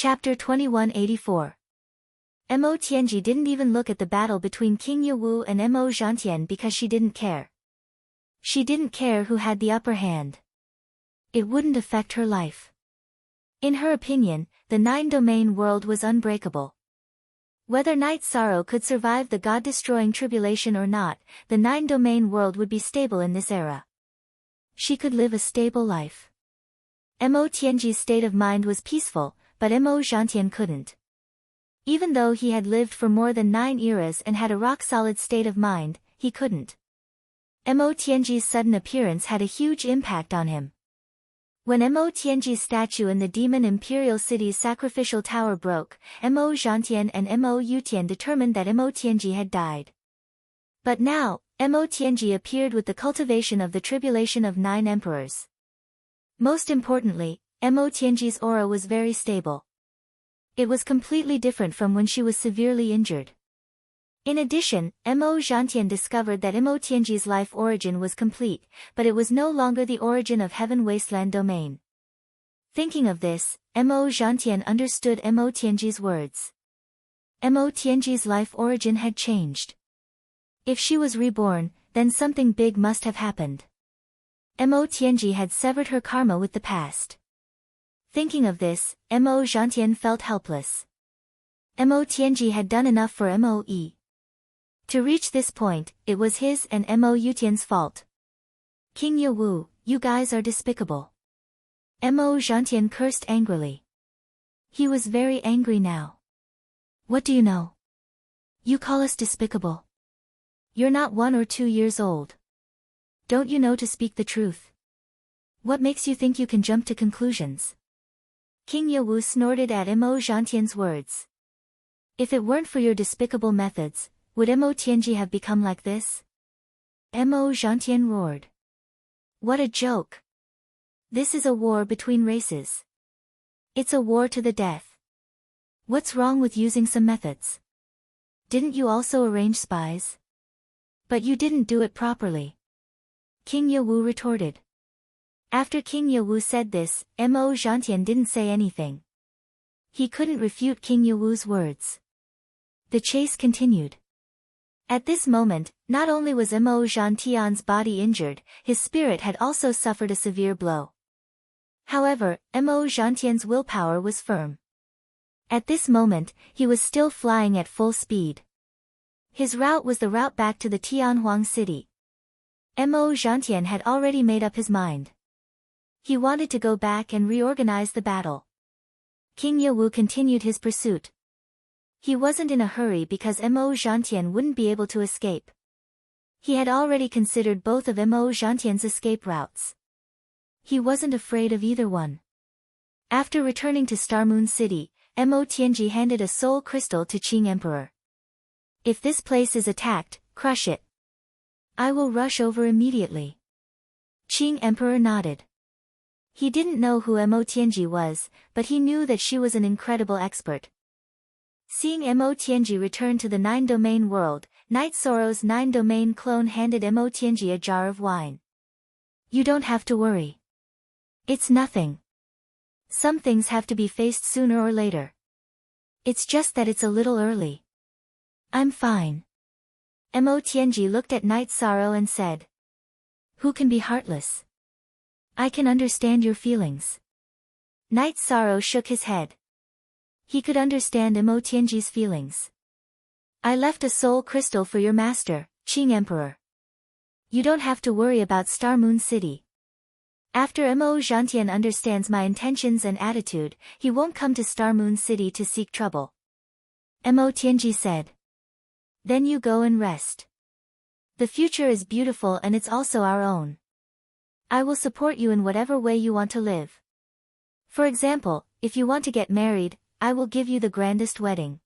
Chapter 2184. Mo Tianji didn't even look at the battle between King Yewu and Mo Zhantian because she didn't care. She didn't care who had the upper hand. It wouldn't affect her life. In her opinion, the nine-domain world was unbreakable. Whether Night Sorrow could survive the god-destroying tribulation or not, the nine-domain world would be stable in this era. She could live a stable life. Mo Tianji's state of mind was peaceful, but Mo Zhantian couldn't. Even though he had lived for more than 9 eras and had a rock-solid state of mind, he couldn't. Mo Tianji's sudden appearance had a huge impact on him. When Mo Tianji's statue in the Demon Imperial City's sacrificial tower broke, Mo Zhantian and Mo Yutian determined that Mo Tianji had died. But now, Mo Tianji appeared with the cultivation of the tribulation of 9 emperors. Most importantly, Mo Tianji's aura was very stable. It was completely different from when she was severely injured. In addition, Mo Zhantian discovered that Mo Tianji's life origin was complete, but it was no longer the origin of Heaven Wasteland domain. Thinking of this, Mo Zhantian understood Mo Tianji's words. Mo Tianji's life origin had changed. If she was reborn, then something big must have happened. Mo Tianji had severed her karma with the past. Thinking of this, Mo Zhantian felt helpless. Mo Tianji had done enough for Moe. To reach this point, it was his and Mo Yutian's fault. King Yewu, you guys are despicable. Mo Zhantian cursed angrily. He was very angry now. What do you know? You call us despicable? You're not 1 or 2 years old. Don't you know to speak the truth? What makes you think you can jump to conclusions? King Yewu snorted at Mo Zhantian's words. If it weren't for your despicable methods, would Mo Tianji have become like this? Mo Zhantian roared. What a joke! This is a war between races. It's a war to the death. What's wrong with using some methods? Didn't you also arrange spies? But you didn't do it properly. King Yewu retorted. After King Yewu said this, Mo Zhantian didn't say anything. He couldn't refute King Yewu's words. The chase continued. At this moment, not only was Mo Zhantian's body injured, his spirit had also suffered a severe blow. However, Mo Zhantian's willpower was firm. At this moment, he was still flying at full speed. His route was the route back to the Tianhuang city. Mo Zhantian had already made up his mind. He wanted to go back and reorganize the battle. King Yewu continued his pursuit. He wasn't in a hurry because Mo Zhantian wouldn't be able to escape. He had already considered both of Mo Zhantian's escape routes. He wasn't afraid of either one. After returning to Star Moon City, Mo Tianji handed a soul crystal to Qing Emperor. If this place is attacked, crush it. I will rush over immediately. Qing Emperor nodded. He didn't know who Mo Tianji was, but he knew that she was an incredible expert. Seeing Mo Tianji return to the 9-domain world, Night Sorrow's 9-domain clone handed Mo Tianji a jar of wine. You don't have to worry. It's nothing. Some things have to be faced sooner or later. It's just that it's a little early. I'm fine. Mo Tianji looked at Night Sorrow and said. Who can be heartless? I can understand your feelings. Night Sorrow shook his head. He could understand Mo Tianji's feelings. I left a soul crystal for your master, Qing Emperor. You don't have to worry about Star Moon City. After Mo Zhantian understands my intentions and attitude, he won't come to Star Moon City to seek trouble. Mo Tianji said. Then you go and rest. The future is beautiful and it's also our own. I will support you in whatever way you want to live. For example, if you want to get married, I will give you the grandest wedding.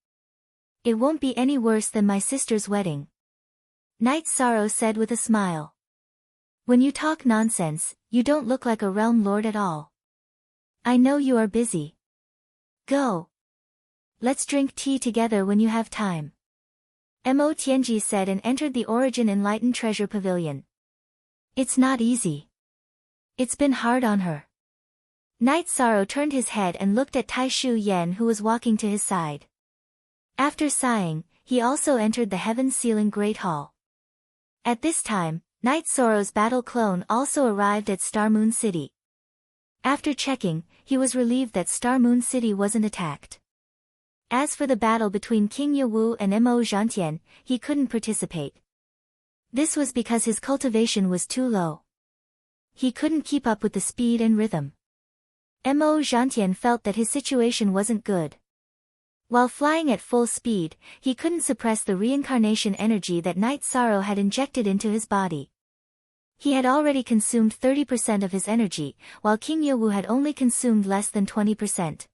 It won't be any worse than my sister's wedding. Night Sorrow said with a smile. When you talk nonsense, you don't look like a realm lord at all. I know you are busy. Go. Let's drink tea together when you have time. Mo Tianji said and entered the Origin Enlightened Treasure Pavilion. It's not easy. It's been hard on her. Knight Sorrow turned his head and looked at Tai Shu Yan, who was walking to his side. After sighing, he also entered the heaven-sealing Great Hall. At this time, Knight Sorrow's battle clone also arrived at Star Moon City. After checking, he was relieved that Star Moon City wasn't attacked. As for the battle between King Yewu and Mo Zhantian, he couldn't participate. This was because his cultivation was too low. He couldn't keep up with the speed and rhythm. Mo Zhantian felt that his situation wasn't good. While flying at full speed, he couldn't suppress the reincarnation energy that Knight Sorrow had injected into his body. He had already consumed 30% of his energy, while King Yewu had only consumed less than 20%.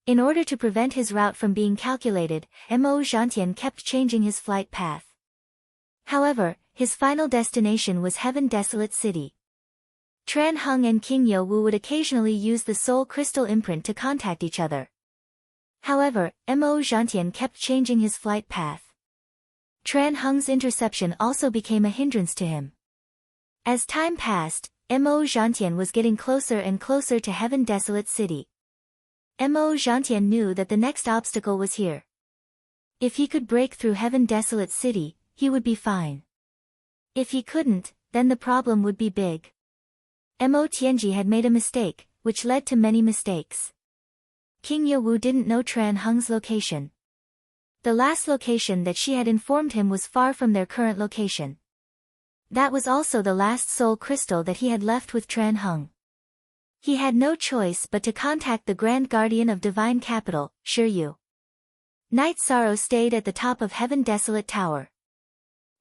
In order to prevent his route from being calculated, Mo Zhantian kept changing his flight path. However, his final destination was Heaven Desolate City. Tran Heng and King Yewu would occasionally use the soul crystal imprint to contact each other. However, Mo Zhantian kept changing his flight path. Tran Heng's interception also became a hindrance to him. As time passed, Mo Zhantian was getting closer and closer to Heaven Desolate City. Mo Zhantian knew that the next obstacle was here. If he could break through Heaven Desolate City, he would be fine. If he couldn't, then the problem would be big. Mo Tianji had made a mistake, which led to many mistakes. King Yewu didn't know Tran Heng's location. The last location that she had informed him was far from their current location. That was also the last soul crystal that he had left with Tran Heng. He had no choice but to contact the Grand Guardian of Divine Capital, Shiryu. Knight Sorrow stayed at the top of Heaven Desolate Tower.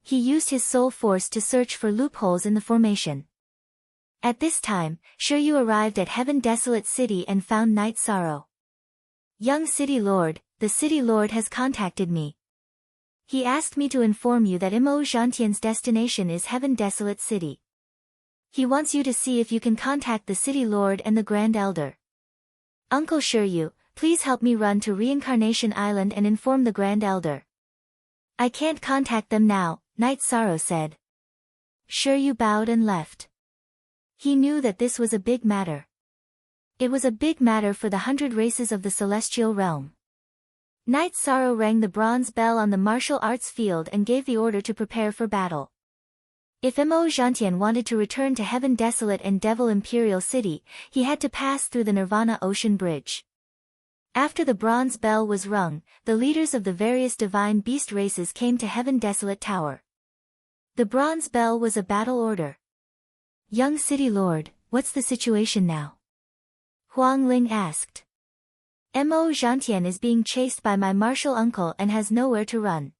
He used his soul force to search for loopholes in the formation. At this time, Shiryu arrived at Heaven Desolate City and found Knight Sorrow. "Young City Lord, the City Lord has contacted me. He asked me to inform you that Mo Zhantian's destination is Heaven Desolate City. He wants you to see if you can contact the City Lord and the Grand Elder. Uncle Shiryu, please help me run to Reincarnation Island and inform the Grand Elder." "I can't contact them now," Knight Sorrow said. Shiryu bowed and left. He knew that this was a big matter. It was a big matter for the 100 races of the Celestial Realm. Knight Sorrow rang the bronze bell on the martial arts field and gave the order to prepare for battle. If Mo Zhantian wanted to return to Heaven Desolate and Devil Imperial City, he had to pass through the Nirvana Ocean Bridge. After the bronze bell was rung, the leaders of the various divine beast races came to Heaven Desolate Tower. The bronze bell was a battle order. "Young City Lord, what's the situation now?" Huang Ling asked. "Mo Zhantian is being chased by my martial uncle and has nowhere to run.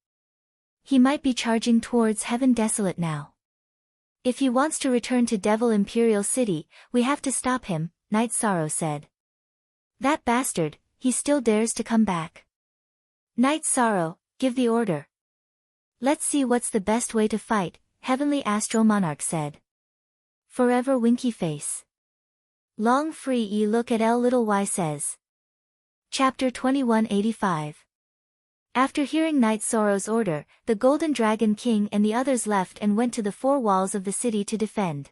He might be charging towards Heaven Desolate now. If he wants to return to Devil Imperial City, we have to stop him," Knight Sorrow said. "That bastard, he still dares to come back. Knight Sorrow, give the order." "Let's see what's the best way to fight," Heavenly Astral Monarch said. Forever Winky Face. Long Free E Look at L Little Y says. Chapter 2185. After hearing Knight Sorrow's order, the Golden Dragon King and the others left and went to the four walls of the city to defend.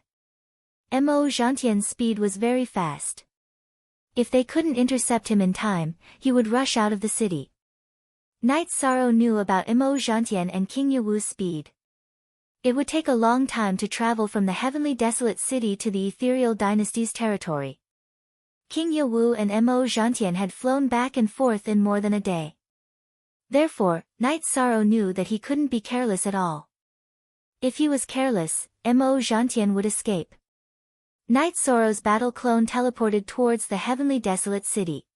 Mo Zhantian's speed was very fast. If they couldn't intercept him in time, he would rush out of the city. Knight Sorrow knew about Mo Zhantian and King Yewu's speed. It would take a long time to travel from the Heavenly Desolate City to the Ethereal Dynasty's territory. King Yewu and Mo Zhantian had flown back and forth in more than a day. Therefore, Knight Sorrow knew that he couldn't be careless at all. If he was careless, Mo Zhantian would escape. Knight Sorrow's battle clone teleported towards the Heavenly Desolate City.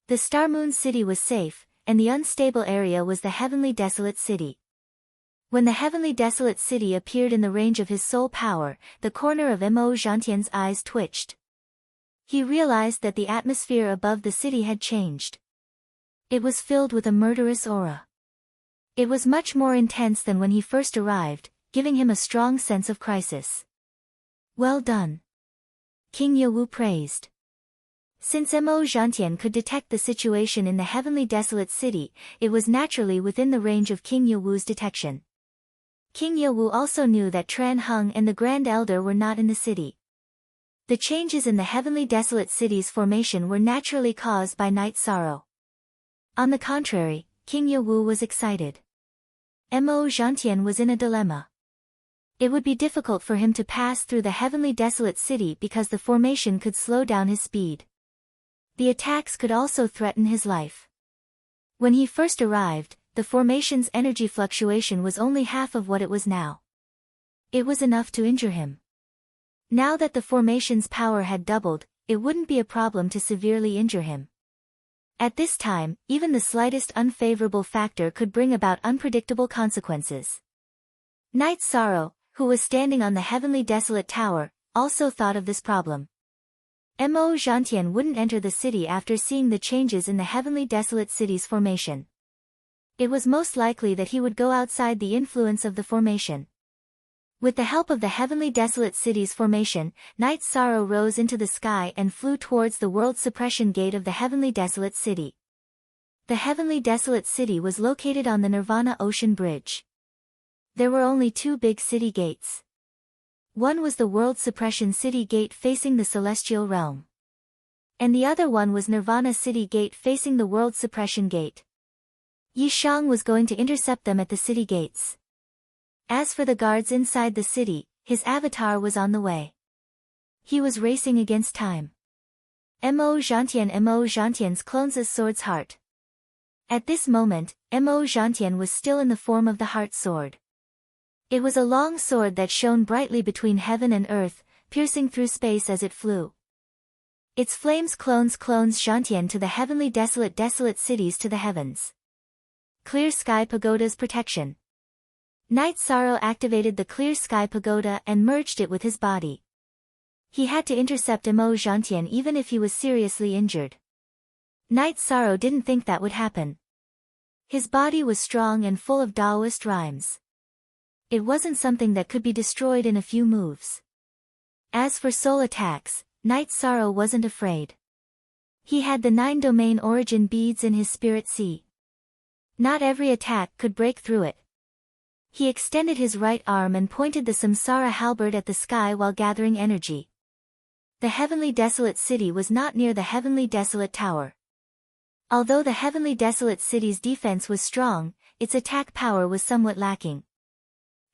The Star Moon City was safe, and the unstable area was the Heavenly Desolate City. When the Heavenly Desolate City appeared in the range of his soul power, the corner of Mo Zhantian's eyes twitched. He realized that the atmosphere above the city had changed. It was filled with a murderous aura. It was much more intense than when he first arrived, giving him a strong sense of crisis. "Well done," King Yewu praised. Since Mo Zhantian could detect the situation in the Heavenly Desolate City, it was naturally within the range of King Yewu's detection. King Yewu also knew that Tran Heng and the Grand Elder were not in the city. The changes in the heavenly desolate city's formation were naturally caused by Night's sorrow. On the contrary, King Yewu was excited. Mo Zhantian was in a dilemma. It would be difficult for him to pass through the heavenly desolate city because the formation could slow down his speed. The attacks could also threaten his life. When he first arrived, the formation's energy fluctuation was only half of what it was now. It was enough to injure him. Now that the formation's power had doubled, it wouldn't be a problem to severely injure him. At this time, even the slightest unfavorable factor could bring about unpredictable consequences. Night's sorrow, who was standing on the heavenly desolate tower, also thought of this problem. Mo Zhantian wouldn't enter the city after seeing the changes in the heavenly desolate city's formation. It was most likely that he would go outside the influence of the formation. With the help of the heavenly desolate city's formation, Night's sorrow rose into the sky and flew towards the world suppression gate of the heavenly desolate city. The heavenly desolate city was located on the Nirvana Ocean Bridge. There were only two big city gates. One was the world suppression city gate facing the celestial realm. And the other one was Nirvana city gate facing the world suppression gate. Yi Shang was going to intercept them at the city gates. As for the guards inside the city, his avatar was on the way. He was racing against time. Mo Zhantian's clone's sword's heart. At this moment, Mo Zhantian was still in the form of the heart sword. It was a long sword that shone brightly between heaven and earth, piercing through space as it flew. Its flames clones Zhantian to the heavenly desolate cities to the heavens. Clear Sky Pagoda's protection. Night's sorrow activated the Clear Sky Pagoda and merged it with his body. He had to intercept Mo Zhantian even if he was seriously injured. Night's sorrow didn't think that would happen. His body was strong and full of Taoist rhymes. It wasn't something that could be destroyed in a few moves. As for soul attacks, Night's sorrow wasn't afraid. He had the 9 domain origin beads in his spirit sea. Not every attack could break through it. He extended his right arm and pointed the Samsara halberd at the sky while gathering energy. The heavenly desolate city was not near the heavenly desolate tower. Although the heavenly desolate city's defense was strong, its attack power was somewhat lacking.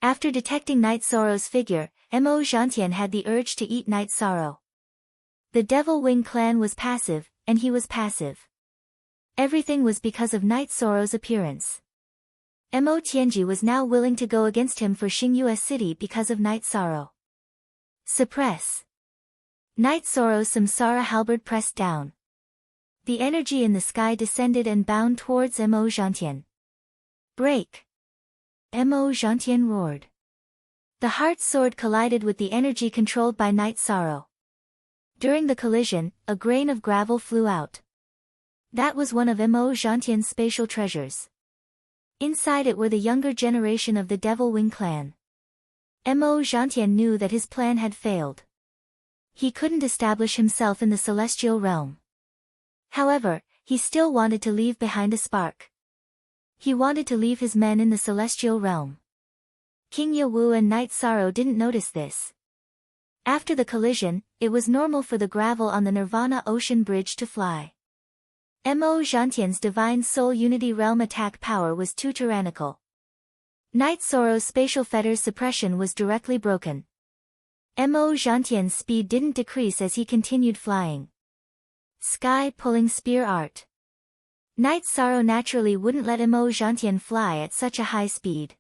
After detecting Night's sorrow's figure, Mo Zhantian had the urge to eat Night's sorrow. The Devil Wing clan was passive, and he was passive. Everything was because of Night's sorrow's appearance. Mo Tianji was now willing to go against him for Xingyue City because of Night's sorrow. Suppress. Night's sorrow's Samsara halberd pressed down. The energy in the sky descended and bound towards Mo Zhantian. Break! Mo Zhantian roared. The heart sword collided with the energy controlled by Night's sorrow. During the collision, a grain of gravel flew out. That was one of Mo Zhantian's spatial treasures. Inside it were the younger generation of the Devil Wing clan. Mo Zhantian knew that his plan had failed. He couldn't establish himself in the celestial realm. However, he still wanted to leave behind a spark. He wanted to leave his men in the celestial realm. King Yewu and Night's sorrow didn't notice this. After the collision, it was normal for the gravel on the Nirvana Ocean Bridge to fly. Mo Zhantian's Divine Soul Unity Realm attack power was too tyrannical. Night's sorrow's spatial fetters suppression was directly broken. Mo Zhantian's speed didn't decrease as he continued flying. Sky Pulling Spear Art. Night's sorrow naturally wouldn't let Mo Zhantian fly at such a high speed.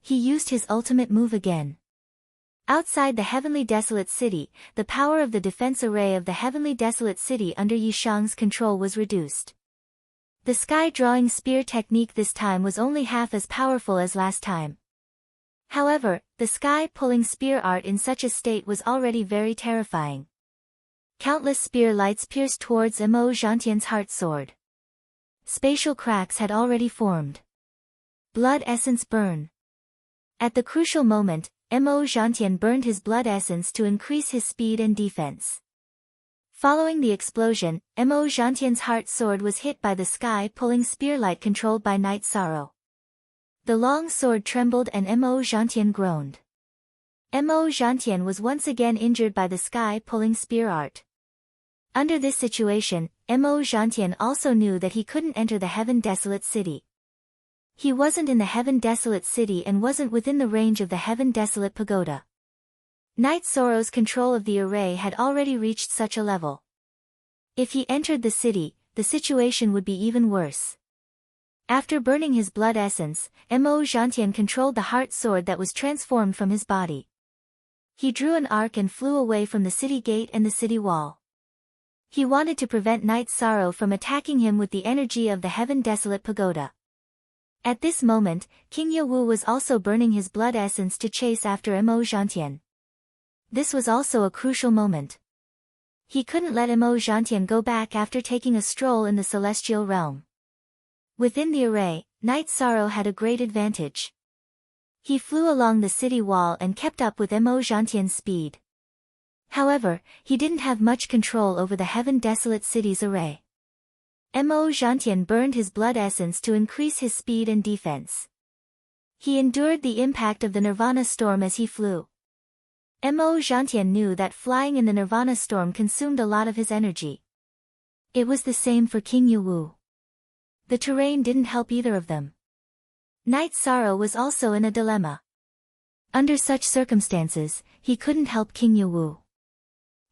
He used his ultimate move again. Outside the heavenly desolate city, the power of the defense array of the heavenly desolate city under Yi Shang's control was reduced. The sky-drawing spear technique this time was only half as powerful as last time. However, the sky-pulling spear art in such a state was already very terrifying. Countless spear lights pierced towards Mo Zhantian's heart sword. Spatial cracks had already formed. Blood essence burn. At the crucial moment, Mo Zhantian burned his blood essence to increase his speed and defense. Following the explosion, Mo Zhantian's heart sword was hit by the sky-pulling spear light controlled by Night's sorrow. The long sword trembled and Mo Zhantian groaned. Mo Zhantian was once again injured by the sky-pulling spear art. Under this situation, Mo Zhantian also knew that he couldn't enter the Heaven Desolate City. He wasn't in the Heaven Desolate City and wasn't within the range of the Heaven Desolate Pagoda. Knight Sorrow's control of the array had already reached such a level. If he entered the city, the situation would be even worse. After burning his blood essence, Mo Zhantian controlled the heart sword that was transformed from his body. He drew an arc and flew away from the city gate and the city wall. He wanted to prevent Knight Sorrow from attacking him with the energy of the Heaven Desolate Pagoda. At this moment, King Yewu was also burning his blood essence to chase after Mo Zhantian. This was also a crucial moment. He couldn't let Mo Zhantian go back after taking a stroll in the celestial realm. Within the array, Knight Sorrow had a great advantage. He flew along the city wall and kept up with Mo Zhantian's speed. However, he didn't have much control over the Heaven Desolate City's array. Mo Zhantian burned his blood essence to increase his speed and defense. He endured the impact of the Nirvana storm as he flew. Mo Zhantian knew that flying in the Nirvana storm consumed a lot of his energy. It was the same for King Yewu. The terrain didn't help either of them. Knight Sorrow was also in a dilemma. Under such circumstances, he couldn't help King Yewu.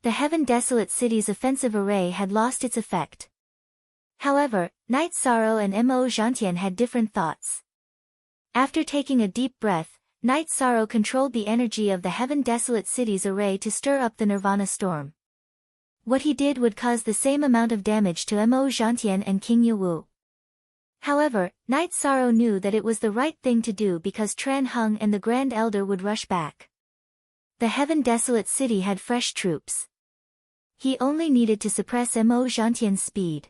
The Heaven Desolate City's offensive array had lost its effect. However, Knight Sorrow and Mo Zhantian had different thoughts. After taking a deep breath, Knight Sorrow controlled the energy of the Heaven Desolate City's array to stir up the Nirvana storm. What he did would cause the same amount of damage to Mo Zhantian and King Yewu. However, Knight Sorrow knew that it was the right thing to do because Tran Hung and the Grand Elder would rush back. The Heaven Desolate City had fresh troops. He only needed to suppress Mo Zhantian's speed.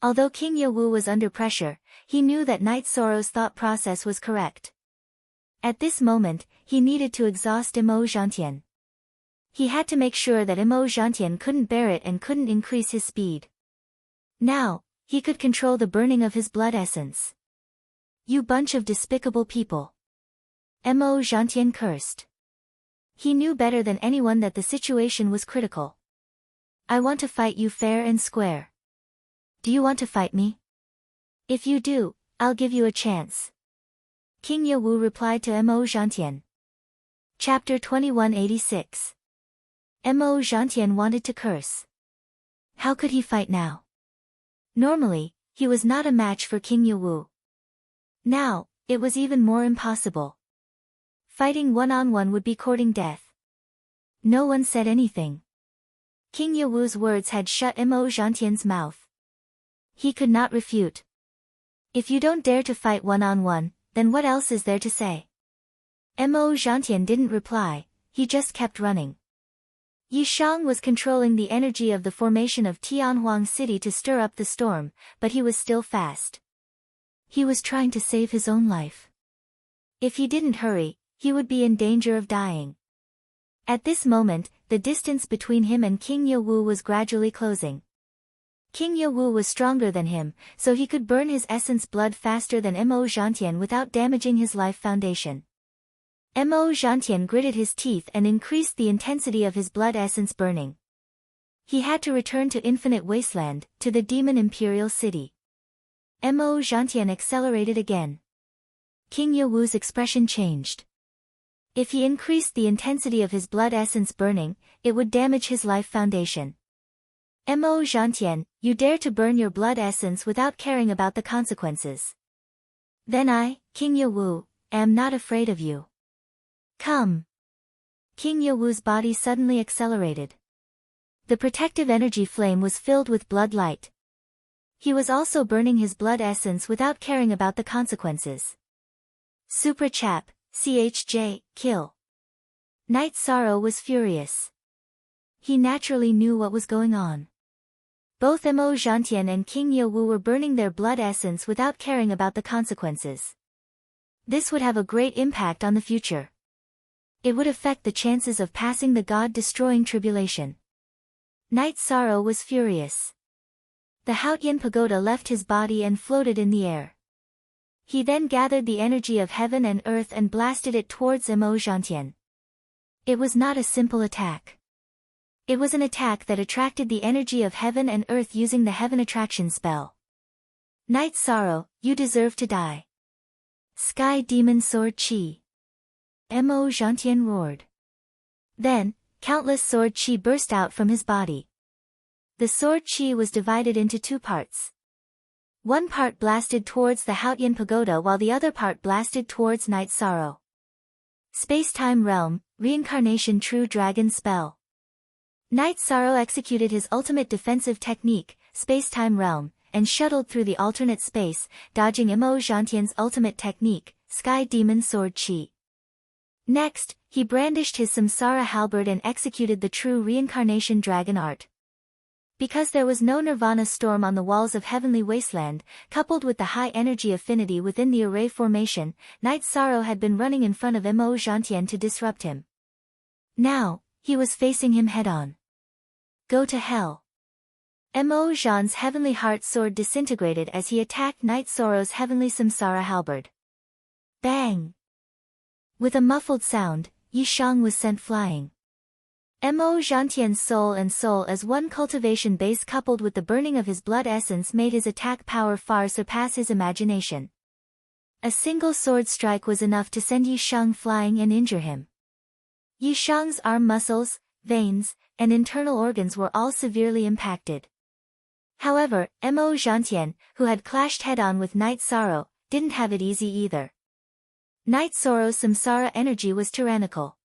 Although King Yewu was under pressure, he knew that Knight Sorrow's thought process was correct. At this moment, he needed to exhaust Mo Zhantian. He had to make sure that Mo Zhantian couldn't bear it and couldn't increase his speed. Now, he could control the burning of his blood essence. "You bunch of despicable people." Mo Zhantian cursed. He knew better than anyone that the situation was critical. "I want to fight you fair and square. Do you want to fight me? If you do, I'll give you a chance." King Yewu replied to Mo Zhantian. Chapter 2186. Mo Zhantian wanted to curse. How could he fight now? Normally, he was not a match for King Yewu. Now, it was even more impossible. Fighting one-on-one would be courting death. No one said anything. King Yewu's words had shut Mo Zhantian's mouth. He could not refute. "If you don't dare to fight one-on-one, then what else is there to say?" Mo Zhantian didn't reply, he just kept running. Yi Shang was controlling the energy of the formation of Tianhuang City to stir up the storm, but he was still fast. He was trying to save his own life. If he didn't hurry, he would be in danger of dying. At this moment, the distance between him and King Yewu was gradually closing. King Yewu was stronger than him, so he could burn his essence blood faster than Mo Zhantian without damaging his life foundation. Mo Zhantian gritted his teeth and increased the intensity of his blood essence burning. He had to return to Infinite Wasteland, to the Demon Imperial City. Mo Zhantian accelerated again. King Yewu's expression changed. If he increased the intensity of his blood essence burning, it would damage his life foundation. Mo Zhantian, you dare to burn your blood essence without caring about the consequences. Then I, King Yewu, am not afraid of you. Come. King Yewu's body suddenly accelerated. The protective energy flame was filled with blood light. He was also burning his blood essence without caring about the consequences. Supra Chap, CHJ, kill. Knight Sorrow was furious. He naturally knew what was going on. Both Mo Zhantian and King Yewu were burning their blood essence without caring about the consequences. This would have a great impact on the future. It would affect the chances of passing the God-destroying tribulation. Knight Sorrow was furious. The Haotian Pagoda left his body and floated in the air. He then gathered the energy of heaven and earth and blasted it towards Mo Zhantian. It was not a simple attack. It was an attack that attracted the energy of heaven and earth using the heaven attraction spell. Night Sorrow, you deserve to die. Sky Demon Sword Chi. Mo Zhantian roared. Then, countless sword chi burst out from his body. The sword chi was divided into two parts. One part blasted towards the Haotian Pagoda while the other part blasted towards Night Sorrow. Space-Time Realm, Reincarnation True Dragon Spell. Night Sorrow executed his ultimate defensive technique, Space-Time Realm, and shuttled through the alternate space, dodging Mo Zhantian's ultimate technique, Sky Demon Sword Chi. Next, he brandished his Samsara halberd and executed the true reincarnation dragon art. Because there was no nirvana storm on the walls of Heavenly Wasteland, coupled with the high energy affinity within the array formation, Night Sorrow had been running in front of Mo Zhantian to disrupt him. Now, he was facing him head-on. Go to hell. Mo Zhan's heavenly heart sword disintegrated as he attacked Night Sorrow's heavenly Samsara halberd. Bang! With a muffled sound, Yi Shang was sent flying. Mo Zhantian's soul and soul as one cultivation base coupled with the burning of his blood essence made his attack power far surpass his imagination. A single sword strike was enough to send Yi Shang flying and injure him. Yi Shang's arm muscles, veins, and internal organs were all severely impacted. However, Mo Zhantian, who had clashed head-on with Night Sorrow, didn't have it easy either. Night Sorrow's Samsara energy was tyrannical.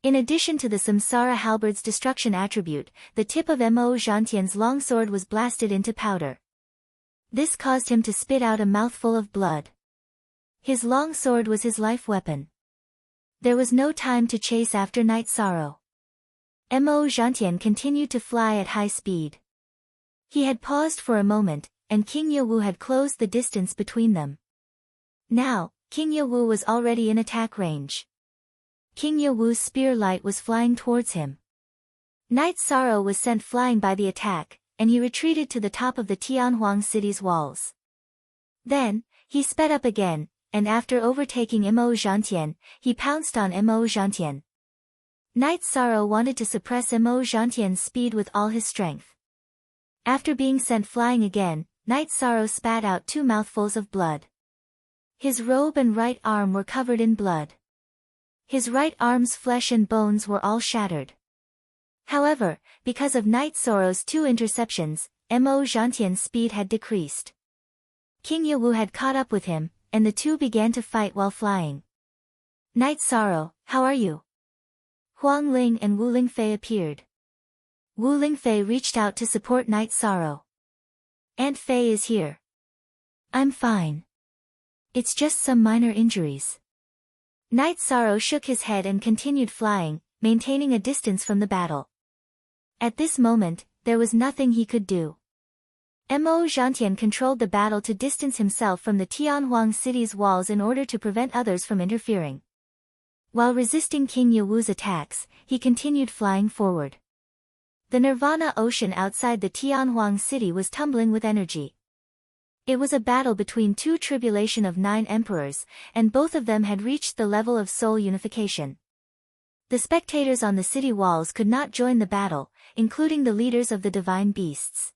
In addition to the Samsara halberd's destruction attribute, the tip of Mo Zhantian's longsword was blasted into powder. This caused him to spit out a mouthful of blood. His longsword was his life weapon. There was no time to chase after Night Sorrow. Mo Zhantian continued to fly at high speed. He had paused for a moment, and King Yewu had closed the distance between them. Now, King Yewu was already in attack range. King Yewu's spear light was flying towards him. Night Sorrow was sent flying by the attack, and he retreated to the top of the Tianhuang city's walls. Then, he sped up again, and after overtaking Mo Zhantian, he pounced on Mo Zhantian. Night Sorrow wanted to suppress Mo Zhantian's speed with all his strength. After being sent flying again, Night Sorrow spat out 2 mouthfuls of blood. His robe and right arm were covered in blood. His right arm's flesh and bones were all shattered. However, because of Night Sorrow's 2 interceptions, Mo Zhantian's speed had decreased. King Yewu had caught up with him, and the two began to fight while flying. Night Sorrow, how are you? Huang Ling and Wu Lingfei appeared. Wu Lingfei reached out to support Night Sorrow. Aunt Fei is here. I'm fine. It's just some minor injuries. Night Sorrow shook his head and continued flying, maintaining a distance from the battle. At this moment, there was nothing he could do. Mo Zhantian controlled the battle to distance himself from the Tianhuang city's walls in order to prevent others from interfering. While resisting King Yewu's attacks, he continued flying forward. The Nirvana Ocean outside the Tianhuang city was tumbling with energy. It was a battle between 2 tribulation of 9 emperors, and both of them had reached the level of soul unification. The spectators on the city walls could not join the battle, including the leaders of the divine beasts.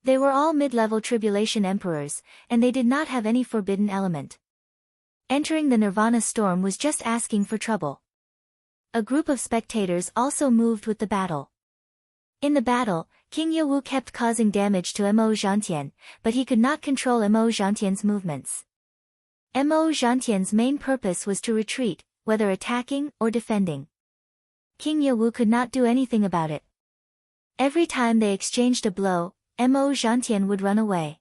They were all mid-level tribulation emperors, and they did not have any forbidden element. Entering the Nirvana storm was just asking for trouble. A group of spectators also moved with the battle. In the battle, King Yewu kept causing damage to Mo Zhantian, but he could not control Mo Zhantian's movements. Mo Zhantian's main purpose was to retreat, whether attacking or defending. King Yewu could not do anything about it. Every time they exchanged a blow, Mo Zhantian would run away.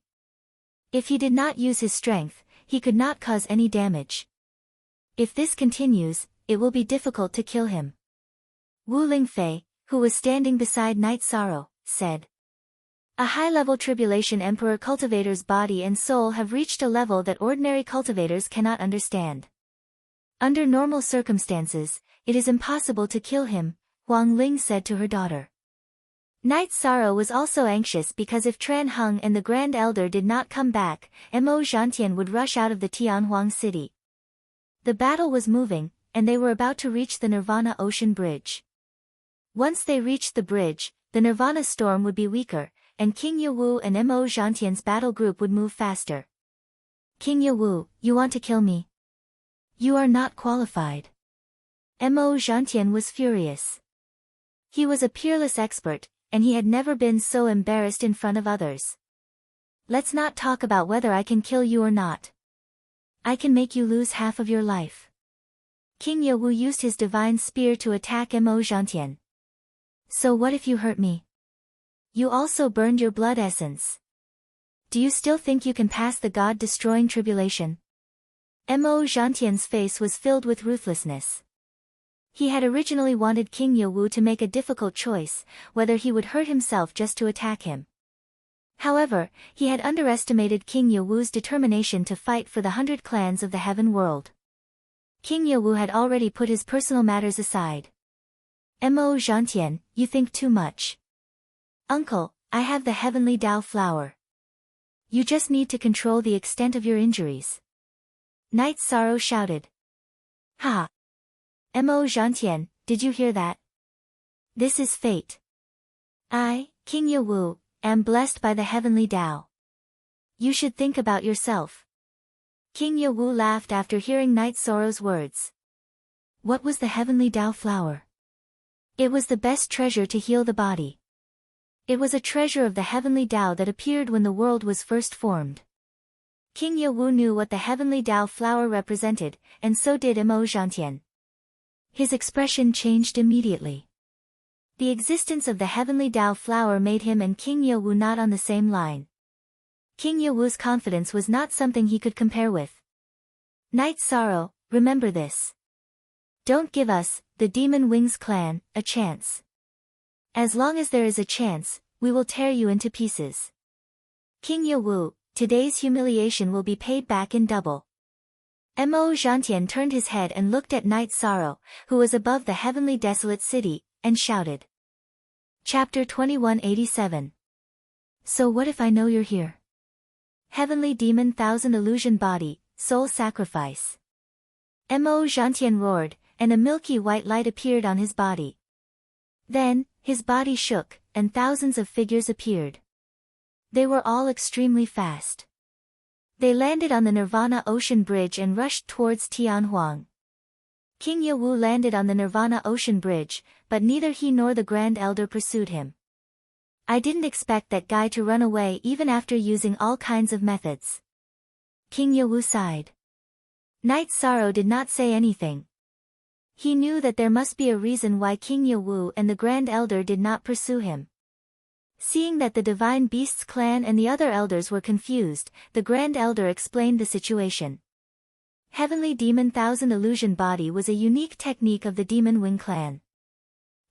If he did not use his strength, he could not cause any damage. If this continues, it will be difficult to kill him. Wu Lingfei, who was standing beside Night Sorrow, said. A high-level tribulation emperor cultivator's body and soul have reached a level that ordinary cultivators cannot understand. Under normal circumstances, it is impossible to kill him, Huang Ling said to her daughter. Night Sorrow was also anxious because if Tran Heng and the Grand Elder did not come back, Mo Zhantian would rush out of the Tianhuang city. The battle was moving, and they were about to reach the Nirvana Ocean Bridge. Once they reached the bridge, the Nirvana storm would be weaker, and King Yewu and Mo Zhantian's battle group would move faster. King Yewu, you want to kill me? You are not qualified. Mo Zhantian was furious. He was a peerless expert, and he had never been so embarrassed in front of others. Let's not talk about whether I can kill you or not. I can make you lose half of your life. King Yewu used his divine spear to attack Mo Zhantian. So what if you hurt me? You also burned your blood essence. Do you still think you can pass the god-destroying tribulation? Mo Zhantian's face was filled with ruthlessness. He had originally wanted King Yewu to make a difficult choice, whether he would hurt himself just to attack him. However, he had underestimated King Yewu's determination to fight for the 100 clans of the Heaven World. King Yewu had already put his personal matters aside. Mo Zhantian, you think too much. Uncle, I have the Heavenly Dao Flower. You just need to control the extent of your injuries. Night Sorrow shouted. Ha! Mo Zhantian, did you hear that? This is fate. I, King Yewu, am blessed by the Heavenly Dao. You should think about yourself. King Yewu laughed after hearing Night Sorrow's words. What was the Heavenly Dao Flower? It was the best treasure to heal the body. It was a treasure of the Heavenly Dao that appeared when the world was first formed. King Yewu knew what the Heavenly Dao Flower represented, and so did Mo Zhantian. His expression changed immediately. The existence of the Heavenly Dao Flower made him and King Yewu not on the same line. King Yewu's confidence was not something he could compare with. Night Sorrow, remember this. Don't give us, the Demon Wings clan, a chance. As long as there is a chance, we will tear you into pieces. King Yewu, today's humiliation will be paid back in double. Mo Zhantian turned his head and looked at Night Sorrow, who was above the heavenly desolate city, and shouted. Chapter 2187. So what if I know you're here? Heavenly Demon Thousand Illusion Body, Soul Sacrifice. Mo Zhantian roared, and a milky white light appeared on his body. Then, his body shook, and thousands of figures appeared. They were all extremely fast. They landed on the Nirvana Ocean Bridge and rushed towards Tianhuang. King Yewu landed on the Nirvana Ocean Bridge, but neither he nor the Grand Elder pursued him. I didn't expect that guy to run away even after using all kinds of methods. King Yewu sighed. Night Sorrow did not say anything. He knew that there must be a reason why King Yewu and the Grand Elder did not pursue him. Seeing that the Divine Beasts clan and the other elders were confused, the Grand Elder explained the situation. Heavenly Demon Thousand Illusion Body was a unique technique of the Demon Wing clan.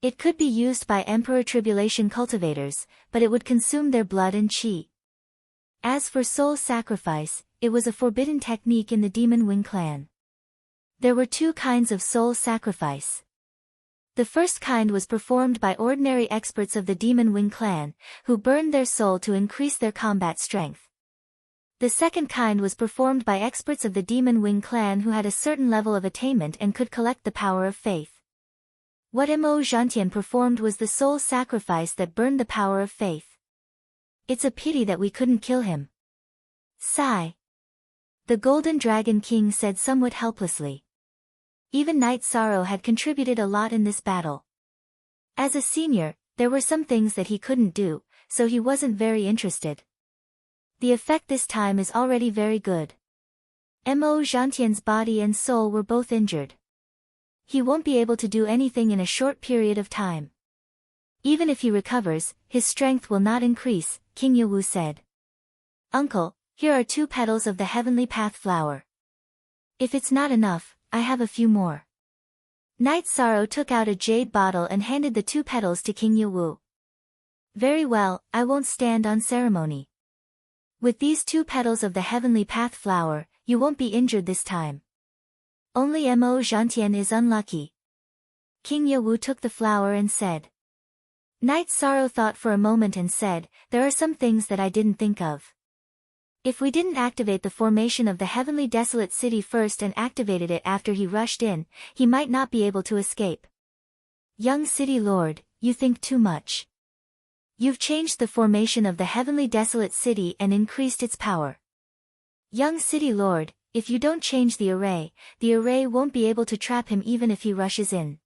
It could be used by Emperor Tribulation cultivators, but it would consume their blood and chi. As for soul sacrifice, it was a forbidden technique in the Demon Wing clan. There were two kinds of soul sacrifice. The first kind was performed by ordinary experts of the Demon Wing clan, who burned their soul to increase their combat strength. The second kind was performed by experts of the Demon Wing clan who had a certain level of attainment and could collect the power of faith. What Mo Zhantian performed was the soul sacrifice that burned the power of faith. It's a pity that we couldn't kill him. Sigh. The Golden Dragon King said somewhat helplessly. Even Night Sorrow had contributed a lot in this battle. As a senior, there were some things that he couldn't do, so he wasn't very interested. The effect this time is already very good. Mo Zhantian's body and soul were both injured. He won't be able to do anything in a short period of time. Even if he recovers, his strength will not increase, King Yewu said. Uncle, here are 2 petals of the Heavenly Path Flower. If it's not enough, I have a few more. Night Sorrow took out a jade bottle and handed the 2 petals to King Yewu. Very well, I won't stand on ceremony. With these 2 petals of the Heavenly Path Flower, you won't be injured this time. Only Mo Zhantian is unlucky. King Yewu took the flower and said. Night Sorrow thought for a moment and said, there are some things that I didn't think of. If we didn't activate the formation of the heavenly desolate city first and activated it after he rushed in, he might not be able to escape. Young City Lord, you think too much. You've changed the formation of the heavenly desolate city and increased its power. Young City Lord, if you don't change the array won't be able to trap him even if he rushes in.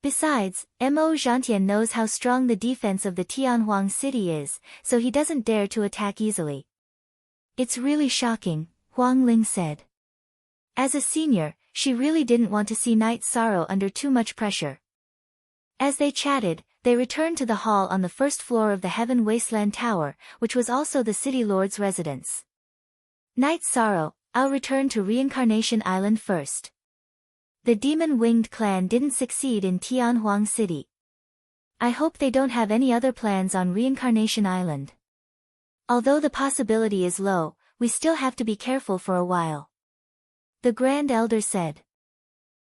Besides, Mo Zhantian knows how strong the defense of the Tianhuang city is, so he doesn't dare to attack easily. It's really shocking, Huang Ling said. As a senior, she really didn't want to see Night Sorrow under too much pressure. As they chatted, they returned to the hall on the first floor of the Heaven Wasteland Tower, which was also the City Lord's residence. Night Sorrow, I'll return to Reincarnation Island first. The demon-winged clan didn't succeed in Tianhuang City. I hope they don't have any other plans on Reincarnation Island. Although the possibility is low, we still have to be careful for a while. The Grand Elder said.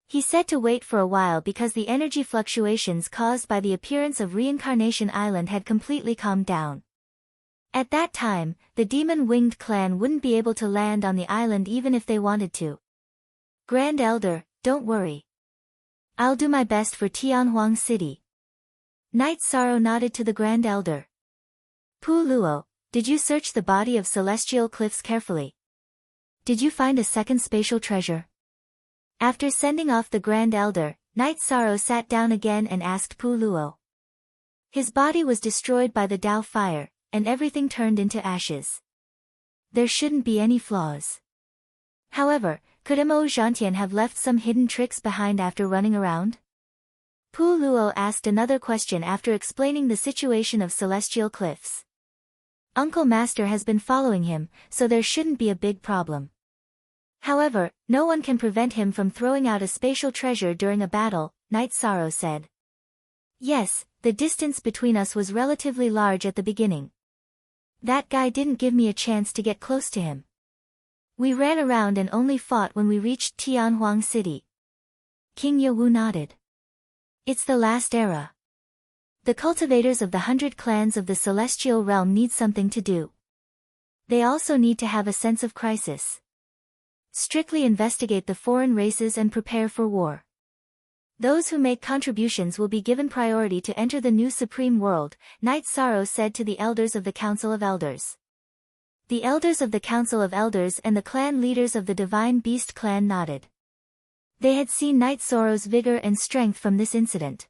He said to wait for a while because the energy fluctuations caused by the appearance of Reincarnation Island had completely calmed down. At that time, the demon-winged clan wouldn't be able to land on the island even if they wanted to. Grand Elder, don't worry. I'll do my best for Tianhuang City. Night Sorrow nodded to the Grand Elder. Pu Luo, did you search the body of Celestial Cliffs carefully? Did you find a second spatial treasure? After sending off the Grand Elder, Night Sorrow sat down again and asked Pu Luo. His body was destroyed by the Dao fire, and everything turned into ashes. There shouldn't be any flaws. However, could Mo Zhantian have left some hidden tricks behind after running around? Pu Luo asked another question after explaining the situation of Celestial Cliffs. Uncle Master has been following him, so there shouldn't be a big problem. However, no one can prevent him from throwing out a spatial treasure during a battle, Night Sorrow said. Yes, the distance between us was relatively large at the beginning. That guy didn't give me a chance to get close to him. We ran around and only fought when we reached Tianhuang City. King Yewu nodded. It's the last era. The cultivators of the 100 clans of the Celestial Realm need something to do. They also need to have a sense of crisis. Strictly investigate the foreign races and prepare for war. Those who make contributions will be given priority to enter the new Supreme World, Night Sorrow said to the elders of the Council of Elders. The elders of the Council of Elders and the clan leaders of the Divine Beast clan nodded. They had seen Night Sorrow's vigor and strength from this incident.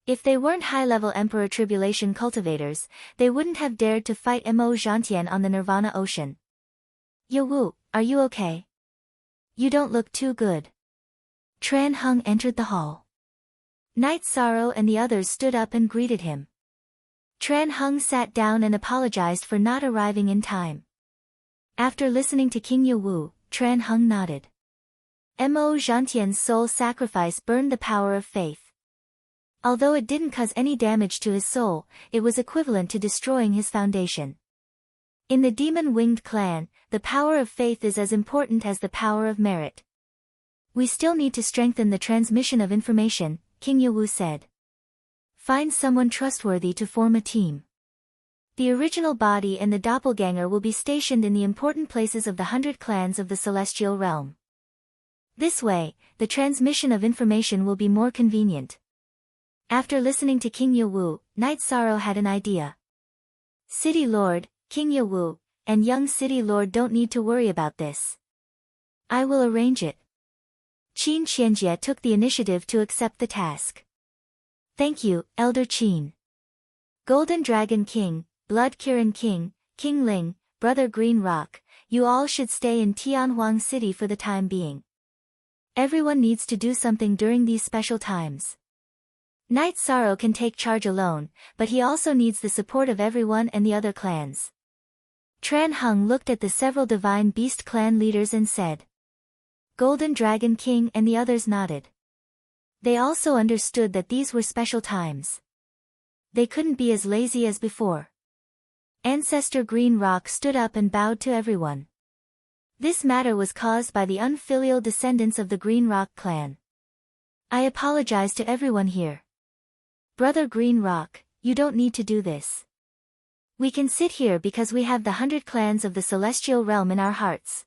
If they weren't high-level Emperor Tribulation cultivators, they wouldn't have dared to fight Mo Zhantian on the Nirvana Ocean. Yewu, are you okay? You don't look too good. Tran Heng entered the hall. Night Sorrow and the others stood up and greeted him. Tran Heng sat down and apologized for not arriving in time. After listening to King Yewu, Tran Heng nodded. Mo Zhantian's soul sacrifice burned the power of faith. Although it didn't cause any damage to his soul, it was equivalent to destroying his foundation. In the demon-winged clan, the power of faith is as important as the power of merit. We still need to strengthen the transmission of information, King Yewu said. Find someone trustworthy to form a team. The original body and the doppelganger will be stationed in the important places of the 100 clans of the Celestial Realm. This way, the transmission of information will be more convenient. After listening to King Yewu, Night Sorrow had an idea. City Lord, King Yewu, and young City Lord don't need to worry about this. I will arrange it. Qin Qianjie took the initiative to accept the task. Thank you, Elder Qin. Golden Dragon King, Blood Kirin King, King Ling, Brother Green Rock, you all should stay in Tianhuang City for the time being. Everyone needs to do something during these special times. Night Sorrow can take charge alone, but he also needs the support of everyone and the other clans. Tran Heng looked at the several Divine Beast clan leaders and said. Golden Dragon King and the others nodded. They also understood that these were special times. They couldn't be as lazy as before. Ancestor Green Rock stood up and bowed to everyone. This matter was caused by the unfilial descendants of the Green Rock clan. I apologize to everyone here. Brother Green Rock, you don't need to do this. We can sit here because we have the 100 clans of the celestial realm in our hearts.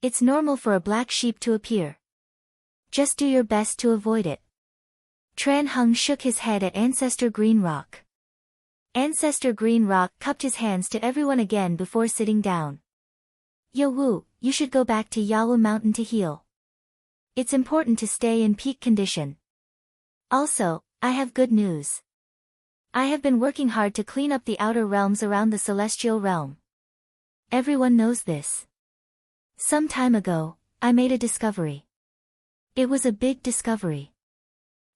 It's normal for a black sheep to appear. Just do your best to avoid it. Tran Hung shook his head at Ancestor Green Rock. Ancestor Green Rock cupped his hands to everyone again before sitting down. Yo Wu, you should go back to Yawu Mountain to heal. It's important to stay in peak condition. Also, I have good news. I have been working hard to clean up the outer realms around the celestial realm. Everyone knows this. Some time ago, I made a discovery. It was a big discovery.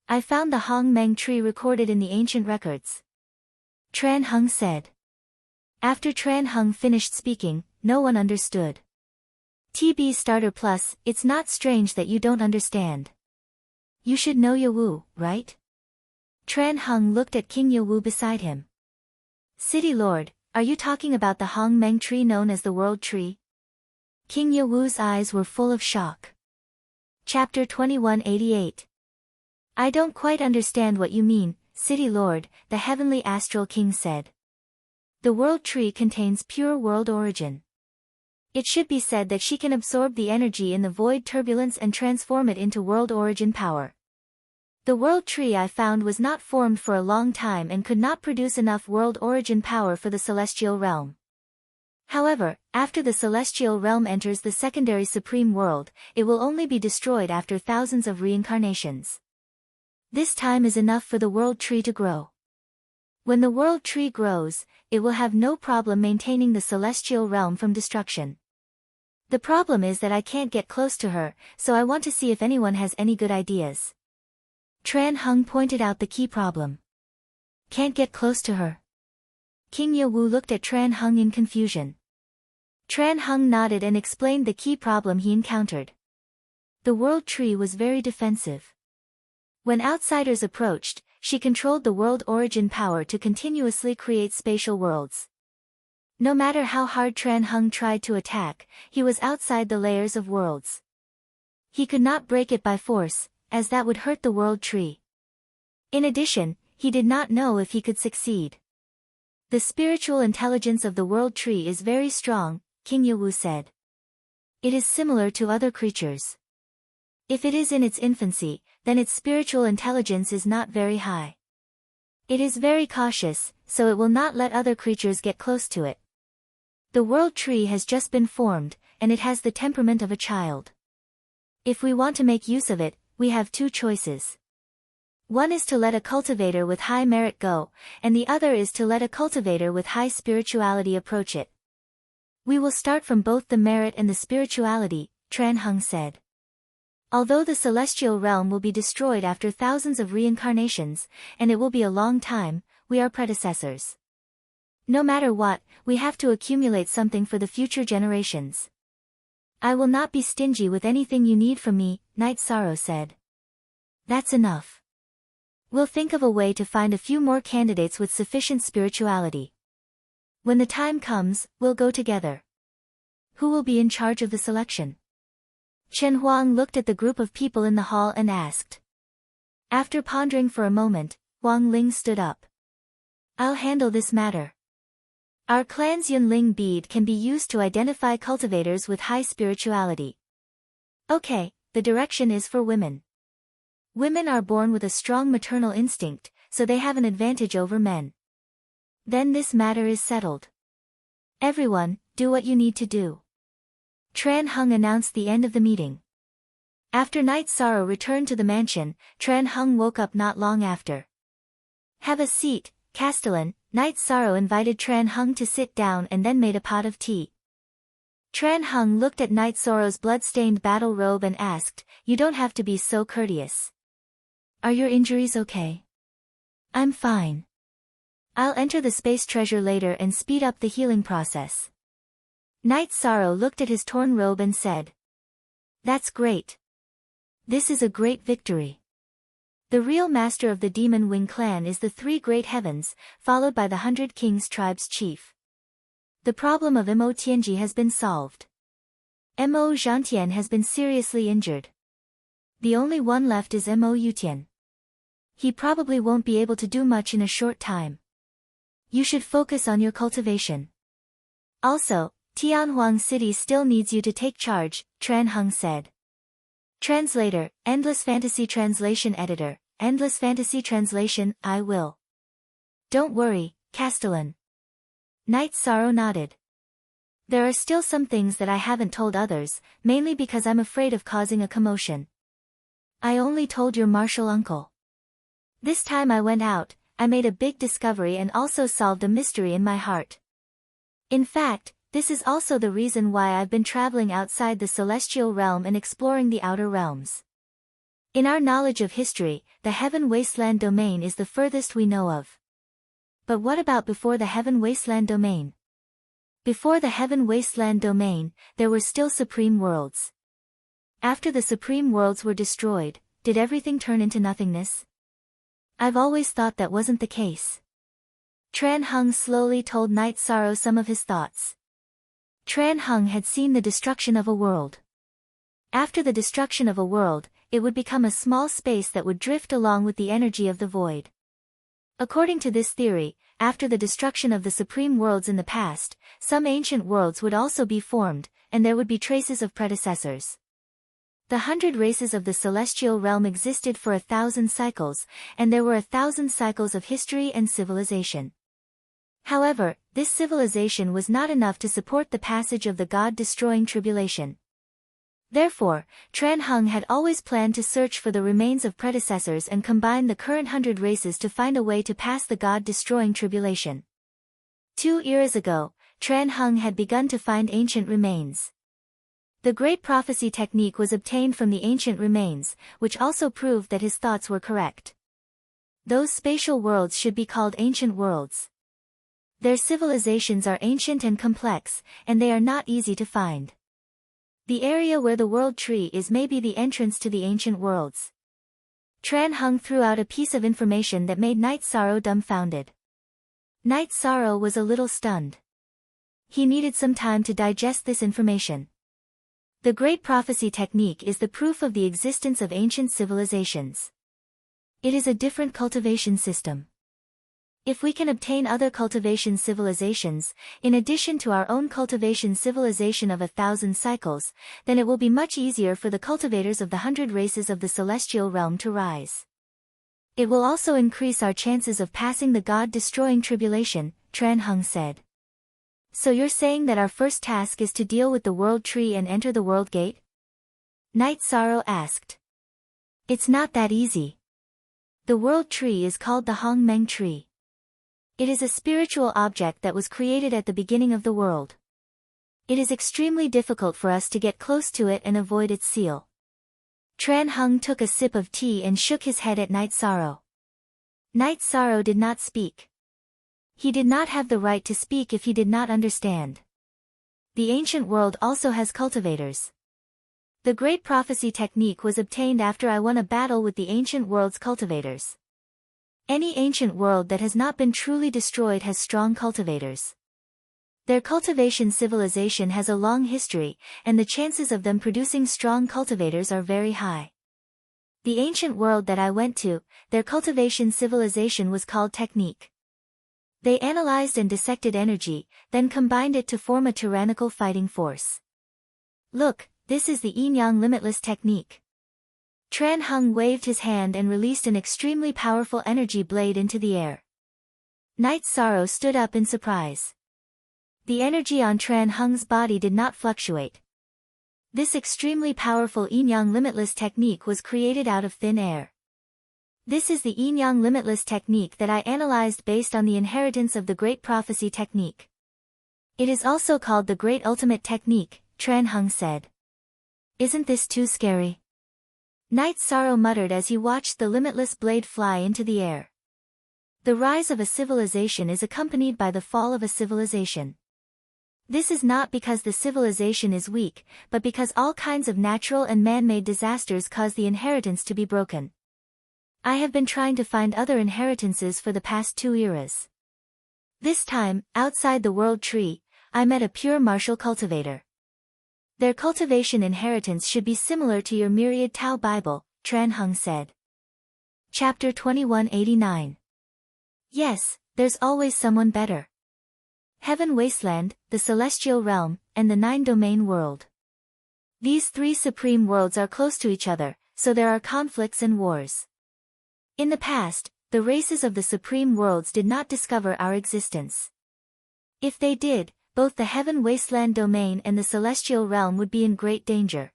I found the Hong Meng tree recorded in the ancient records. Tran Hung said. After Tran Hung finished speaking, no one understood. TB Starter Plus, it's not strange that you don't understand. You should know Yawu, right? Tran Hung looked at King Yawu beside him. City Lord, are you talking about the Hong Meng tree known as the World Tree? King Yawu's eyes were full of shock. Chapter 2188. I don't quite understand what you mean, City Lord, the Heavenly Astral King said. The World Tree contains pure world origin. It should be said that she can absorb the energy in the void turbulence and transform it into world origin power. The World Tree I found was not formed for a long time and could not produce enough world origin power for the celestial realm. However, after the celestial realm enters the secondary supreme world, it will only be destroyed after thousands of reincarnations. This time is enough for the World Tree to grow. When the World Tree grows, it will have no problem maintaining the celestial realm from destruction. The problem is that I can't get close to her, so I want to see if anyone has any good ideas. Tran Hung pointed out the key problem. Can't get close to her. King Yawu looked at Tran Hung in confusion. Tran Hung nodded and explained the key problem he encountered. The World Tree was very defensive. When outsiders approached, she controlled the world origin power to continuously create spatial worlds. No matter how hard Tran Hung tried to attack, he was outside the layers of worlds. He could not break it by force, as that would hurt the World Tree. In addition, he did not know if he could succeed. The spiritual intelligence of the World Tree is very strong, King Yawu said. It is similar to other creatures. If it is in its infancy, then its spiritual intelligence is not very high. It is very cautious, so it will not let other creatures get close to it. The World Tree has just been formed, and it has the temperament of a child. If we want to make use of it, we have two choices. One is to let a cultivator with high merit go, and the other is to let a cultivator with high spirituality approach it. We will start from both the merit and the spirituality, Tran Hung said. Although the celestial realm will be destroyed after thousands of reincarnations, and it will be a long time, we are predecessors. No matter what, we have to accumulate something for the future generations. I will not be stingy with anything you need from me, Night Sorrow said. That's enough. We'll think of a way to find a few more candidates with sufficient spirituality. When the time comes, we'll go together. Who will be in charge of the selection? Chen Huang looked at the group of people in the hall and asked. After pondering for a moment, Huang Ling stood up. I'll handle this matter. Our clan's Yunling bead can be used to identify cultivators with high spirituality. Okay, the direction is for women. Women are born with a strong maternal instinct, so they have an advantage over men. Then this matter is settled. Everyone, do what you need to do. Tran Hung announced the end of the meeting. After Night Sorrow returned to the mansion, Tran Hung woke up not long after. Have a seat, Castellan. Night Sorrow invited Tran Hung to sit down and then made a pot of tea. Tran Hung looked at Night Sorrow's blood-stained battle robe and asked, You don't have to be so courteous. Are your injuries okay? I'm fine. I'll enter the space treasure later and speed up the healing process. Night Sorrow looked at his torn robe and said. That's great. This is a great victory. The real master of the Demon Wing clan is the three great heavens, followed by the 100 Kings tribe's chief. The problem of Mo Tianji has been solved. Mo Zhantian has been seriously injured. The only one left is Mo Yutian. He probably won't be able to do much in a short time. You should focus on your cultivation. Also, Tianhuang City still needs you to take charge, Tran Heng said. Translator, Endless Fantasy Translation Editor, Endless Fantasy Translation, I will. Don't worry, Castellan. Night Sorrow nodded. There are still some things that I haven't told others, mainly because I'm afraid of causing a commotion. I only told your martial uncle. This time I went out, I made a big discovery and also solved a mystery in my heart. In fact, this is also the reason why I've been traveling outside the celestial realm and exploring the outer realms. In our knowledge of history, the Heaven Wasteland domain is the furthest we know of. But what about before the Heaven Wasteland domain? Before the Heaven Wasteland domain, there were still supreme worlds. After the supreme worlds were destroyed, did everything turn into nothingness? I've always thought that wasn't the case. Tran Heng slowly told Night Sorrow some of his thoughts. Tran Heng had seen the destruction of a world. After the destruction of a world, it would become a small space that would drift along with the energy of the void. According to this theory, after the destruction of the supreme worlds in the past, some ancient worlds would also be formed, and there would be traces of predecessors. The 100 races of the celestial realm existed for 1,000 cycles, and there were 1,000 cycles of history and civilization. However, this civilization was not enough to support the passage of the God-destroying tribulation. Therefore, Tran Heng had always planned to search for the remains of predecessors and combine the current 100 races to find a way to pass the God-destroying tribulation. 2 eras ago, Tran Heng had begun to find ancient remains. The Great Prophecy technique was obtained from the ancient remains, which also proved that his thoughts were correct. Those spatial worlds should be called ancient worlds. Their civilizations are ancient and complex, and they are not easy to find. The area where the world tree is may be the entrance to the ancient worlds. Tran Heng threw out a piece of information that made Night Sorrow dumbfounded. Night Sorrow was a little stunned. He needed some time to digest this information. The Great Prophecy technique is the proof of the existence of ancient civilizations. It is a different cultivation system. If we can obtain other cultivation civilizations, in addition to our own cultivation civilization of 1,000 cycles, then it will be much easier for the cultivators of the 100 races of the celestial realm to rise. It will also increase our chances of passing the God-destroying tribulation, Tran Heng said. So you're saying that our first task is to deal with the world tree and enter the world gate? Night Sorrow asked. It's not that easy. The world tree is called the Hong Meng tree. It is a spiritual object that was created at the beginning of the world. It is extremely difficult for us to get close to it and avoid its seal. Tran Heng took a sip of tea and shook his head at Night Sorrow. Night Sorrow did not speak. He did not have the right to speak if he did not understand. The ancient world also has cultivators. The Great Prophecy technique was obtained after I won a battle with the ancient world's cultivators. Any ancient world that has not been truly destroyed has strong cultivators. Their cultivation civilization has a long history, and the chances of them producing strong cultivators are very high. The ancient world that I went to, their cultivation civilization was called technique. They analyzed and dissected energy, then combined it to form a tyrannical fighting force. Look, this is the yin-yang limitless technique. Tran Heng waved his hand and released an extremely powerful energy blade into the air. Night Sorrow stood up in surprise. The energy on Tran Heng's body did not fluctuate. This extremely powerful yin-yang limitless technique was created out of thin air. This is the yin-yang limitless technique that I analyzed based on the inheritance of the Great Prophecy technique. It is also called the Great Ultimate Technique, Tran Heng said. Isn't this too scary? Night Sorrow muttered as he watched the limitless blade fly into the air. The rise of a civilization is accompanied by the fall of a civilization. This is not because the civilization is weak, but because all kinds of natural and man-made disasters cause the inheritance to be broken. I have been trying to find other inheritances for the past 2 eras. This time, outside the world tree, I met a pure martial cultivator. Their cultivation inheritance should be similar to your myriad Tao Bible, Tran Heng said. Chapter 2189. Yes, There's always someone better. Heaven Wasteland, the Celestial Realm, and the Nine-Domain World. These three supreme worlds are close to each other, so there are conflicts and wars. In the past, the races of the supreme worlds did not discover our existence. If they did, both the Heaven Wasteland domain and the Celestial Realm would be in great danger.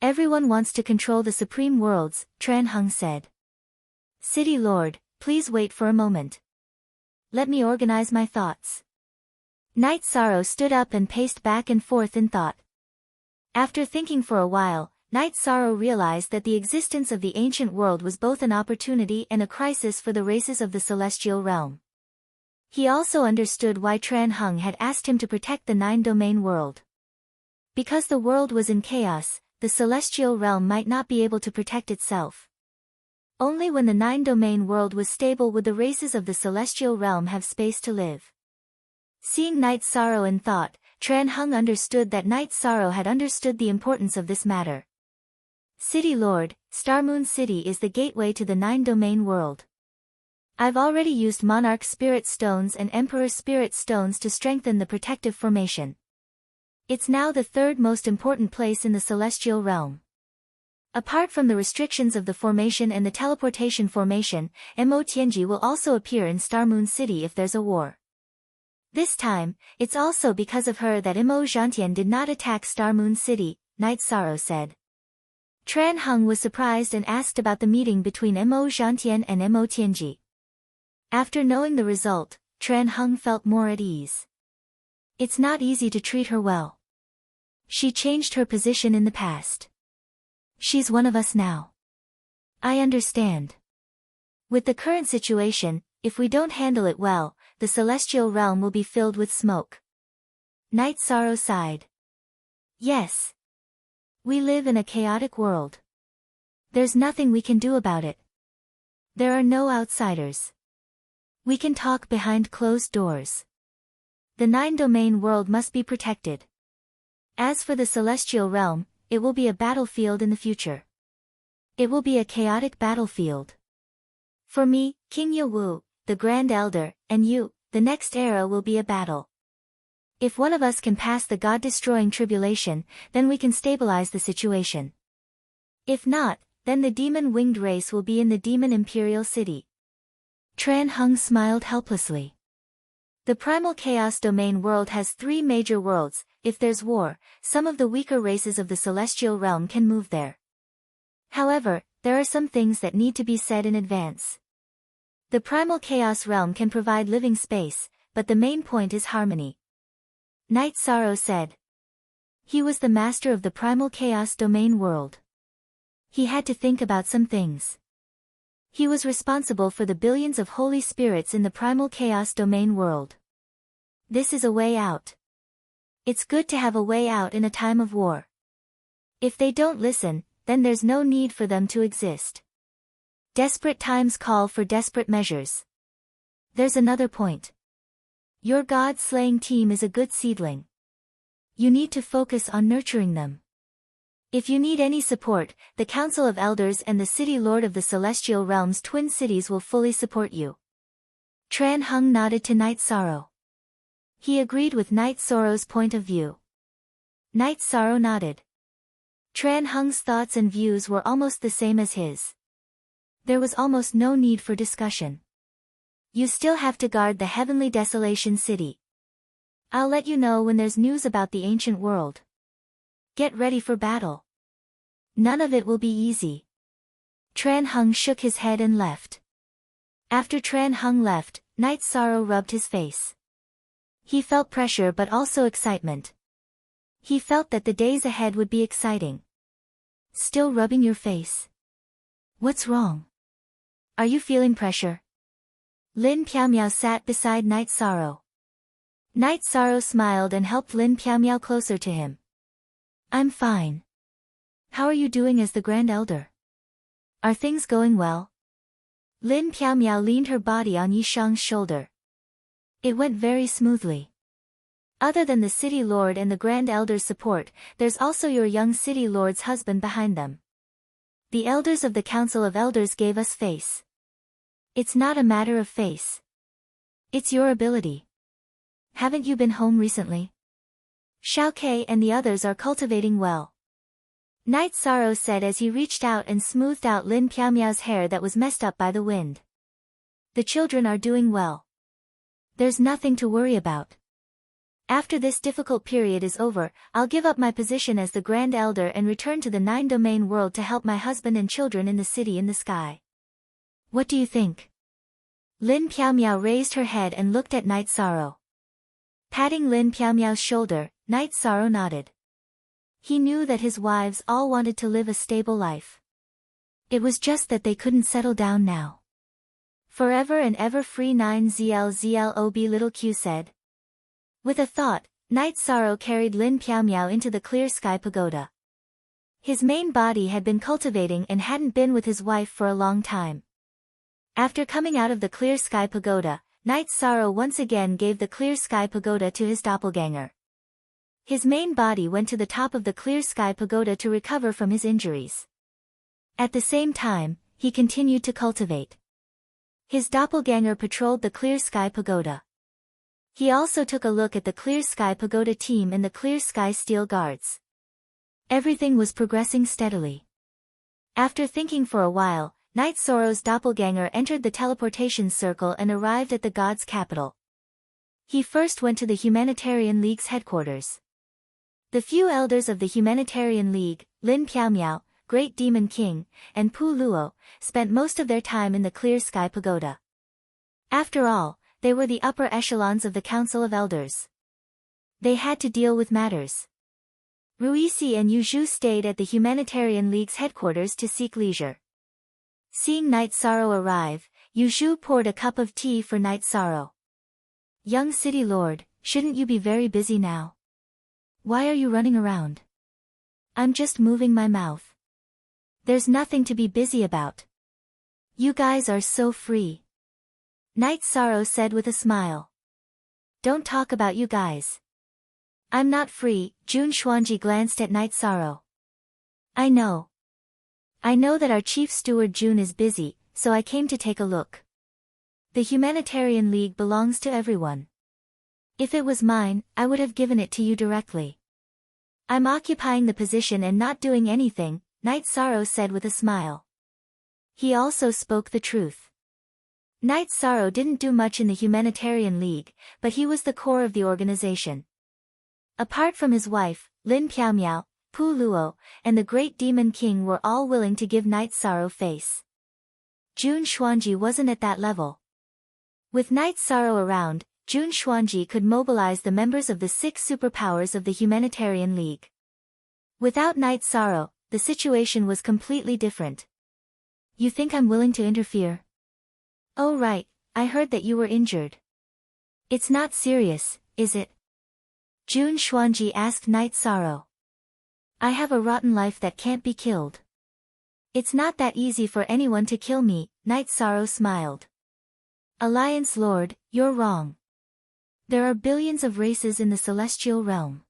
Everyone wants to control the supreme worlds, Tran Hung said. City Lord, please wait for a moment. Let me organize my thoughts. Night Sorrow stood up and paced back and forth in thought. After thinking for a while, Night Sorrow realized that the existence of the ancient world was both an opportunity and a crisis for the races of the Celestial Realm. He also understood why Tran Hung had asked him to protect the Nine-Domain World. Because the world was in chaos, the Celestial Realm might not be able to protect itself. Only when the Nine-Domain World was stable would the races of the Celestial Realm have space to live. Seeing Night Sorrow in thought, Tran Hung understood that Night Sorrow had understood the importance of this matter. City Lord, Star Moon City is the gateway to the Nine-Domain World. I've already used Monarch Spirit Stones and Emperor Spirit Stones to strengthen the protective formation. It's now the third most important place in the Celestial Realm. Apart from the restrictions of the formation and the teleportation formation, Mo Tianji will also appear in Star Moon City if there's a war. This time, it's also because of her that Mo Zhantian did not attack Star Moon City, Night Sorrow said. Tran Hung was surprised and asked about the meeting between Mo Zhantian and Mo Tianji. After knowing the result, Tran Hung felt more at ease. It's not easy to treat her well. She changed her position in the past. She's one of us now. I understand. With the current situation, if we don't handle it well, the Celestial Realm will be filled with smoke. Night Sorrow sighed. Yes. We live in a chaotic world. There's nothing we can do about it. There are no outsiders. We can talk behind closed doors. The Nine-Domain World must be protected. As for the Celestial Realm, it will be a battlefield in the future. It will be a chaotic battlefield. For me, King Yewu, the Grand Elder, and you, the next era will be a battle. If one of us can pass the God-destroying tribulation, then we can stabilize the situation. If not, then the demon-winged race will be in the Demon Imperial City. Tran Hung smiled helplessly. The Primal Chaos Domain world has three major worlds. If there's war, some of the weaker races of the Celestial Realm can move there. However, there are some things that need to be said in advance. The Primal Chaos Realm can provide living space, but the main point is harmony. Night Sorrow said. He was the master of the Primal Chaos Domain world. He had to think about some things. He was responsible for the billions of holy spirits in the Primal Chaos Domain world. This is a way out. It's good to have a way out in a time of war. If they don't listen, then there's no need for them to exist. Desperate times call for desperate measures. There's another point. Your God-slaying team is a good seedling. You need to focus on nurturing them. If you need any support, the Council of Elders and the City Lord of the Celestial Realm's twin cities will fully support you. Tran Hung nodded to Night Sorrow. He agreed with Night Sorrow's point of view. Night Sorrow nodded. Tran Hung's thoughts and views were almost the same as his. There was almost no need for discussion. You still have to guard the Heavenly Desolation City. I'll let you know when there's news about the ancient world. Get ready for battle. None of it will be easy. Tran Hung shook his head and left. After Tran Hung left, Night Sorrow rubbed his face. He felt pressure but also excitement. He felt that the days ahead would be exciting. Still rubbing your face? What's wrong? Are you feeling pressure? Lin Piaomiao sat beside Night Sorrow. Night Sorrow smiled and helped Lin Piaomiao closer to him. I'm fine. How are you doing as the Grand Elder? Are things going well? Lin Piaomiao leaned her body on Yishang's shoulder. It went very smoothly. Other than the City Lord and the Grand Elder's support, there's also your young City Lord's husband behind them. The elders of the Council of Elders gave us face. It's not a matter of face. It's your ability. Haven't you been home recently? Xiao Kei and the others are cultivating well. Night Sorrow said as he reached out and smoothed out Lin Piaomiao's hair that was messed up by the wind. The children are doing well. There's nothing to worry about. After this difficult period is over, I'll give up my position as the Grand Elder and return to the 9-domain world to help my husband and children in the city in the sky. What do you think? Lin Piaomiao raised her head and looked at Night Sorrow. Patting Lin Piaomiao's shoulder, Night Sorrow nodded. He knew that his wives all wanted to live a stable life. It was just that they couldn't settle down now. Forever and ever free 9ZLZLOB little Q said. With a thought, Night Sorrow carried Lin Piaomiao into the clear sky pagoda. His main body had been cultivating and hadn't been with his wife for a long time. After coming out of the clear sky pagoda, Night Sorrow once again gave the clear sky pagoda to his doppelganger. His main body went to the top of the clear sky pagoda to recover from his injuries. At the same time, he continued to cultivate. His doppelganger patrolled the clear sky pagoda. He also took a look at the clear sky pagoda team and the clear sky steel guards. Everything was progressing steadily. After thinking for a while, Night Sorrow's doppelganger entered the teleportation circle and arrived at the god's capital. He first went to the Humanitarian League's headquarters. The few elders of the Humanitarian League, Lin Piaomiao, Great Demon King, and Pu Luo, spent most of their time in the clear sky pagoda. After all, they were the upper echelons of the Council of Elders. They had to deal with matters. Ruisi and Yu Zhu stayed at the Humanitarian League's headquarters to seek leisure. Seeing Night Sorrow arrive, Yu Zhu poured a cup of tea for Night Sorrow. Young city lord, shouldn't you be very busy now? Why are you running around? I'm just moving my mouth. There's nothing to be busy about. You guys are so free. Night Sorrow said with a smile. Don't talk about you guys. I'm not free, Jun Xuanji glanced at Night Sorrow. I know that our chief steward Jun is busy, so I came to take a look. The Humanitarian League belongs to everyone. If it was mine, I would have given it to you directly. I'm occupying the position and not doing anything, Night Sorrow said with a smile. He also spoke the truth. Night Sorrow didn't do much in the Humanitarian League, but he was the core of the organization. Apart from his wife, Lin Piaomiao, Pu Luo, and the Great Demon King were all willing to give Night Sorrow face. Jun Xuanji wasn't at that level. With Night Sorrow around, Jun Xuanji could mobilize the members of the 6 superpowers of the Humanitarian League. Without Night Sorrow, the situation was completely different. You think I'm willing to interfere? Oh right, I heard that you were injured. It's not serious, is it? Jun Xuanji asked Night Sorrow. I have a rotten life that can't be killed. It's not that easy for anyone to kill me, Night Sorrow smiled. Alliance Lord, you're wrong. There are billions of races in the celestial realm.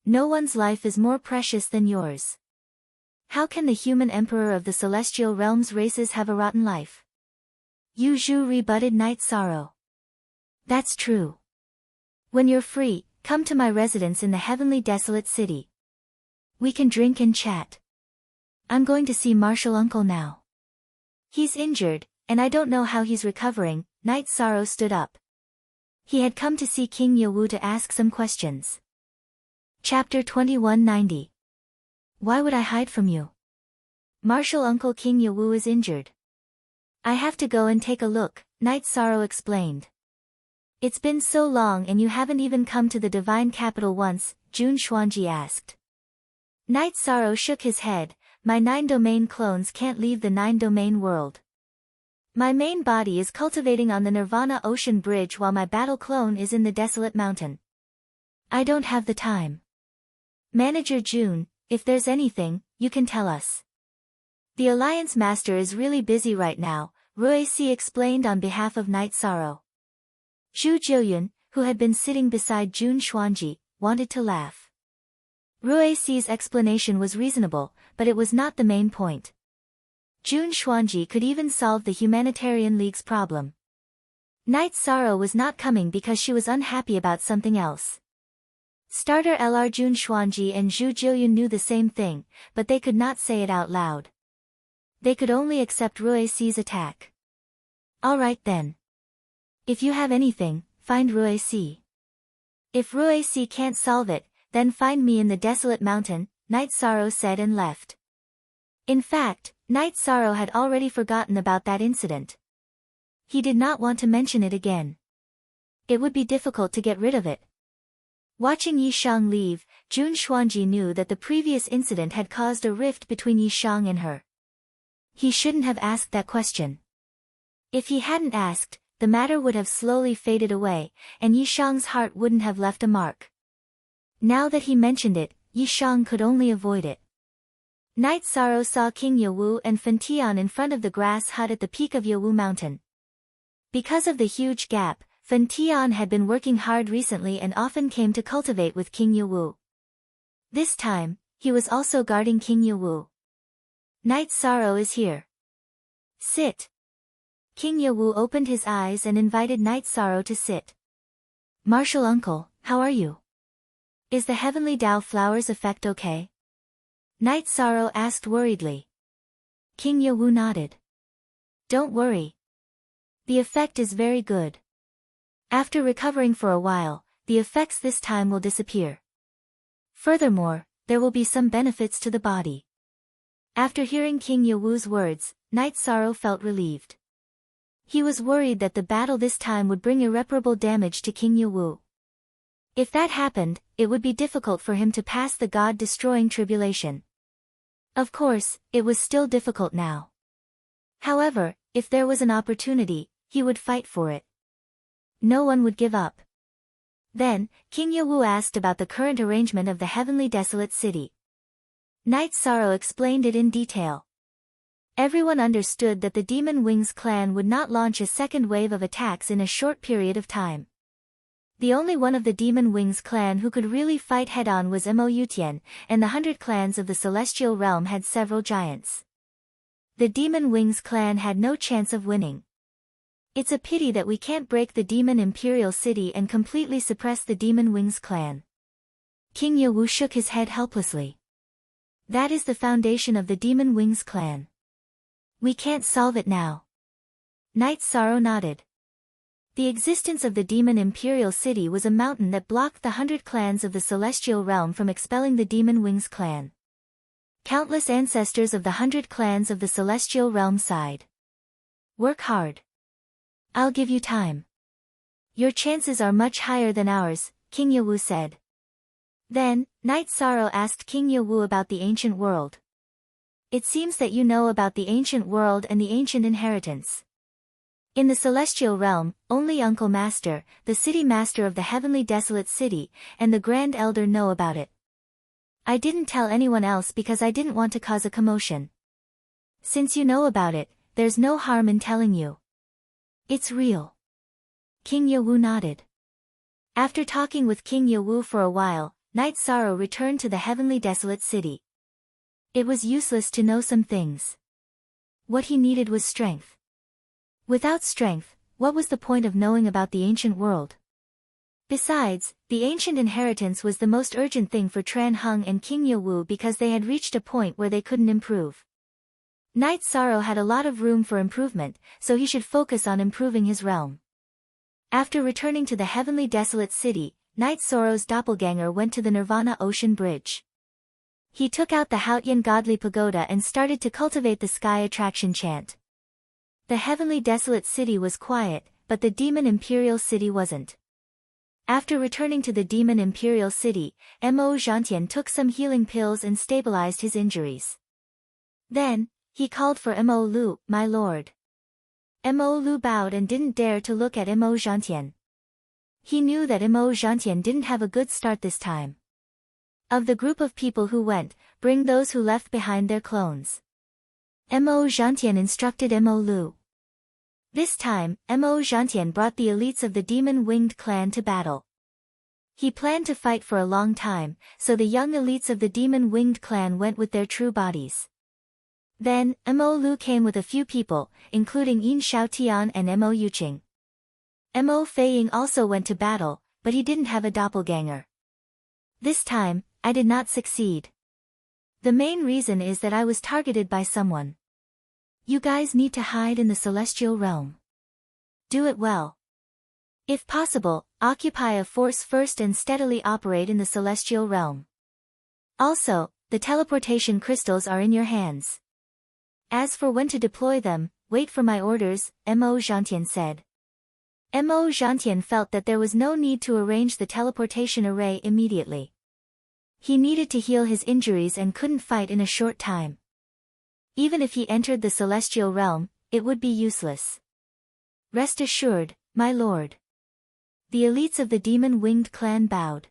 No one's life is more precious than yours. How can the human emperor of the celestial realm's races have a rotten life? Yu Zhu rebutted Night Sorrow. That's true. When you're free, come to my residence in the heavenly desolate city. We can drink and chat. I'm going to see Martial Uncle now. He's injured, and I don't know how he's recovering. Night Sorrow stood up. He had come to see King Yewu to ask some questions. Chapter 2190. Why would I hide from you? Martial Uncle King Yewu is injured. I have to go and take a look, Night Sorrow explained. It's been so long and you haven't even come to the divine capital once, Jun Xuanji asked. Night Sorrow shook his head. My 9-domain clones can't leave the 9-domain world. My main body is cultivating on the Nirvana Ocean Bridge while my battle clone is in the Desolate Mountain. I don't have the time. Manager Jun, if there's anything, you can tell us. The Alliance Master is really busy right now, Ruisi explained on behalf of Night Sorrow. Zhu Jiuyun, who had been sitting beside Jun Xuanji, wanted to laugh. Ruisi's explanation was reasonable, but it was not the main point. Jun Xuanji could even solve the Humanitarian League's problem. Night Sorrow was not coming because she was unhappy about something else. Starter Larjun Xuanji and Zhu Jiuyun knew the same thing, but they could not say it out loud. They could only accept Ruixi's attack. Alright then. If you have anything, find Ruixi. If Ruixi can't solve it, then find me in the desolate mountain, Night Sorrow said and left. In fact, Night Sorrow had already forgotten about that incident. He did not want to mention it again. It would be difficult to get rid of it. Watching Yishang leave, Jun Xuanji knew that the previous incident had caused a rift between Yishang and her. He shouldn't have asked that question. If he hadn't asked, the matter would have slowly faded away, and Yishang's heart wouldn't have left a mark. Now that he mentioned it, Yishang could only avoid it. Night Sorrow saw King Yawu and Fentian in front of the grass hut at the peak of Yawu Mountain. Because of the huge gap, Fentian had been working hard recently and often came to cultivate with King Yawu. This time, he was also guarding King Yawu. Night Sorrow is here. Sit. King Yawu opened his eyes and invited Night Sorrow to sit. Martial uncle, how are you? Is the heavenly Dao flowers effect okay? Night Sorrow asked worriedly. King Yawu nodded. Don't worry. The effect is very good. After recovering for a while, the effects this time will disappear. Furthermore, there will be some benefits to the body. After hearing King Yawu's words, Night Sorrow felt relieved. He was worried that the battle this time would bring irreparable damage to King Yawu. If that happened, it would be difficult for him to pass the god-destroying tribulation. Of course, it was still difficult now. However, if there was an opportunity, he would fight for it. No one would give up. Then, King Yawu asked about the current arrangement of the heavenly desolate city. Night Sorrow explained it in detail. Everyone understood that the Demon Wings clan would not launch a second wave of attacks in a short period of time. The only one of the Demon Wings clan who could really fight head-on was Mo Yutian, and the 100 clans of the Celestial Realm had several giants. The Demon Wings clan had no chance of winning. It's a pity that we can't break the Demon Imperial City and completely suppress the Demon Wings clan. King Yawu shook his head helplessly. That is the foundation of the Demon Wings clan. We can't solve it now. Night Sorrow nodded. The existence of the Demon Imperial City was a mountain that blocked the 100 clans of the Celestial Realm from expelling the Demon Wings clan. Countless ancestors of the 100 clans of the Celestial Realm sighed. Work hard. I'll give you time. Your chances are much higher than ours, King Yawu said. Then, Night Sorrow asked King Yawu about the ancient world. It seems that you know about the ancient world and the ancient inheritance. In the Celestial Realm, only Uncle Master, the City Master of the Heavenly Desolate City, and the Grand Elder know about it. I didn't tell anyone else because I didn't want to cause a commotion. Since you know about it, there's no harm in telling you. It's real. King Yawu nodded. After talking with King Yawu for a while, Night Sorrow returned to the Heavenly Desolate City. It was useless to know some things. What he needed was strength. Without strength, what was the point of knowing about the ancient world? Besides, the ancient inheritance was the most urgent thing for Tran Hung and King Yawu because they had reached a point where they couldn't improve. Night Sorrow had a lot of room for improvement, so he should focus on improving his realm. After returning to the Heavenly Desolate City, Night Sorrow's doppelganger went to the Nirvana Ocean Bridge. He took out the Haotian Godly Pagoda and started to cultivate the Sky Attraction chant. The Heavenly Desolate City was quiet, but the Demon Imperial City wasn't. After returning to the Demon Imperial City, Mo Zhantian took some healing pills and stabilized his injuries. Then, he called for Mo Lu, my lord. Mo Lu bowed and didn't dare to look at Mo Zhantian. He knew that Mo Zhantian didn't have a good start this time. Of the group of people who went, bring those who left behind their clones. Mo Zhantian instructed Mo Lu. This time, Mo Zhantian brought the elites of the Demon-Winged clan to battle. He planned to fight for a long time, so the young elites of the Demon-Winged clan went with their true bodies. Then, Mo Lu came with a few people, including Yin Xiaotian and Mo Yuqing. Mo Feiying also went to battle, but he didn't have a doppelganger. This time, I did not succeed. The main reason is that I was targeted by someone. You guys need to hide in the celestial realm. Do it well. If possible, occupy a force first and steadily operate in the celestial realm. Also, the teleportation crystals are in your hands. As for when to deploy them, wait for my orders, Mo Zhantian said. Mo Zhantian felt that there was no need to arrange the teleportation array immediately. He needed to heal his injuries and couldn't fight in a short time. Even if he entered the celestial realm, it would be useless. Rest assured, my lord. The elites of the demon-winged clan bowed.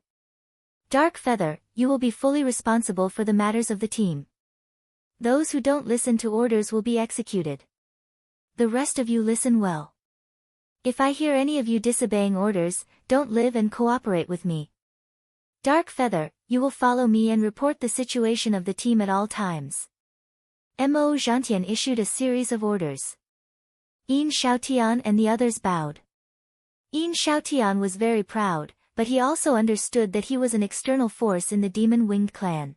Dark Feather, you will be fully responsible for the matters of the team. Those who don't listen to orders will be executed. The rest of you listen well. If I hear any of you disobeying orders, don't live and cooperate with me. Dark Feather, you will follow me and report the situation of the team at all times. Mo Zhantian issued a series of orders. Yin Xiaotian and the others bowed. Yin Xiaotian was very proud, but he also understood that he was an external force in the demon-winged clan.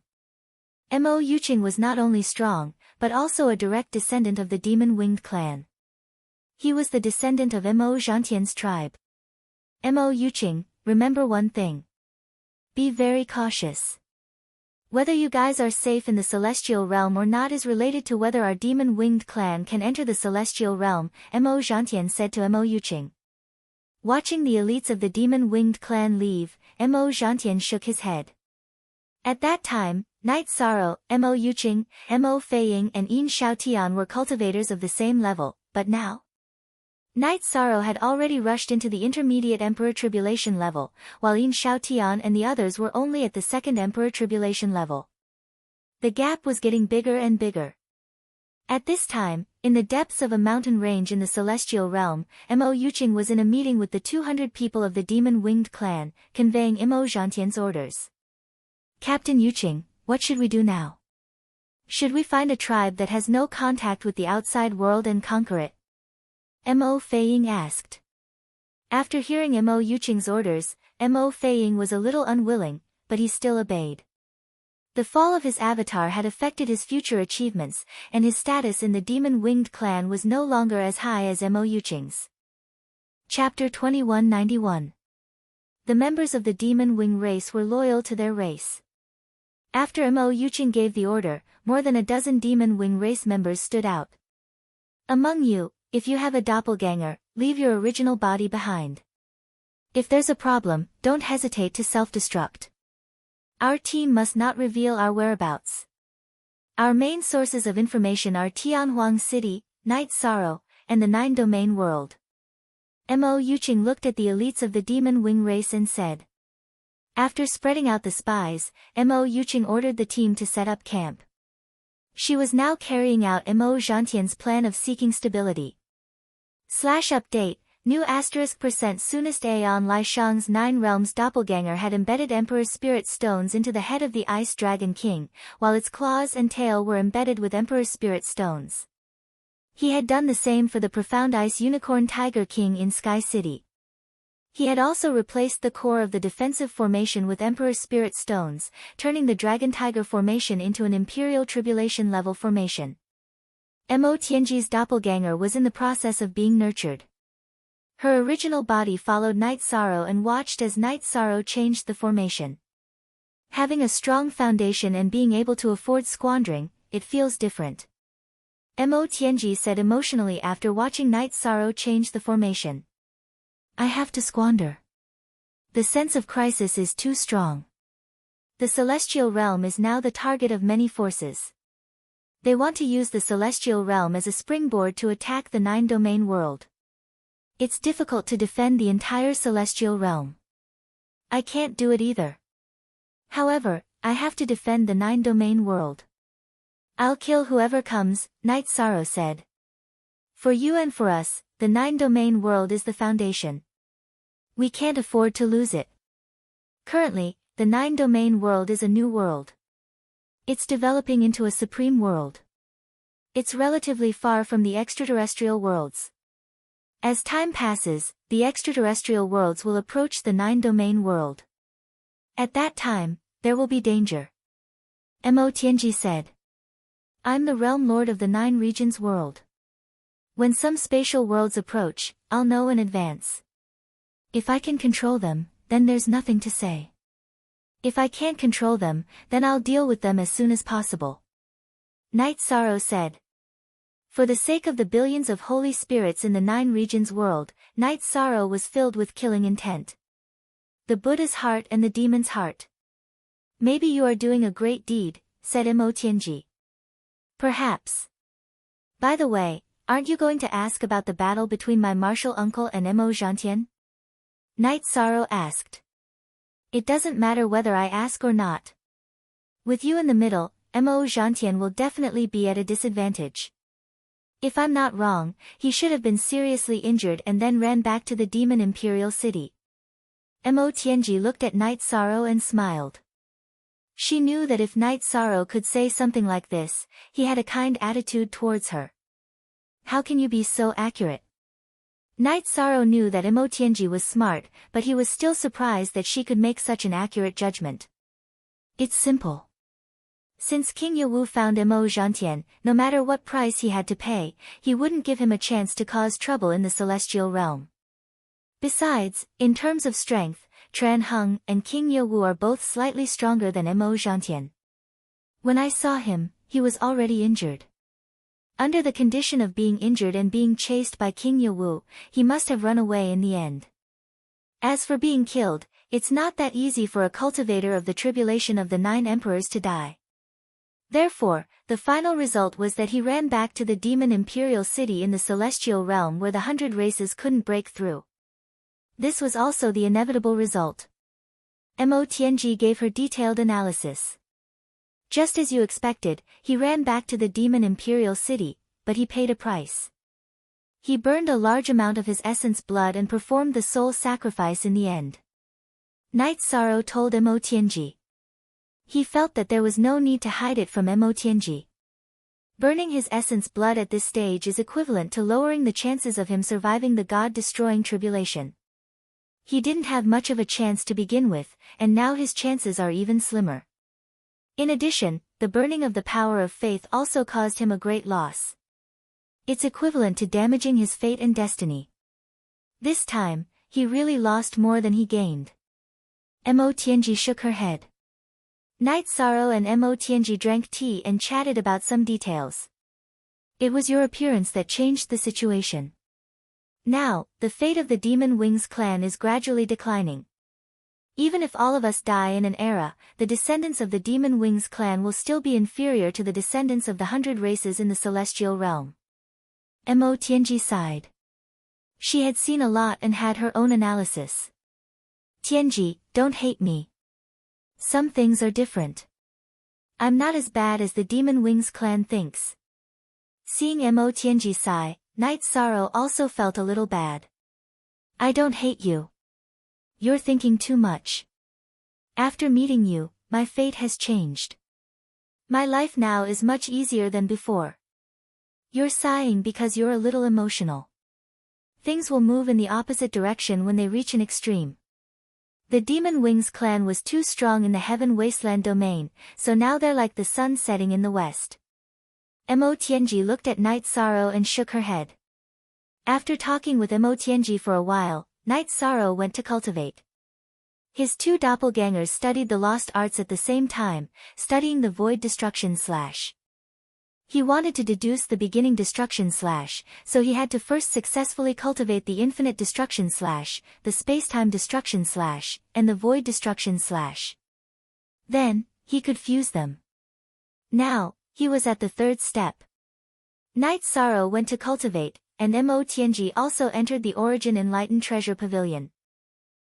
Mo Yuqing was not only strong, but also a direct descendant of the demon-winged clan. He was the descendant of Mo Zhantian's tribe. Mo Yuqing, remember one thing. Be very cautious. Whether you guys are safe in the celestial realm or not is related to whether our demon-winged clan can enter the celestial realm, Mo Zhantian said to Mo Yuqing. Watching the elites of the demon-winged clan leave, Mo Zhantian shook his head. At that time, Night Sorrow, Mo Yuqing, Mo Feiying and Yin Xiaotian were cultivators of the same level, but now? Night Sorrow had already rushed into the intermediate Emperor Tribulation level, while Yin Xiaotian and the others were only at the second Emperor Tribulation level. The gap was getting bigger and bigger. At this time, in the depths of a mountain range in the celestial realm, Mo Yuqing was in a meeting with the 200 people of the demon-winged clan, conveying Mo Zhantian's orders. Captain Yuqing, what should we do now? Should we find a tribe that has no contact with the outside world and conquer it? Mo Feiying asked. After hearing Mo Yuqing's orders, Mo Feiying was a little unwilling, but he still obeyed. The fall of his avatar had affected his future achievements, and his status in the demon-winged clan was no longer as high as Mo Yuqing's. Chapter 2191. The members of the demon wing race were loyal to their race. After Mo Yuqing gave the order, more than a dozen demon wing race members stood out. Among you, if you have a doppelganger, leave your original body behind. If there's a problem, don't hesitate to self-destruct. Our team must not reveal our whereabouts. Our main sources of information are Tianhuang City, Night Sorrow, and the Nine Domain World. Mo Yuqing looked at the elites of the demon wing race and said. After spreading out the spies, Mo Yuqing ordered the team to set up camp. She was now carrying out Mo Zhantian's plan of seeking stability. /update, new *% soonest Aeon Lai Shang's 9 Realms doppelganger had embedded Emperor's Spirit Stones into the head of the Ice Dragon King, while its claws and tail were embedded with Emperor's Spirit Stones. He had done the same for the Profound Ice Unicorn Tiger King in Sky City. He had also replaced the core of the defensive formation with Emperor's Spirit Stones, turning the Dragon Tiger formation into an Imperial Tribulation level formation. Mo Tianji's doppelganger was in the process of being nurtured. Her original body followed Night Sorrow and watched as Night Sorrow changed the formation. Having a strong foundation and being able to afford squandering, it feels different. Mo Tianji said emotionally after watching Night Sorrow change the formation. I have to squander. The sense of crisis is too strong. The celestial realm is now the target of many forces. They want to use the celestial realm as a springboard to attack the 9 domain world. It's difficult to defend the entire celestial realm. I can't do it either. However, I have to defend the 9 domain world. I'll kill whoever comes, Night Sorrow said. For you and for us, the 9 domain world is the foundation. We can't afford to lose it. Currently, the 9 domain world is a new world. It's developing into a supreme world. It's relatively far from the extraterrestrial worlds. As time passes, the extraterrestrial worlds will approach the 9-domain world. At that time, there will be danger. Mo Tianji said. I'm the realm lord of the 9 regions world. When some spatial worlds approach, I'll know in advance. If I can control them, then there's nothing to say. If I can't control them, then I'll deal with them as soon as possible. Night Sorrow said. For the sake of the billions of holy spirits in the 9 regions world, Night Sorrow was filled with killing intent. The Buddha's heart and the demon's heart. Maybe you are doing a great deed, said Mo Tianji. Perhaps. By the way, aren't you going to ask about the battle between my martial uncle and Mo Zhantian? Night Sorrow asked. It doesn't matter whether I ask or not. With you in the middle, Mo Zhantian will definitely be at a disadvantage. If I'm not wrong, he should have been seriously injured and then ran back to the Demon Imperial City. Mo Tianji looked at Night Sorrow and smiled. She knew that if Night Sorrow could say something like this, he had a kind attitude towards her. How can you be so accurate? Night Sorrow knew that Mo Tianji was smart, but he was still surprised that she could make such an accurate judgment. It's simple. Since King Yewu found Mo Zhantian, no matter what price he had to pay, he wouldn't give him a chance to cause trouble in the celestial realm. Besides, in terms of strength, Tran Heng and King Yewu are both slightly stronger than Mo Zhantian. When I saw him, he was already injured. Under the condition of being injured and being chased by King Yewu, he must have run away in the end. As for being killed, it's not that easy for a cultivator of the tribulation of the 9 emperors to die. Therefore, the final result was that he ran back to the Demon Imperial City in the celestial realm where the 100 races couldn't break through. This was also the inevitable result. Mo Tianji gave her detailed analysis. Just as you expected, he ran back to the Demon Imperial City, but he paid a price. He burned a large amount of his essence blood and performed the soul sacrifice in the end. Night Sorrow told Mo Tianji. He felt that there was no need to hide it from Mo Tianji. Burning his essence blood at this stage is equivalent to lowering the chances of him surviving the God-destroying tribulation. He didn't have much of a chance to begin with, and now his chances are even slimmer. In addition, the burning of the power of faith also caused him a great loss. It's equivalent to damaging his fate and destiny. This time, he really lost more than he gained. Mo Tianji shook her head. Night Sorrow and Mo Tianji drank tea and chatted about some details. It was your appearance that changed the situation. Now, the fate of the Demon Wings clan is gradually declining. Even if all of us die in an era, the descendants of the Demon Wings clan will still be inferior to the descendants of the 100 races in the celestial realm. Mo Tianji sighed. She had seen a lot and had her own analysis. Tianji, don't hate me. Some things are different. I'm not as bad as the Demon Wings clan thinks. Seeing Mo Tianji sigh, Night Sorrow also felt a little bad. I don't hate you. You're thinking too much. After meeting you, my fate has changed. My life now is much easier than before. You're sighing because you're a little emotional. Things will move in the opposite direction when they reach an extreme. The Demon Wings clan was too strong in the Heaven Wasteland domain, so now they're like the sun setting in the west. Mo Tianji looked at Night Sorrow and shook her head. After talking with Mo Tianji for a while, Night Sorrow went to cultivate. His 2 doppelgangers studied the lost arts at the same time, studying the void destruction slash. He wanted to deduce the beginning destruction slash, so he had to first successfully cultivate the infinite destruction slash, the spacetime destruction slash, and the void destruction slash. Then, he could fuse them. Now, he was at the 3rd step. Night Sorrow went to cultivate, and Mo Tianji also entered the Origin Enlightened Treasure Pavilion.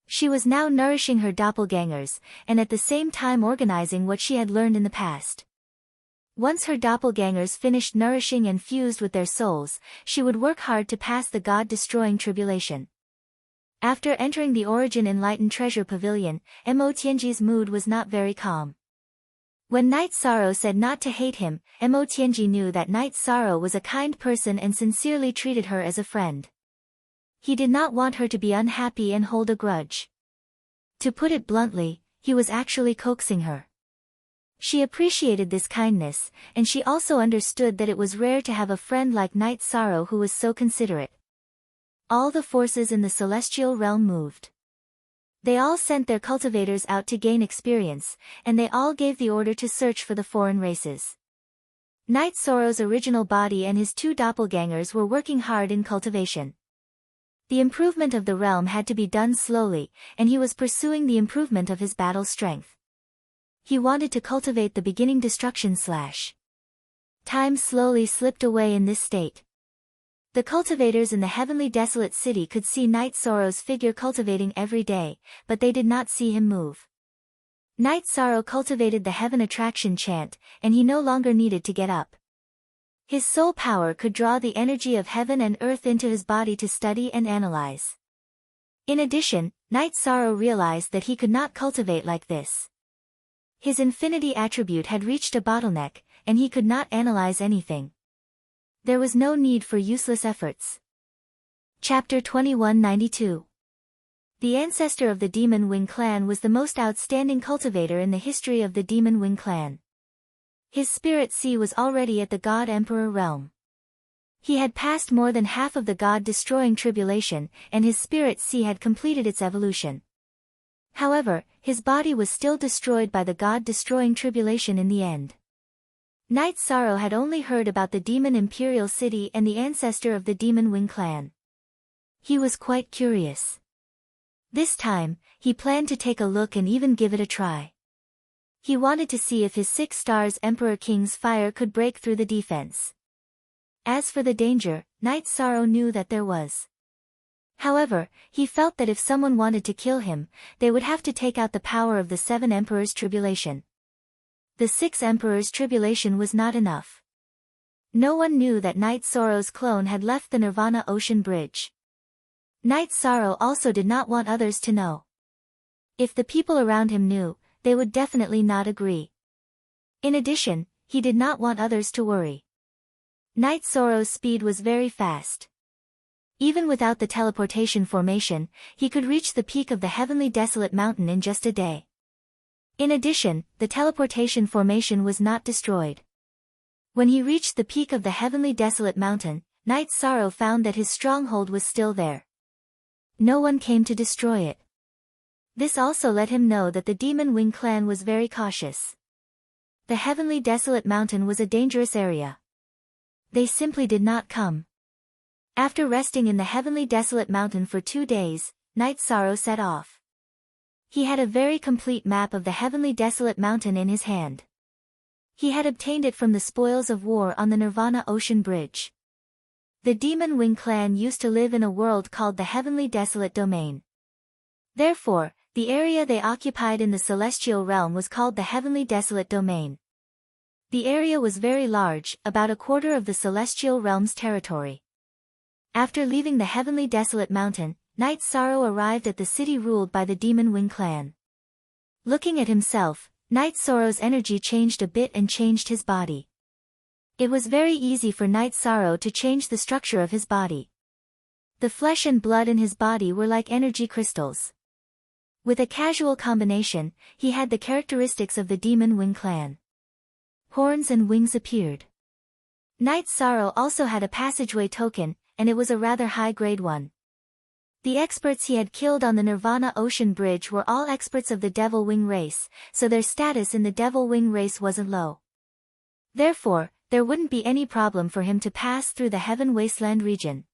She was now nourishing her doppelgangers, and at the same time organizing what she had learned in the past. Once her doppelgangers finished nourishing and fused with their souls, she would work hard to pass the God-destroying tribulation. After entering the Origin Enlightened Treasure Pavilion, Mo Tianji's mood was not very calm. When Night Sorrow said not to hate him, Mo Tianji knew that Night Sorrow was a kind person and sincerely treated her as a friend. He did not want her to be unhappy and hold a grudge. To put it bluntly, he was actually coaxing her. She appreciated this kindness, and she also understood that it was rare to have a friend like Night Sorrow who was so considerate. All the forces in the celestial realm moved. They all sent their cultivators out to gain experience, and they all gave the order to search for the foreign races. Night Sorrow's original body and his two doppelgangers were working hard in cultivation. The improvement of the realm had to be done slowly, and he was pursuing the improvement of his battle strength. He wanted to cultivate the beginning destruction / Time slowly slipped away in this state. The cultivators in the heavenly desolate city could see Night Sorrow's figure cultivating every day, but they did not see him move. Night Sorrow cultivated the heaven attraction chant, and he no longer needed to get up. His soul power could draw the energy of heaven and earth into his body to study and analyze. In addition, Night Sorrow realized that he could not cultivate like this. His infinity attribute had reached a bottleneck, and he could not analyze anything. There was no need for useless efforts. Chapter 2192. The ancestor of the Demon Wing clan was the most outstanding cultivator in the history of the Demon Wing clan. His spirit sea was already at the God Emperor realm. He had passed more than half of the God-destroying tribulation, and his spirit sea had completed its evolution. However, his body was still destroyed by the God-destroying tribulation in the end. Night Sorrow had only heard about the Demon Imperial City and the ancestor of the Demon Wing clan. He was quite curious. This time, he planned to take a look and even give it a try. He wanted to see if his 6 stars Emperor King's fire could break through the defense. As for the danger, Night Sorrow knew that there was. However, he felt that if someone wanted to kill him, they would have to take out the power of the 7 Emperors' tribulation. The 6 Emperors' tribulation was not enough. No one knew that Night Sorrow's clone had left the Nirvana Ocean Bridge. Night Sorrow also did not want others to know. If the people around him knew, they would definitely not agree. In addition, he did not want others to worry. Night Sorrow's speed was very fast. Even without the teleportation formation, he could reach the peak of the heavenly desolate mountain in just a day. In addition, the teleportation formation was not destroyed. When he reached the peak of the heavenly desolate mountain, Night Sorrow found that his stronghold was still there. No one came to destroy it. This also let him know that the Demon Wing clan was very cautious. The heavenly desolate mountain was a dangerous area. They simply did not come. After resting in the heavenly desolate mountain for 2 days, Night Sorrow set off. He had a very complete map of the heavenly desolate mountain in his hand. He had obtained it from the spoils of war on the Nirvana Ocean Bridge. The Demon Wing clan used to live in a world called the Heavenly Desolate Domain. Therefore, the area they occupied in the celestial realm was called the Heavenly Desolate Domain. The area was very large, about a quarter of the celestial realm's territory. After leaving the Heavenly Desolate Mountain, Night Sorrow arrived at the city ruled by the Demon Wing clan. Looking at himself, Night Sorrow's energy changed a bit and changed his body. It was very easy for Night Sorrow to change the structure of his body. The flesh and blood in his body were like energy crystals. With a casual combination, he had the characteristics of the Demon Wing clan. Horns and wings appeared. Night Sorrow also had a passageway token, and it was a rather high-grade one. The experts he had killed on the Nirvana Ocean Bridge were all experts of the Devil Wing race, so their status in the Devil Wing race wasn't low. Therefore, there wouldn't be any problem for him to pass through the Heaven Wasteland region.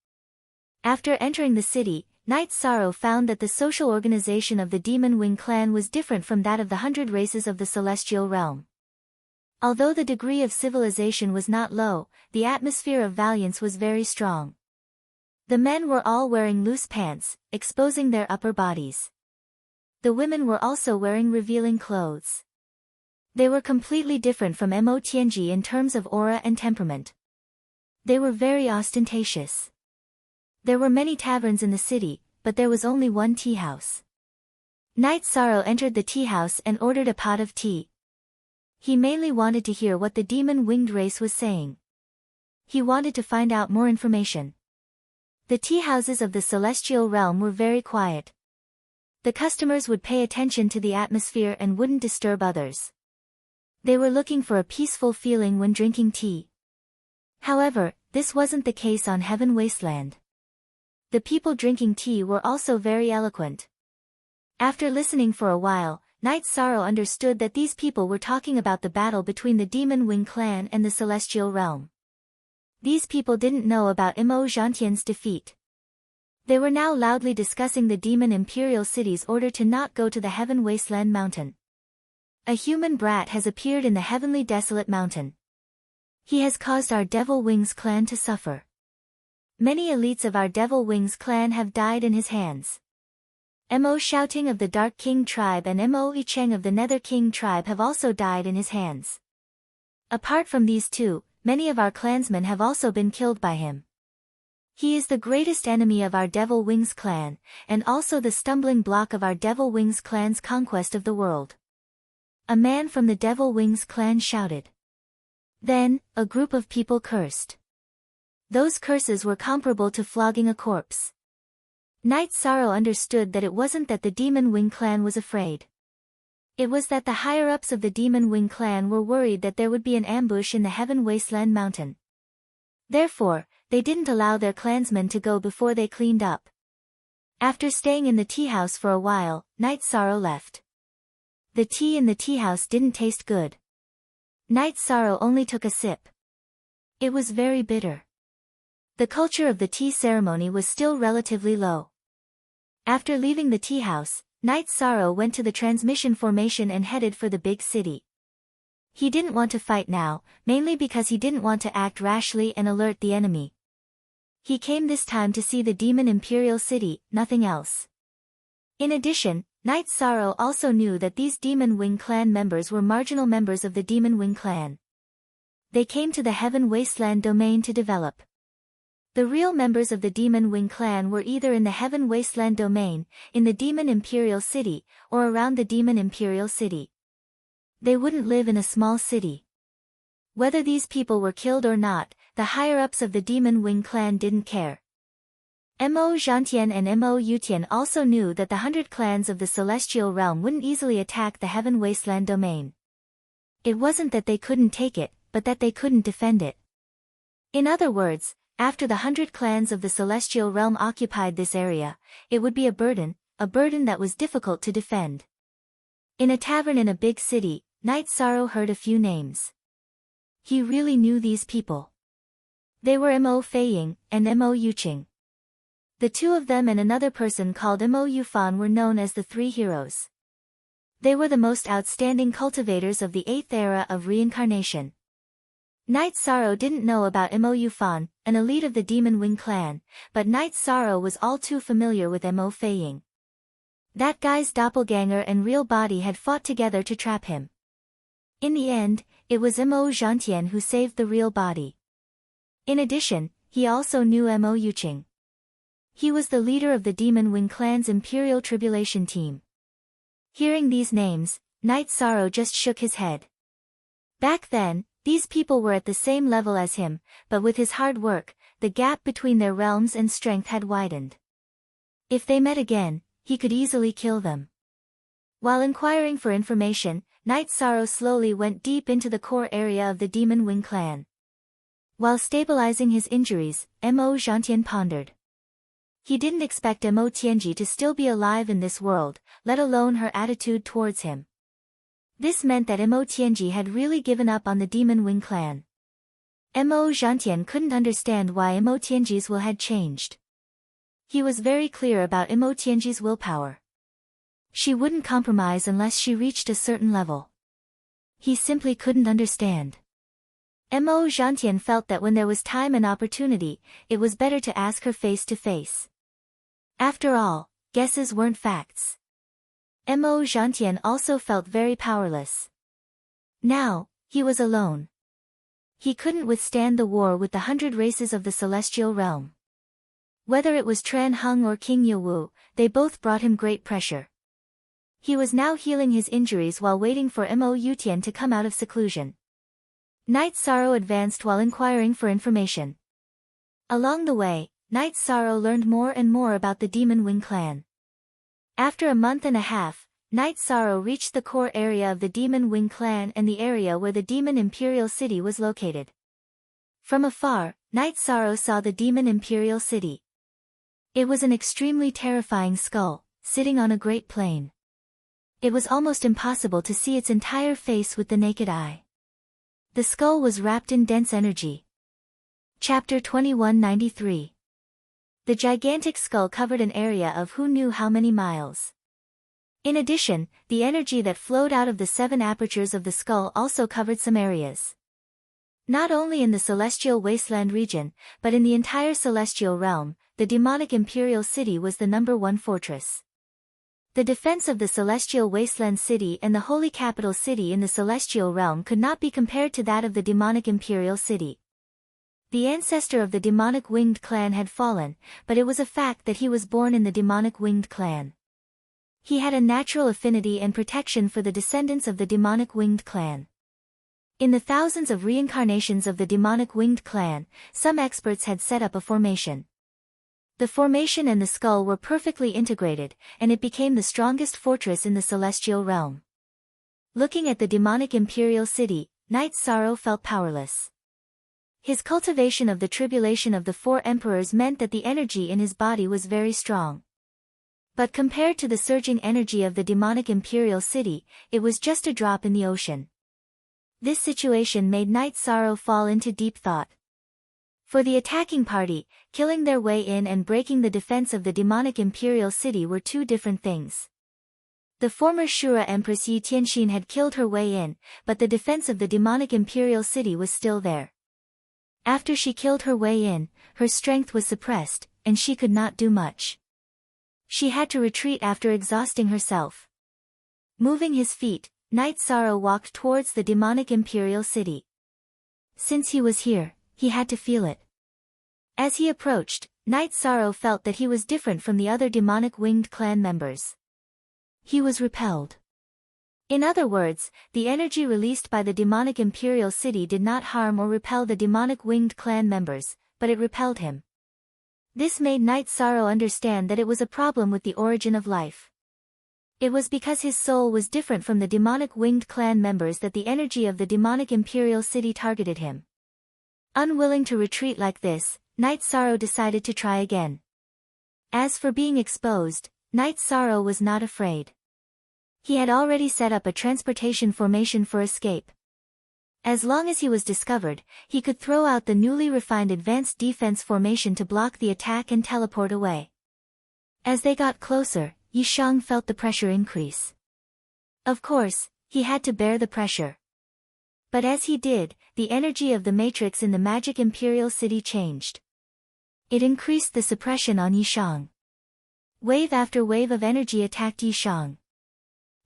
After entering the city, Night Sorrow found that the social organization of the Demon Wing clan was different from that of the 100 races of the celestial realm. Although the degree of civilization was not low, the atmosphere of valiance was very strong. The men were all wearing loose pants, exposing their upper bodies. The women were also wearing revealing clothes. They were completely different from Mo Tianji in terms of aura and temperament. They were very ostentatious. There were many taverns in the city, but there was only one tea house. Night Sorrow entered the tea house and ordered a pot of tea. He mainly wanted to hear what the Demon Winged race was saying. He wanted to find out more information. The tea houses of the celestial realm were very quiet. The customers would pay attention to the atmosphere and wouldn't disturb others. They were looking for a peaceful feeling when drinking tea. However, this wasn't the case on Heaven Wasteland. The people drinking tea were also very eloquent. After listening for a while, Night Sorrow understood that these people were talking about the battle between the Demon Wing clan and the Celestial Realm. These people didn't know about Imo Gentian's defeat. They were now loudly discussing the Demon Imperial City's order to not go to the Heaven Wasteland Mountain. A human brat has appeared in the Heavenly Desolate Mountain. He has caused our Devil Wings clan to suffer. Many elites of our Devil Wings clan have died in his hands. Mo Shouting of the Dark King tribe and Mo Icheng of the Nether King tribe have also died in his hands. Apart from these two, many of our clansmen have also been killed by him. He is the greatest enemy of our Devil Wings clan, and also the stumbling block of our Devil Wings clan's conquest of the world. A man from the Devil Wings clan shouted. Then, a group of people cursed. Those curses were comparable to flogging a corpse. Night Sorrow understood that it wasn't that the Demon Wing clan was afraid. It was that the higher-ups of the Demon Wing clan were worried that there would be an ambush in the Heaven Wasteland Mountain. Therefore, they didn't allow their clansmen to go before they cleaned up. After staying in the tea house for a while, Night Sorrow left. The tea in the tea house didn't taste good. Night Sorrow only took a sip. It was very bitter. The culture of the tea ceremony was still relatively low. After leaving the tea house, Night Sorrow went to the transmission formation and headed for the big city. He didn't want to fight now, mainly because he didn't want to act rashly and alert the enemy. He came this time to see the Demon Imperial City, nothing else. In addition, Night Sorrow also knew that these Demon Wing clan members were marginal members of the Demon Wing clan. They came to the Heaven Wasteland domain to develop. The real members of the Demon Wing clan were either in the Heaven Wasteland domain, in the Demon Imperial City, or around the Demon Imperial City. They wouldn't live in a small city. Whether these people were killed or not, the higher-ups of the Demon Wing clan didn't care. Mo Zhantian and Mo Yutian also knew that the 100 clans of the Celestial Realm wouldn't easily attack the Heaven Wasteland domain. It wasn't that they couldn't take it, but that they couldn't defend it. In other words, after the 100 clans of the Celestial Realm occupied this area, it would be a burden that was difficult to defend. In a tavern in a big city, Night Sorrow heard a few names. He really knew these people. They were Mo Feiying and Mo Yuqing. The two of them and another person called Mo Yufan were known as the Three Heroes. They were the most outstanding cultivators of the 8th era of reincarnation. Night Sorrow didn't know about Mo Yufan, an elite of the Demon Wing clan, but Night Sorrow was all too familiar with Mo Feiying. That guy's doppelganger and real body had fought together to trap him. In the end, it was Mo Zhantian who saved the real body. In addition, he also knew Mo Yuqing. He was the leader of the Demon Wing clan's Imperial Tribulation team. Hearing these names, Night Sorrow just shook his head. Back then, these people were at the same level as him, but with his hard work, the gap between their realms and strength had widened. If they met again, he could easily kill them. While inquiring for information, Night Sorrow slowly went deep into the core area of the Demon Wing clan. While stabilizing his injuries, Mo Zhantian pondered. He didn't expect Mo Tianji to still be alive in this world, let alone her attitude towards him. This meant that Mo Tianji had really given up on the Demon Wing clan. Mo Zhantian couldn't understand why Mo Tianji's will had changed. He was very clear about Mo Tianji's willpower. She wouldn't compromise unless she reached a certain level. He simply couldn't understand. Mo Zhantian felt that when there was time and opportunity, it was better to ask her face to face. After all, guesses weren't facts. Mo Zhantian also felt very powerless. Now, he was alone. He couldn't withstand the war with the 100 races of the Celestial Realm. Whether it was Tran Hung or King Yewu, they both brought him great pressure. He was now healing his injuries while waiting for Mo Yutian to come out of seclusion. Night Sorrow advanced while inquiring for information. Along the way, Night Sorrow learned more and more about the Demon Wing clan. After a month and a half, Night Sorrow reached the core area of the Demon Wing clan and the area where the Demon Imperial City was located. From afar, Night Sorrow saw the Demon Imperial City. It was an extremely terrifying skull, sitting on a great plain. It was almost impossible to see its entire face with the naked eye. The skull was wrapped in dense energy. Chapter 2193. The gigantic skull covered an area of who knew how many miles. In addition, the energy that flowed out of the 7 apertures of the skull also covered some areas. Not only in the Celestial Wasteland region, but in the entire Celestial Realm, the demonic Imperial City was the #1 fortress. The defense of the Celestial Wasteland City and the Holy Capital City in the Celestial Realm could not be compared to that of the demonic Imperial City. The ancestor of the demonic winged clan had fallen, but it was a fact that he was born in the demonic winged clan. He had a natural affinity and protection for the descendants of the demonic winged clan. In the thousands of reincarnations of the demonic winged clan, some experts had set up a formation. The formation and the skull were perfectly integrated, and it became the strongest fortress in the celestial realm. Looking at the demonic Imperial City, Night Sorrow felt powerless. His cultivation of the tribulation of the 4 emperors meant that the energy in his body was very strong. But compared to the surging energy of the demonic Imperial City, it was just a drop in the ocean. This situation made Night Sorrow fall into deep thought. For the attacking party, killing their way in and breaking the defense of the demonic Imperial City were 2 different things. The former Shura Empress Yi Tianxin had killed her way in, but the defense of the demonic Imperial City was still there. After she killed her way in, her strength was suppressed, and she could not do much. She had to retreat after exhausting herself. Moving his feet, Night Sorrow walked towards the demonic Imperial City. Since he was here, he had to feel it. As he approached, Night Sorrow felt that he was different from the other demonic winged clan members. He was repelled. In other words, the energy released by the demonic Imperial City did not harm or repel the demonic winged clan members, but it repelled him. This made Night Sorrow understand that it was a problem with the origin of life. It was because his soul was different from the demonic winged clan members that the energy of the demonic Imperial City targeted him. Unwilling to retreat like this, Night Sorrow decided to try again. As for being exposed, Night Sorrow was not afraid. He had already set up a transportation formation for escape. As long as he was discovered, he could throw out the newly refined advanced defense formation to block the attack and teleport away. As they got closer, Yishang felt the pressure increase. Of course, he had to bear the pressure. But as he did, the energy of the matrix in the magic Imperial City changed. It increased the suppression on Yishang. Wave after wave of energy attacked Yishang.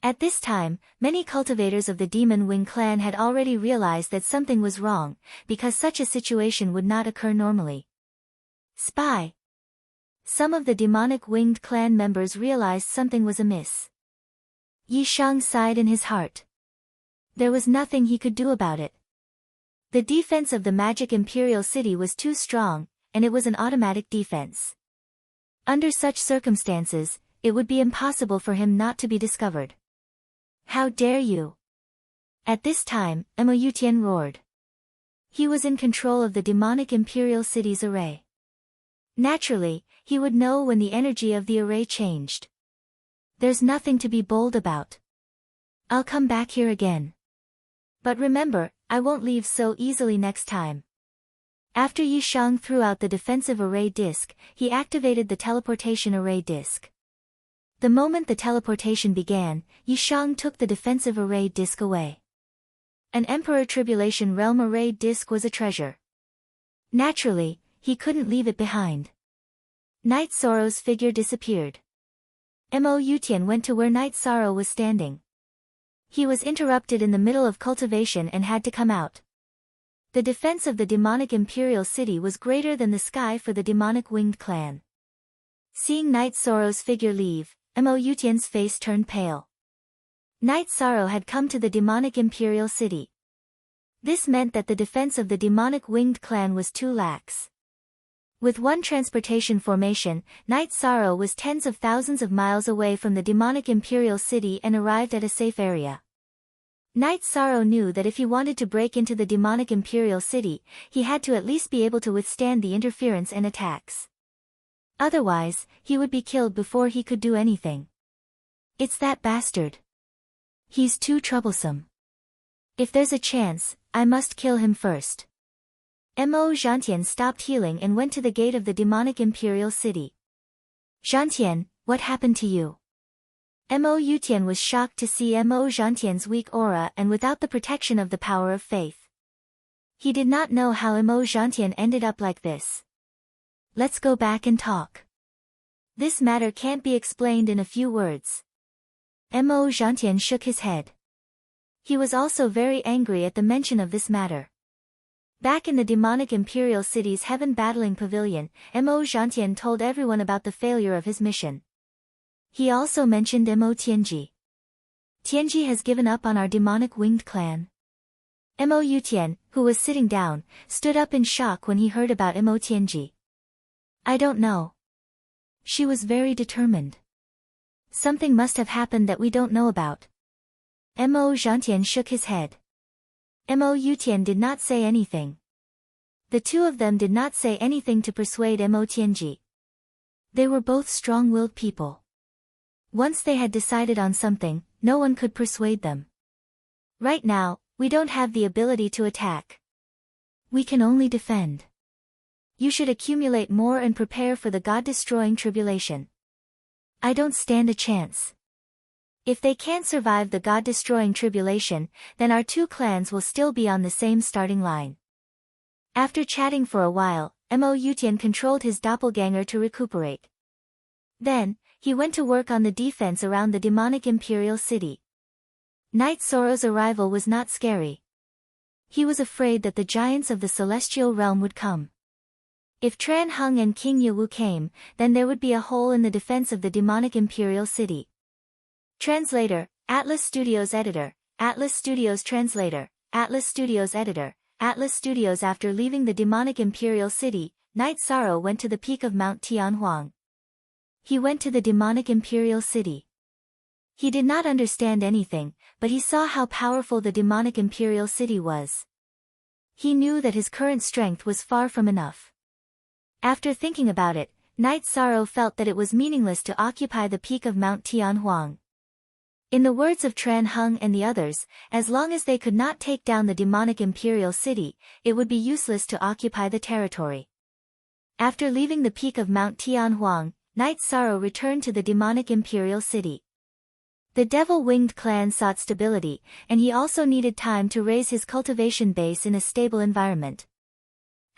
At this time, many cultivators of the Demon Wing clan had already realized that something was wrong, because such a situation would not occur normally. Spy! Some of the demonic winged clan members realized something was amiss. Yishang sighed in his heart. There was nothing he could do about it. The defense of the magic Imperial City was too strong, and it was an automatic defense. Under such circumstances, it would be impossible for him not to be discovered. How dare you! At this time, Emoutian roared. He was in control of the demonic Imperial City's array. Naturally, he would know when the energy of the array changed. There's nothing to be bold about. I'll come back here again. But remember, I won't leave so easily next time. After Yishang threw out the defensive array disc, he activated the teleportation array disc. The moment the teleportation began, Yishang took the defensive array disc away. An Emperor Tribulation Realm array disc was a treasure. Naturally, he couldn't leave it behind. Night Sorrow's figure disappeared. Mo Yutian went to where Night Sorrow was standing. He was interrupted in the middle of cultivation and had to come out. The defense of the demonic Imperial City was greater than the sky for the demonic winged clan. Seeing Night Sorrow's figure leave, Mo Yutian's face turned pale. Night Sorrow had come to the demonic Imperial City. This meant that the defense of the demonic winged clan was too lax. With one transportation formation, Night Sorrow was tens of thousands of miles away from the demonic imperial city and arrived at a safe area. Night Sorrow knew that if he wanted to break into the demonic imperial city, he had to at least be able to withstand the interference and attacks. Otherwise, he would be killed before he could do anything. It's that bastard. He's too troublesome. If there's a chance, I must kill him first. Mo Zhantian stopped healing and went to the gate of the demonic imperial city. Zhantian, what happened to you? Mo Yutian was shocked to see Mo Zhantian's weak aura and without the protection of the power of faith. He did not know how Mo Zhantian ended up like this. Let's go back and talk. This matter can't be explained in a few words. Mo Zhantian shook his head. He was also very angry at the mention of this matter. Back in the demonic imperial city's heaven battling pavilion, Mo Zhantian told everyone about the failure of his mission. He also mentioned Mo Tianji. Tianji has given up on our demonic winged clan. Mo Yutian, who was sitting down, stood up in shock when he heard about Mo Tianji. I don't know. She was very determined. Something must have happened that we don't know about. Mo Zhantian shook his head. Mo Yutian did not say anything. The two of them did not say anything to persuade Mo Tianji. They were both strong-willed people. Once they had decided on something, no one could persuade them. Right now, we don't have the ability to attack. We can only defend. You should accumulate more and prepare for the god-destroying tribulation. I don't stand a chance. If they can't survive the god-destroying tribulation, then our two clans will still be on the same starting line. After chatting for a while, Mo Yutian controlled his doppelganger to recuperate. Then, he went to work on the defense around the demonic imperial city. Night Sorrow's arrival was not scary. He was afraid that the giants of the celestial realm would come. If Tran Heng and King Yiwu came, then there would be a hole in the defense of the demonic imperial city. Translator, Atlas Studios Editor, Atlas Studios Translator, Atlas Studios Editor, Atlas Studios. After leaving the demonic imperial city, Night Sorrow went to the peak of Mount Tianhuang. He went to the demonic imperial city. He did not understand anything, but he saw how powerful the demonic imperial city was. He knew that his current strength was far from enough. After thinking about it, Night Sorrow felt that it was meaningless to occupy the peak of Mount Tianhuang. In the words of Tran Heng and the others, as long as they could not take down the demonic imperial city, it would be useless to occupy the territory. After leaving the peak of Mount Tianhuang, Night Sorrow returned to the demonic imperial city. The devil-winged clan sought stability, and he also needed time to raise his cultivation base in a stable environment.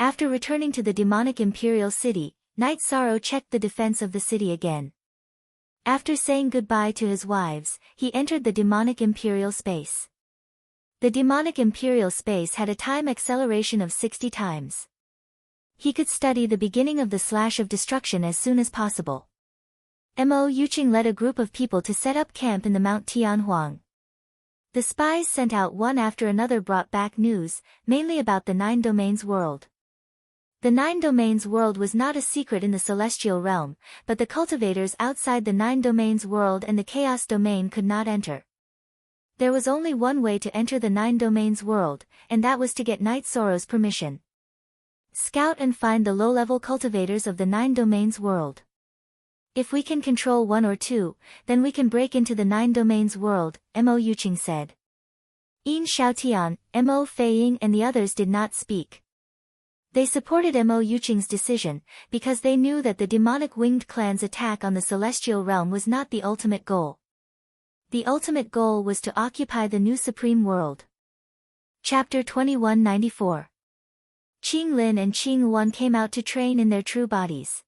After returning to the demonic imperial city, Night Sorrow checked the defense of the city again. After saying goodbye to his wives, he entered the demonic imperial space. The demonic imperial space had a time acceleration of 60 times. He could study the beginning of the slash of destruction as soon as possible. Mo Yuqing led a group of people to set up camp in the Mount Tianhuang. The spies sent out one after another brought back news, mainly about the Nine Domains world. The Nine Domains world was not a secret in the celestial realm, but the cultivators outside the Nine Domains world and the Chaos Domain could not enter. There was only one way to enter the Nine Domains world, and that was to get Night Sorrow's permission. Scout and find the low-level cultivators of the Nine Domains world. If we can control one or two, then we can break into the Nine Domains world, Mo Yuqing said. Yin Xiaotian, Mo Feiying and the others did not speak. They supported Mo Yuqing's decision, because they knew that the demonic winged clan's attack on the celestial realm was not the ultimate goal. The ultimate goal was to occupy the new supreme world. Chapter 2194. Qing Lin and Qing Wan came out to train in their true bodies.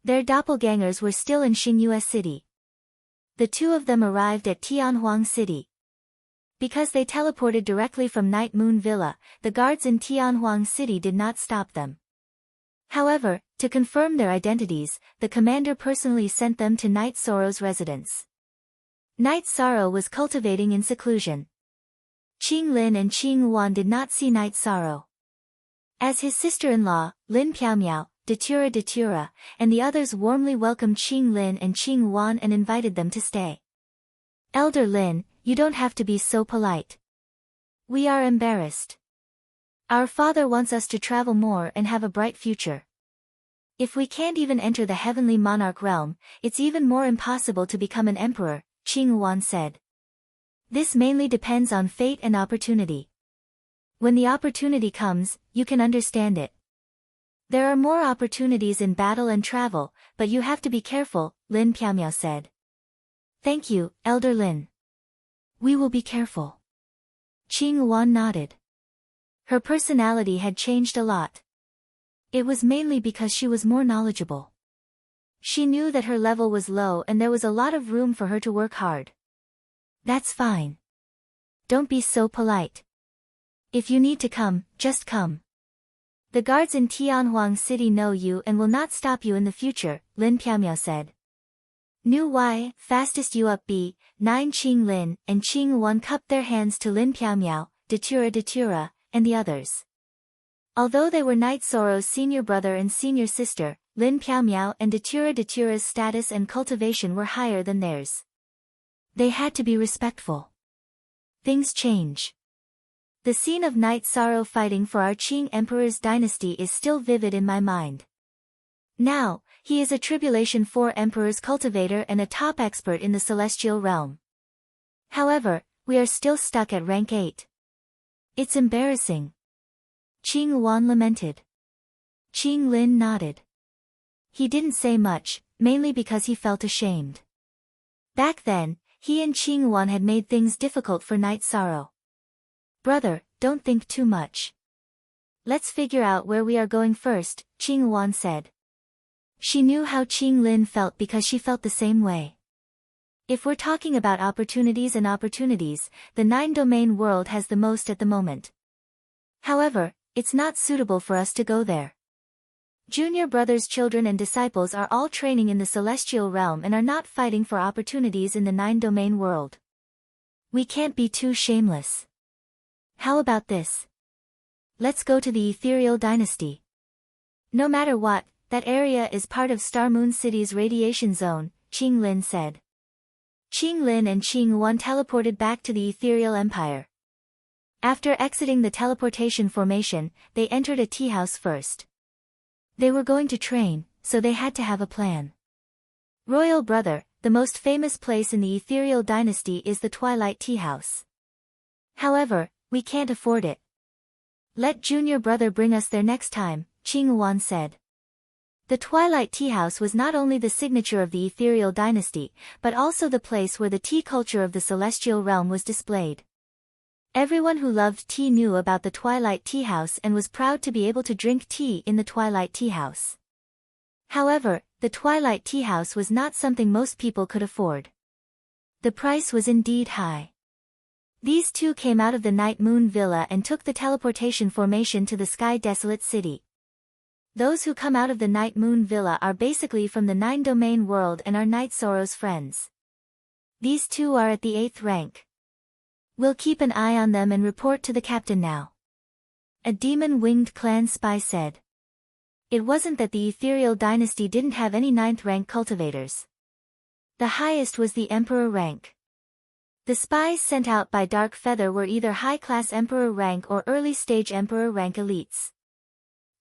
Their doppelgangers were still in Xingyue City. The two of them arrived at Tianhuang City. Because they teleported directly from Night Moon Villa, the guards in Tianhuang City did not stop them. However, to confirm their identities, the commander personally sent them to Night Sorrow's residence. Night Sorrow was cultivating in seclusion. Qing Lin and Qing Wan did not see Night Sorrow. As his sister-in-law, Lin Piaomiao, Datura, and the others warmly welcomed Qing Lin and Qing Wan and invited them to stay. Elder Lin, you don't have to be so polite. We are embarrassed. Our father wants us to travel more and have a bright future. If we can't even enter the heavenly monarch realm, it's even more impossible to become an emperor, Qing Wan said. This mainly depends on fate and opportunity. When the opportunity comes, you can understand it. There are more opportunities in battle and travel, but you have to be careful, Lin Piaomiao said. Thank you, Elder Lin. We will be careful. Qing Wan nodded. Her personality had changed a lot. It was mainly because she was more knowledgeable. She knew that her level was low and there was a lot of room for her to work hard. That's fine. Don't be so polite. If you need to come, just come. The guards in Tianhuang City know you and will not stop you in the future, Lin Piaomiao said. New Y, fastest you up B, 9 Qing Lin and Qing Wan cupped their hands to Lin Piaomiao, Datura, and the others. Although they were Knight Soro's senior brother and senior sister, Lin Piaomiao and Datura's status and cultivation were higher than theirs. They had to be respectful. Things change. The scene of Knight Soro fighting for our Qing Emperor's dynasty is still vivid in my mind. Now, he is a Tribulation 4 Emperor's cultivator and a top expert in the celestial realm. However, we are still stuck at rank 8. It's embarrassing. Qing Wan lamented. Qing Lin nodded. He didn't say much, mainly because he felt ashamed. Back then, he and Qing Wan had made things difficult for Knight Soro. Brother, don't think too much. Let's figure out where we are going first, Qing Wan said. She knew how Qing Lin felt because she felt the same way. If we're talking about opportunities, the 9-domain world has the most at the moment. However, it's not suitable for us to go there. Junior brother's children and disciples are all training in the celestial realm and are not fighting for opportunities in the 9-domain world. We can't be too shameless. How about this? Let's go to the ethereal dynasty. No matter what, that area is part of Star Moon City's radiation zone, Qing Lin said. Qing Lin and Qing Wan teleported back to the ethereal empire. After exiting the teleportation formation, they entered a tea house first. They were going to train, so they had to have a plan. Royal brother, the most famous place in the ethereal dynasty is the Twilight Tea House. However, we can't afford it. Let junior brother bring us there next time, Qing Wan said. The Twilight Tea House was not only the signature of the ethereal dynasty, but also the place where the tea culture of the celestial realm was displayed. Everyone who loved tea knew about the Twilight Tea House and was proud to be able to drink tea in the Twilight Tea House. However, the Twilight Tea House was not something most people could afford. The price was indeed high. These two came out of the Night Moon Villa and took the teleportation formation to the Sky Desolate City. Those who come out of the Night Moon Villa are basically from the 9-domain world and are Knight Soro's friends. These two are at the 8th rank. We'll keep an eye on them and report to the captain now. A demon-winged clan spy said. It wasn't that the ethereal dynasty didn't have any 9th rank cultivators. The highest was the emperor rank. The spies sent out by Dark Feather were either high-class emperor rank or early-stage emperor rank elites.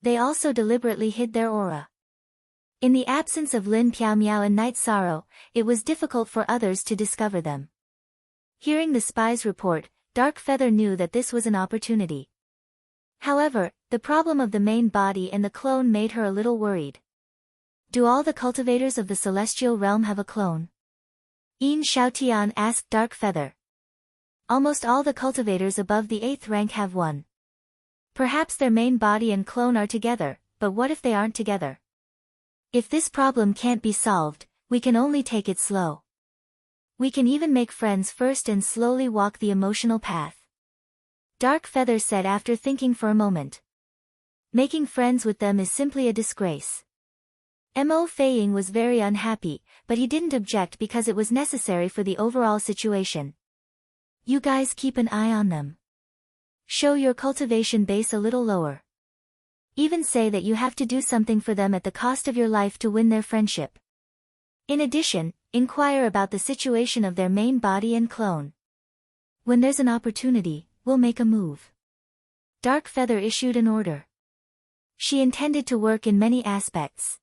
They also deliberately hid their aura. In the absence of Lin Piaomiao and Knight Soro, it was difficult for others to discover them. Hearing the spies' report, Dark Feather knew that this was an opportunity. However, the problem of the main body and the clone made her a little worried. Do all the cultivators of the celestial realm have a clone? Yin Xiaotian asked Dark Feather. Almost all the cultivators above the 8th rank have one. Perhaps their main body and clone are together, but what if they aren't together? If this problem can't be solved, we can only take it slow. We can even make friends first and slowly walk the emotional path. Dark Feather said after thinking for a moment. Making friends with them is simply a disgrace. Mo Feiying was very unhappy, but he didn't object because it was necessary for the overall situation. You guys keep an eye on them. Show your cultivation base a little lower. Even say that you have to do something for them at the cost of your life to win their friendship. In addition, inquire about the situation of their main body and clone. When there's an opportunity, we'll make a move. Dark Feather issued an order. She intended to work in many aspects.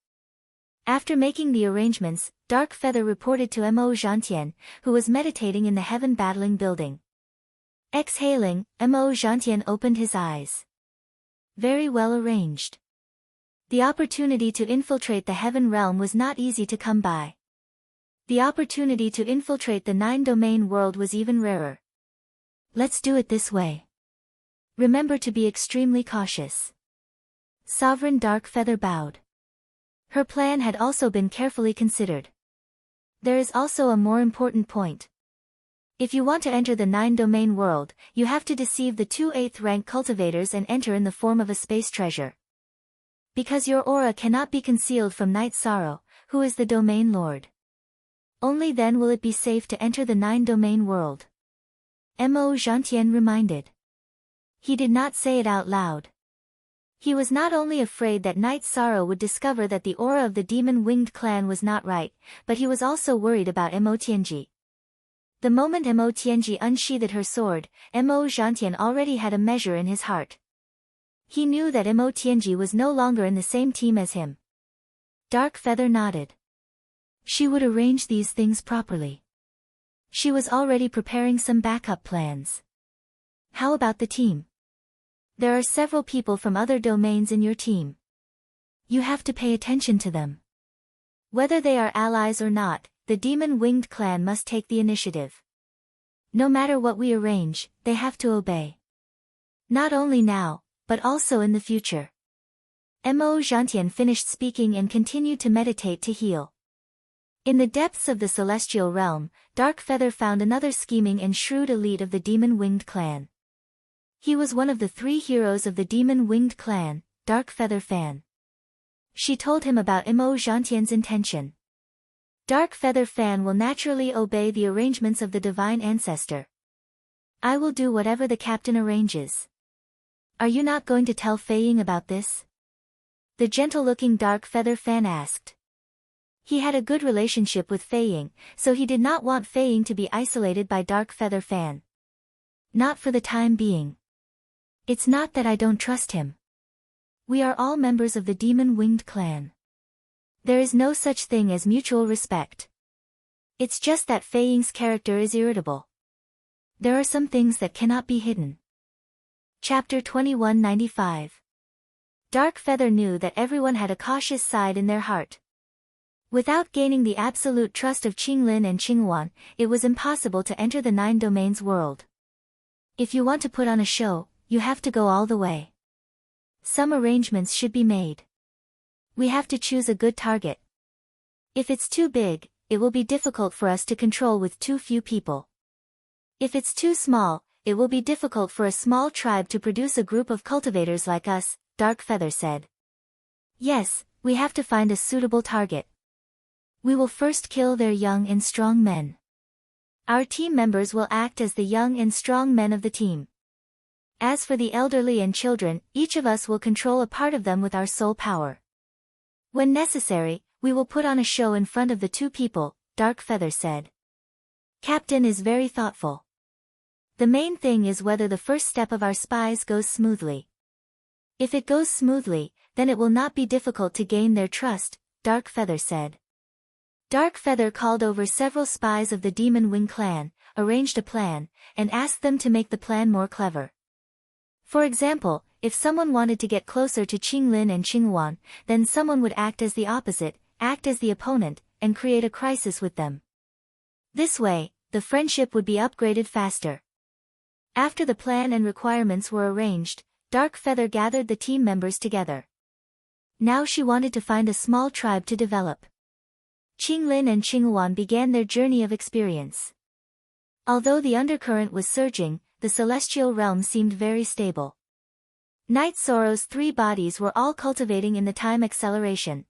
After making the arrangements, Dark Feather reported to Mo Zhantian, who was meditating in the Heaven Battling building. Exhaling, Mo Zhantian opened his eyes. Very well arranged. The opportunity to infiltrate the Heaven realm was not easy to come by. The opportunity to infiltrate the 9-domain world was even rarer. Let's do it this way. Remember to be extremely cautious. Sovereign Dark Feather bowed. Her plan had also been carefully considered. There is also a more important point. If you want to enter the 9-domain world, you have to deceive the 2 8th-rank cultivators and enter in the form of a space treasure. Because your aura cannot be concealed from Night Sorrow, who is the domain lord. Only then will it be safe to enter the 9-domain world. Mo Zhantian reminded. He did not say it out loud. He was not only afraid that Night Sorrow would discover that the aura of the demon-winged clan was not right, but he was also worried about Mo Tianji. The moment Mo Tianji unsheathed her sword, Mo Zhantian already had a measure in his heart. He knew that Mo Tianji was no longer in the same team as him. Dark Feather nodded. She would arrange these things properly. She was already preparing some backup plans. How about the team? There are several people from other domains in your team. You have to pay attention to them. Whether they are allies or not, the demon-winged clan must take the initiative. No matter what we arrange, they have to obey. Not only now, but also in the future. Mo Zhantian finished speaking and continued to meditate to heal. In the depths of the celestial realm, Dark Feather found another scheming and shrewd elite of the demon-winged clan. He was one of the 3 heroes of the demon-winged clan, Dark Feather Fan. She told him about Mo Zhantian's intention. Dark Feather Fan will naturally obey the arrangements of the Divine Ancestor. I will do whatever the captain arranges. Are you not going to tell Fei Ying about this? The gentle-looking Dark Feather Fan asked. He had a good relationship with Fei Ying, so he did not want Fei Ying to be isolated by Dark Feather Fan. Not for the time being. It's not that I don't trust him. We are all members of the demon-winged clan. There is no such thing as mutual respect. It's just that Fei Ying's character is irritable. There are some things that cannot be hidden. Chapter 2195. Dark Feather knew that everyone had a cautious side in their heart. Without gaining the absolute trust of Qinglin and Qingwan, it was impossible to enter the 9 domains world. If you want to put on a show, you have to go all the way. Some arrangements should be made. We have to choose a good target. If it's too big, it will be difficult for us to control with too few people. If it's too small, it will be difficult for a small tribe to produce a group of cultivators like us, Dark Feather said. Yes, we have to find a suitable target. We will first kill their young and strong men. Our team members will act as the young and strong men of the team. As for the elderly and children, each of us will control a part of them with our soul power. When necessary, we will put on a show in front of the 2 people, Dark Feather said. Captain is very thoughtful. The main thing is whether the first step of our spies goes smoothly. If it goes smoothly, then it will not be difficult to gain their trust, Dark Feather said. Dark Feather called over several spies of the Demon Wing clan, arranged a plan, and asked them to make the plan more clever. For example, if someone wanted to get closer to Qinglin and Qingwan, then someone would act as the opposite, act as the opponent, and create a crisis with them. This way, the friendship would be upgraded faster. After the plan and requirements were arranged, Dark Feather gathered the team members together. Now she wanted to find a small tribe to develop. Qinglin and Qingwan began their journey of experience. Although the undercurrent was surging, the celestial realm seemed very stable. Night Sorrow's 3 bodies were all cultivating in the time acceleration.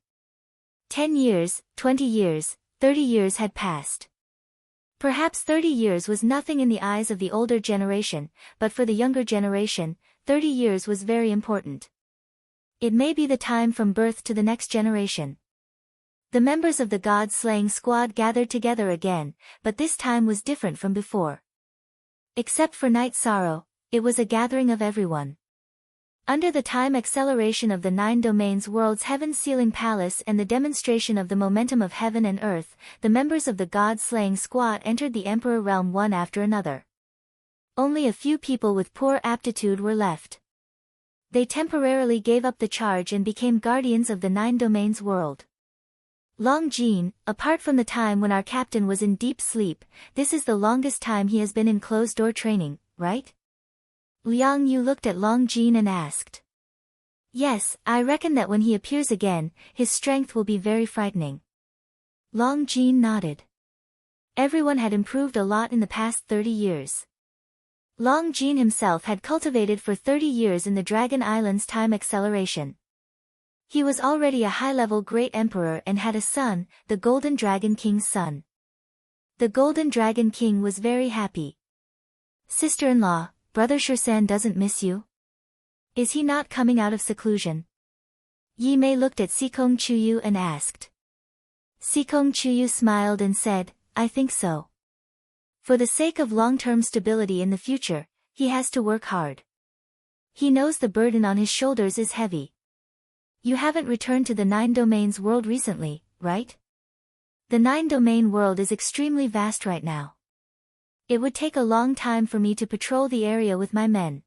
10 years, 20 years, 30 years had passed. Perhaps 30 years was nothing in the eyes of the older generation, but for the younger generation, 30 years was very important. It may be the time from birth to the next generation. The members of the god-slaying squad gathered together again, but this time was different from before. Except for Night Sorrow, it was a gathering of everyone. Under the time acceleration of the 9 domains world's heaven-sealing palace and the demonstration of the momentum of heaven and earth, the members of the god-slaying squad entered the Emperor realm one after another. Only a few people with poor aptitude were left. They temporarily gave up the charge and became guardians of the 9 domains world. Long Jin, apart from the time when our captain was in deep sleep, this is the longest time he has been in closed-door training, right? Liang Yu looked at Long Jin and asked. Yes, I reckon that when he appears again, his strength will be very frightening. Long Jin nodded. Everyone had improved a lot in the past 30 years. Long Jin himself had cultivated for 30 years in the Dragon Island's time acceleration. He was already a high-level great emperor and had a son, the Golden Dragon King's son. The Golden Dragon King was very happy. Sister-in-law, Brother Shursan doesn't miss you? Is he not coming out of seclusion? Yi Mei looked at Sikong Chuyu and asked. Sikong Chuyu smiled and said, I think so. For the sake of long-term stability in the future, he has to work hard. He knows the burden on his shoulders is heavy. You haven't returned to the 9 domains world recently, right? The 9 domain world is extremely vast right now. It would take a long time for me to patrol the area with my men.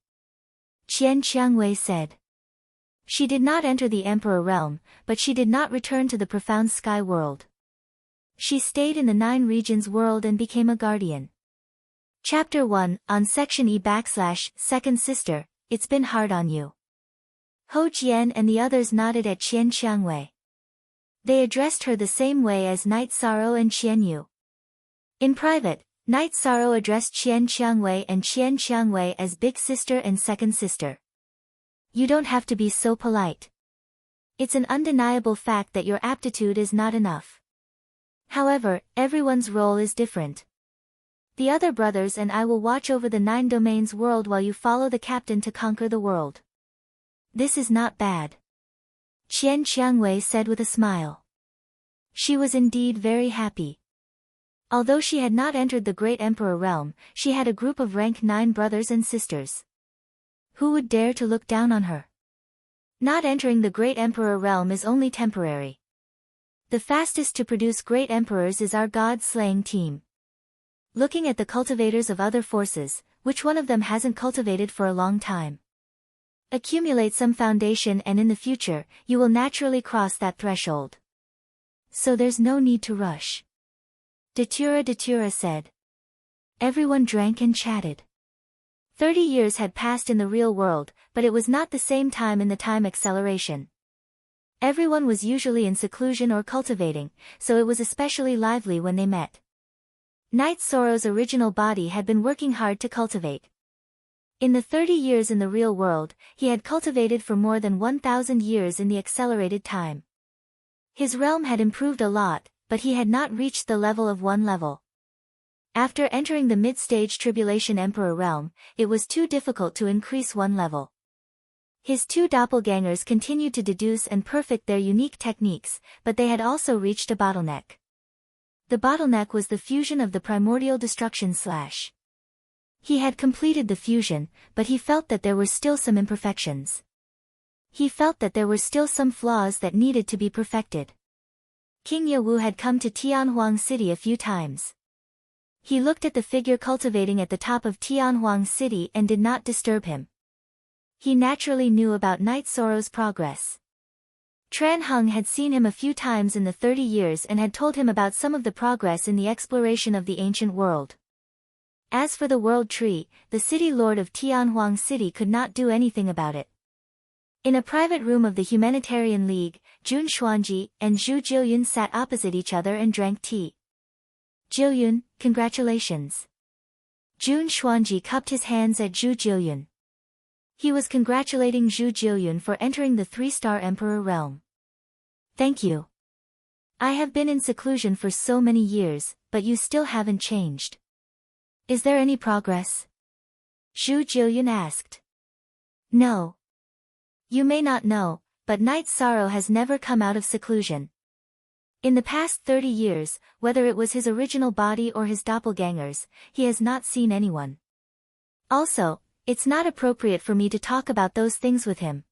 Qian Qiangwei said. She did not enter the Emperor realm, but she did not return to the profound sky world. She stayed in the 9 regions world and became a guardian. Chapter 1, on Section E / Second Sister, It's Been Hard on You. Ho Jian and the others nodded at Qian Qiangwei. They addressed her the same way as Night Sorrow and Qian Yu. In private, Night Sorrow addressed Qian Qiangwei and Qian Qiangwei as Big Sister and Second Sister. You don't have to be so polite. It's an undeniable fact that your aptitude is not enough. However, everyone's role is different. The other brothers and I will watch over the 9 domains world while you follow the captain to conquer the world. This is not bad. Qian Qiangwei said with a smile. She was indeed very happy. Although she had not entered the Great Emperor realm, she had a group of rank 9 brothers and sisters. Who would dare to look down on her? Not entering the Great Emperor realm is only temporary. The fastest to produce great emperors is our god-slaying team. Looking at the cultivators of other forces, which one of them hasn't cultivated for a long time? Accumulate some foundation and in the future, you will naturally cross that threshold. So there's no need to rush. Datura said. Everyone drank and chatted. 30 years had passed in the real world, but it was not the same time in the time acceleration. Everyone was usually in seclusion or cultivating, so it was especially lively when they met. Night Sorrow's original body had been working hard to cultivate. In the 30 years in the real world, he had cultivated for more than 1,000 years in the accelerated time. His realm had improved a lot, but he had not reached the level of 1 level. After entering the mid-stage Tribulation Emperor realm, it was too difficult to increase 1 level. His 2 doppelgangers continued to deduce and perfect their unique techniques, but they had also reached a bottleneck. The bottleneck was the fusion of the primordial destruction / He had completed the fusion, but he felt that there were still some imperfections. He felt that there were still some flaws that needed to be perfected. King Yewu had come to Tianhuang City a few times. He looked at the figure cultivating at the top of Tianhuang City and did not disturb him. He naturally knew about Night Sorrow's progress. Tran Heng had seen him a few times in the 30 years and had told him about some of the progress in the exploration of the ancient world. As for the World Tree, the city lord of Tianhuang City could not do anything about it. In a private room of the Humanitarian League, Jun Xuanji and Zhu Jiuyun sat opposite each other and drank tea. Jiuyun, congratulations. Jun Xuanji cupped his hands at Zhu Jiuyun. He was congratulating Zhu Jiuyun for entering the 3-star Emperor realm. Thank you. I have been in seclusion for so many years, but you still haven't changed. Is there any progress? Zhu Jiuyun asked. No. You may not know, but Night Sorrow has never come out of seclusion. In the past 30 years, whether it was his original body or his doppelgangers, he has not seen anyone. Also, it's not appropriate for me to talk about those things with him.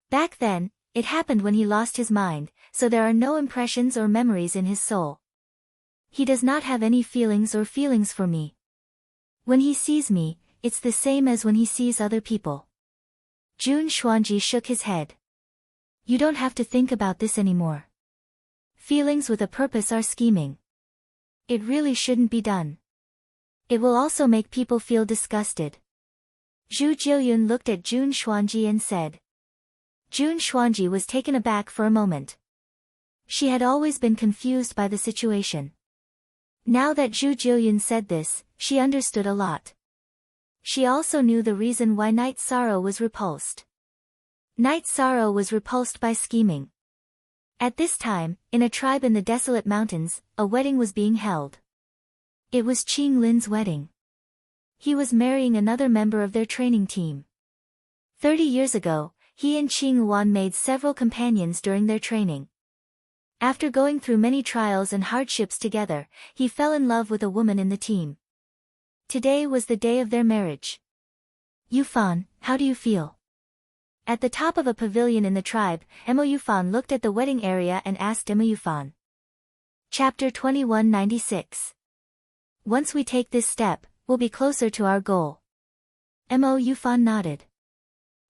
Back then, it happened when he lost his mind, so there are no impressions or memories in his soul. He does not have any feelings for me. When he sees me, it's the same as when he sees other people. Jun Xuanji shook his head. You don't have to think about this anymore. Feelings with a purpose are scheming. It really shouldn't be done. It will also make people feel disgusted. Zhu Jiuyun looked at Jun Xuanji and said. Jun Xuanji was taken aback for a moment. She had always been confused by the situation. Now that Zhu Jiuyun said this, she understood a lot. She also knew the reason why Night Sorrow was repulsed. Night Sorrow was repulsed by scheming. At this time, in a tribe in the desolate mountains, a wedding was being held. It was Qing Lin's wedding. He was marrying another member of their training team. 30 years ago, he and Qing Wan made several companions during their training. After going through many trials and hardships together, he fell in love with a woman in the team. Today was the day of their marriage. Yufan, how do you feel? At the top of a pavilion in the tribe, Emo Yufan looked at the wedding area and asked Emo Yufan. Chapter 2196. Once we take this step, we'll be closer to our goal. Emo Yufan nodded.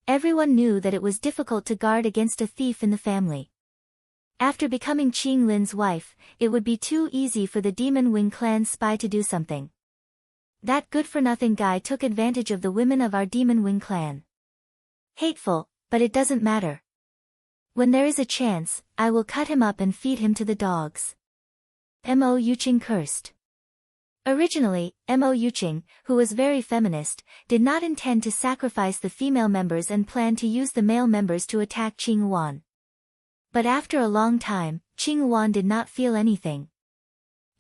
Everyone knew that it was difficult to guard against a thief in the family. After becoming Qing Lin's wife, it would be too easy for the Demon Wing clan spy to do something. That good-for-nothing guy took advantage of the women of our Demon Wing clan. Hateful, but it doesn't matter. When there is a chance, I will cut him up and feed him to the dogs. Mo Yuqing cursed. Originally, Mo Yuqing, who was very feminist, did not intend to sacrifice the female members and planned to use the male members to attack Qing Wan. But after a long time, Qing Wan did not feel anything.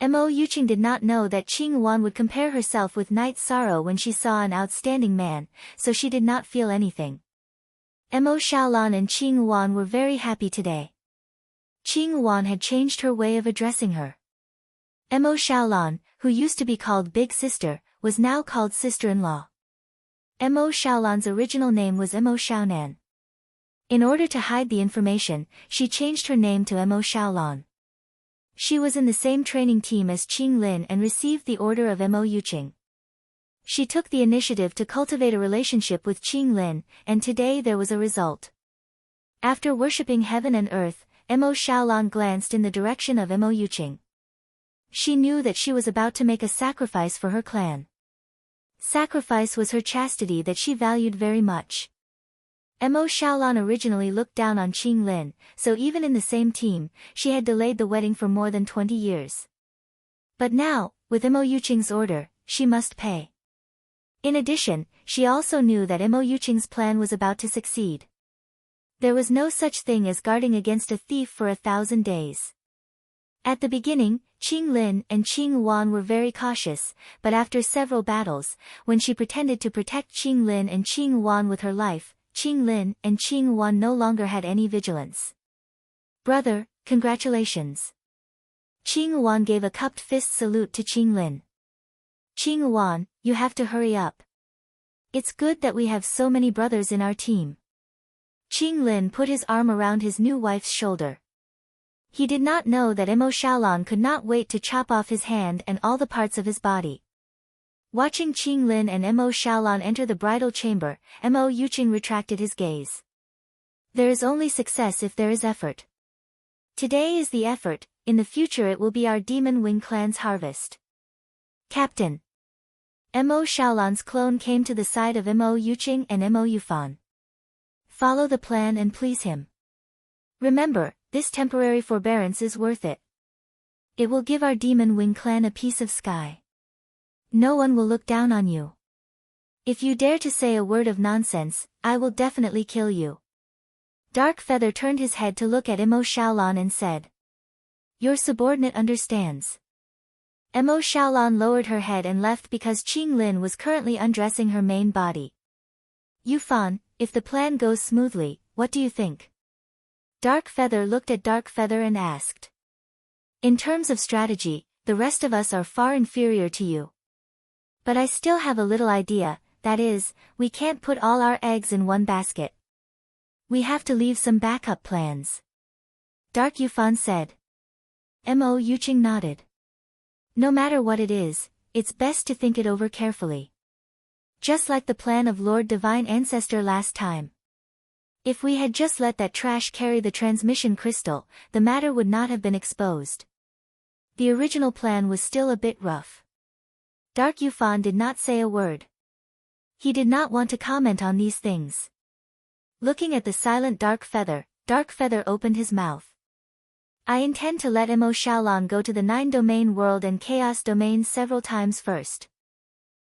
Mo Yuqing did not know that Qing Wan would compare herself with Night Sorrow when she saw an outstanding man, so she did not feel anything. Mo Xiaolan and Qing Wan were very happy today. Qing Wan had changed her way of addressing her. Mo Xiaolan, who used to be called Big Sister, was now called Sister-in-law. Mo Xiaolan's original name was Mo Xiaonan. In order to hide the information, she changed her name to Mo Xiaolan. She was in the same training team as Qing Lin and received the order of Mo Yuqing. She took the initiative to cultivate a relationship with Qing Lin, and today there was a result. After worshipping heaven and earth, Mo Xiaolan glanced in the direction of Mo Yuqing. She knew that she was about to make a sacrifice for her clan. Sacrifice was her chastity that she valued very much. Mo Xiaolan originally looked down on Qing Lin, so even in the same team, she had delayed the wedding for more than 20 years. But now, with Mo Yuqing's order, she must pay. In addition, she also knew that Mo Yuqing's plan was about to succeed. There was no such thing as guarding against a thief for 1,000 days. At the beginning, Qing Lin and Qing Wan were very cautious, but after several battles, when she pretended to protect Qing Lin and Qing Wan with her life, Qing Lin and Qing Wan no longer had any vigilance. Brother, congratulations. Qing Wan gave a cupped fist salute to Qing Lin. Qing Wan, you have to hurry up. It's good that we have so many brothers in our team. Qing Lin put his arm around his new wife's shoulder. He did not know that Mo Xiaolan could not wait to chop off his hand and all the parts of his body. Watching Qing Lin and Mo Xiaolan enter the bridal chamber, Mo Yuqing retracted his gaze. There is only success if there is effort. Today is the effort, in the future it will be our Demon Wing clan's harvest. Captain. Mo Xiaolan's clone came to the side of Mo Yuqing and Mo Yufan. Follow the plan and please him. Remember, this temporary forbearance is worth it. It will give our Demon Wing clan a piece of sky. No one will look down on you. If you dare to say a word of nonsense, I will definitely kill you. Dark Feather turned his head to look at Mo Xiaolan and said. Your subordinate understands. Mo Xiaolan lowered her head and left because Qing Lin was currently undressing her main body. Yufan, if the plan goes smoothly, what do you think? Dark Feather looked at Dark Feather and asked. In terms of strategy, the rest of us are far inferior to you. But I still have a little idea, that is, we can't put all our eggs in one basket. We have to leave some backup plans. Dark Yufan said. Mo Yuqing nodded. No matter what it is, it's best to think it over carefully. Just like the plan of Lord Divine Ancestor last time. If we had just let that trash carry the transmission crystal, the matter would not have been exposed. The original plan was still a bit rough. Dark Yufan did not say a word. He did not want to comment on these things. Looking at the silent Dark Feather opened his mouth. I intend to let Mo Xiaolan go to the 9-domain world and chaos domain several times first.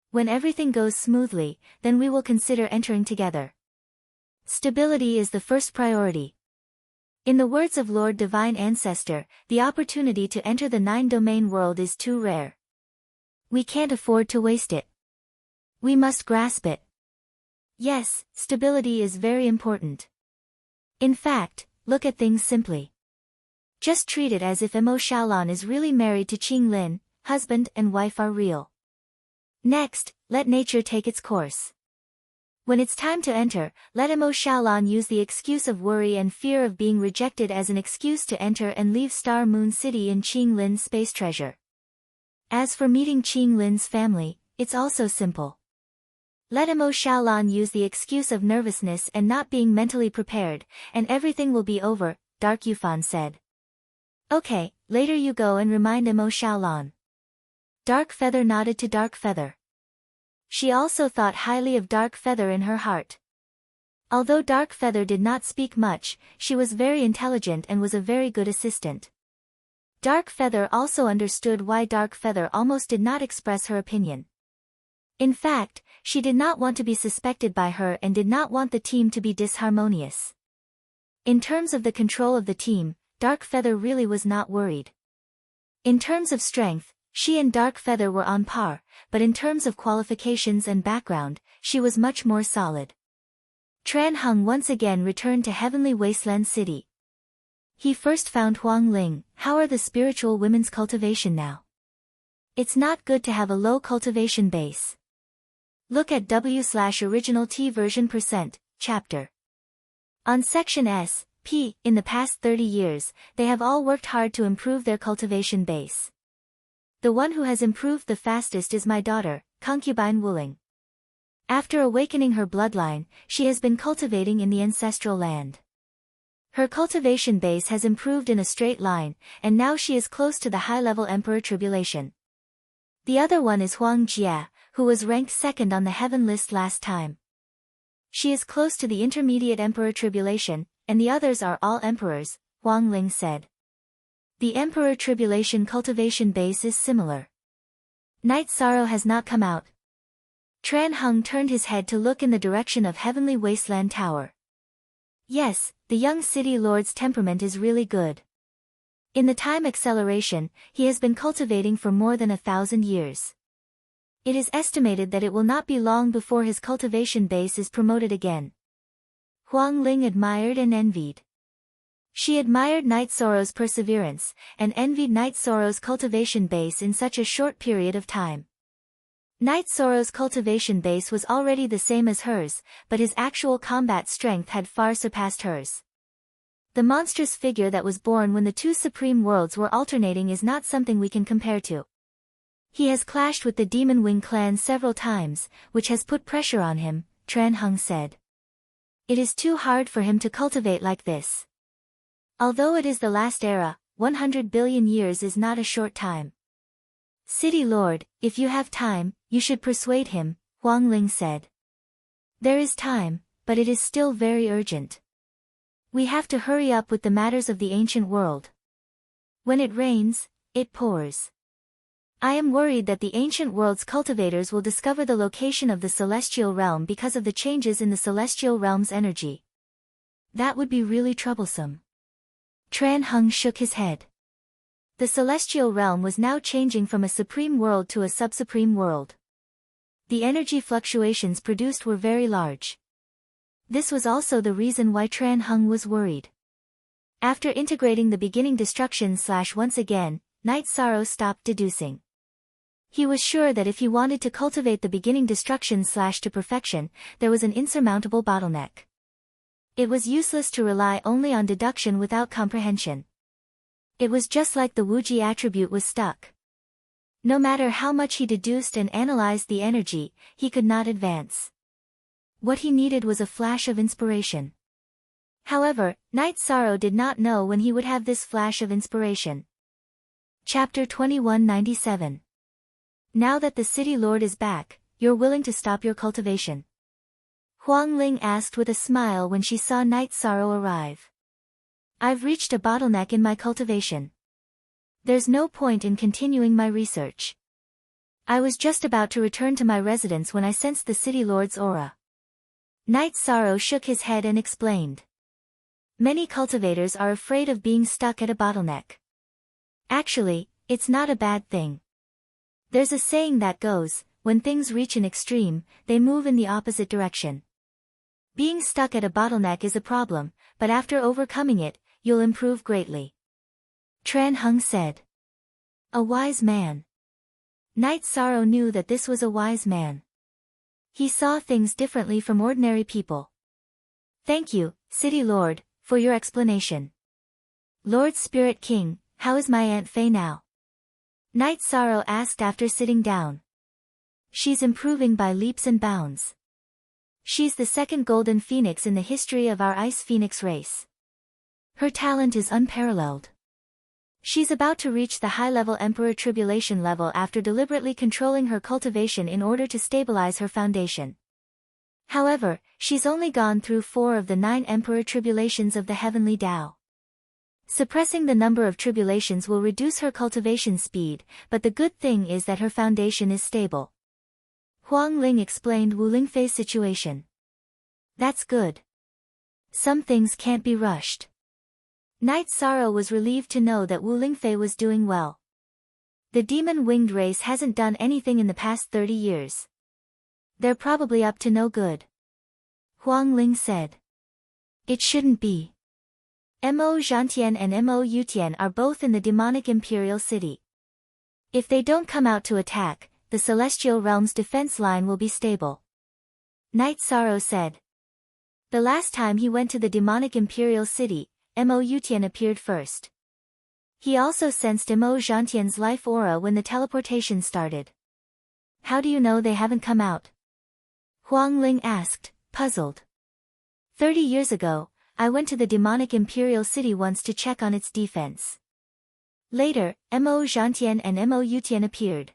When everything goes smoothly, then we will consider entering together. Stability is the first priority. In the words of Lord Divine Ancestor, the opportunity to enter the 9-domain world is too rare. We can't afford to waste it. We must grasp it. Yes, stability is very important. In fact, look at things simply. Just treat it as if Mo Xiaolan is really married to Qing Lin, husband and wife are real. Next, let nature take its course. When it's time to enter, let Mo Xiaolan use the excuse of worry and fear of being rejected as an excuse to enter and leave Star Moon City in Qing Lin's space treasure. As for meeting Qing Lin's family, it's also simple. Let Mo Xiaolan use the excuse of nervousness and not being mentally prepared, and everything will be over, Dark Yufan said. Okay, later you go and remind Mo Xiaolan. Dark Feather nodded to Dark Feather. She also thought highly of Dark Feather in her heart. Although Dark Feather did not speak much, she was very intelligent and was a very good assistant. Dark Feather also understood why Dark Feather almost did not express her opinion. In fact, she did not want to be suspected by her and did not want the team to be disharmonious. In terms of the control of the team, Dark Feather really was not worried. In terms of strength, she and Dark Feather were on par, but in terms of qualifications and background, she was much more solid. Tran Heng once again returned to Heavenly Wasteland City. He first found Huang Ling. How are the spiritual women's cultivation now? It's not good to have a low cultivation base. Look at W/original T version %, chapter. On section S, P, in the past 30 years, they have all worked hard to improve their cultivation base. The one who has improved the fastest is my daughter, concubine Wuling. After awakening her bloodline, she has been cultivating in the ancestral land. Her cultivation base has improved in a straight line, and now she is close to the high-level Emperor Tribulation. The other one is Huang Jia, who was ranked second on the heaven list last time. She is close to the intermediate Emperor Tribulation, and the others are all emperors, Huang Ling said. The Emperor Tribulation cultivation base is similar. Night Sorrow has not come out. Tran Heng turned his head to look in the direction of Heavenly Wasteland Tower. Yes, the young city lord's temperament is really good. In the time acceleration, he has been cultivating for more than 1,000 years. It is estimated that it will not be long before his cultivation base is promoted again. Huang Ling admired and envied. She admired Night Sorrow's perseverance, and envied Night Sorrow's cultivation base in such a short period of time. Night Sorrow's cultivation base was already the same as hers, but his actual combat strength had far surpassed hers. The monstrous figure that was born when the two supreme worlds were alternating is not something we can compare to. He has clashed with the Demon Wing clan several times, which has put pressure on him, Tran Heng said. It is too hard for him to cultivate like this. Although it is the last era, 100 billion years is not a short time. City Lord, if you have time, you should persuade him, Huang Ling said. There is time, but it is still very urgent. We have to hurry up with the matters of the ancient world. When it rains, it pours. I am worried that the ancient world's cultivators will discover the location of the celestial realm because of the changes in the celestial realm's energy. That would be really troublesome. Tran Heng shook his head. The celestial realm was now changing from a supreme world to a sub-supreme world. The energy fluctuations produced were very large. This was also the reason why Tran Heng was worried. After integrating the beginning destruction / once again, Night Sorrow stopped deducing. He was sure that if he wanted to cultivate the beginning destruction / to perfection, there was an insurmountable bottleneck. It was useless to rely only on deduction without comprehension. It was just like the Wuji attribute was stuck. No matter how much he deduced and analyzed the energy, he could not advance. What he needed was a flash of inspiration. However, Night Sorrow did not know when he would have this flash of inspiration. Chapter 2197. Now that the City Lord is back, you're willing to stop your cultivation? Huang Ling asked with a smile when she saw Night Sorrow arrive. I've reached a bottleneck in my cultivation. There's no point in continuing my research. I was just about to return to my residence when I sensed the City Lord's aura. Night Sorrow shook his head and explained. Many cultivators are afraid of being stuck at a bottleneck. Actually, it's not a bad thing. There's a saying that goes, when things reach an extreme, they move in the opposite direction. Being stuck at a bottleneck is a problem, but after overcoming it, you'll improve greatly. Tran Hung said. A wise man. Night Sorrow knew that this was a wise man. He saw things differently from ordinary people. Thank you, City Lord, for your explanation. Lord Spirit King, how is my Aunt Fei now? Night Sorrow asked after sitting down. She's improving by leaps and bounds. She's the second golden phoenix in the history of our Ice Phoenix race. Her talent is unparalleled. She's about to reach the high-level Emperor Tribulation level after deliberately controlling her cultivation in order to stabilize her foundation. However, she's only gone through 4 of the 9 Emperor Tribulations of the Heavenly Tao. Suppressing the number of tribulations will reduce her cultivation speed, but the good thing is that her foundation is stable. Huang Ling explained Wu Lingfei's situation. That's good. Some things can't be rushed. Night Sorrow was relieved to know that Wu Lingfei was doing well. The demon-winged race hasn't done anything in the past 30 years. They're probably up to no good. Huang Ling said. It shouldn't be. Mo Zhantian and Mo Yutian are both in the demonic imperial city. If they don't come out to attack, the celestial realm's defense line will be stable. Night Sorrow said. The last time he went to the demonic imperial city, Mo Yutian appeared first. He also sensed Mo Zhantian's life aura when the teleportation started. How do you know they haven't come out? Huang Ling asked, puzzled. 30 years ago, I went to the demonic imperial city once to check on its defense. Later, Mo Zhantian and Mo Yutian appeared.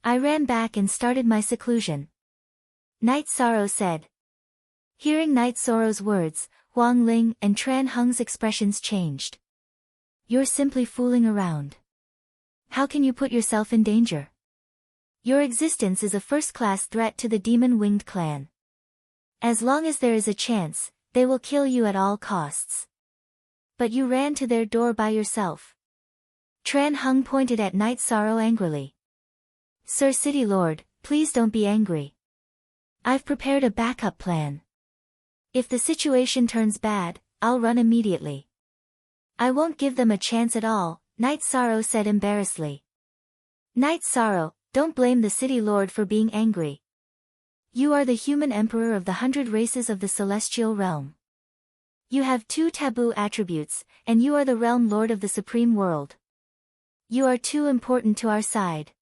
I ran back and started my seclusion. Night Sorrow said. Hearing Night Sorrow's words, Huang Ling and Tran Hung's expressions changed. You're simply fooling around. How can you put yourself in danger? Your existence is a first-class threat to the demon-winged clan. As long as there is a chance, they will kill you at all costs. But you ran to their door by yourself. Tran Hung pointed at Night Sorrow angrily. Sir City Lord, please don't be angry. I've prepared a backup plan. If the situation turns bad, I'll run immediately. I won't give them a chance at all, Night Sorrow said embarrassedly. Night Sorrow, don't blame the City Lord for being angry. You are the human emperor of the 100 races of the celestial realm. You have 2 taboo attributes, and you are the realm lord of the supreme world. You are too important to our side.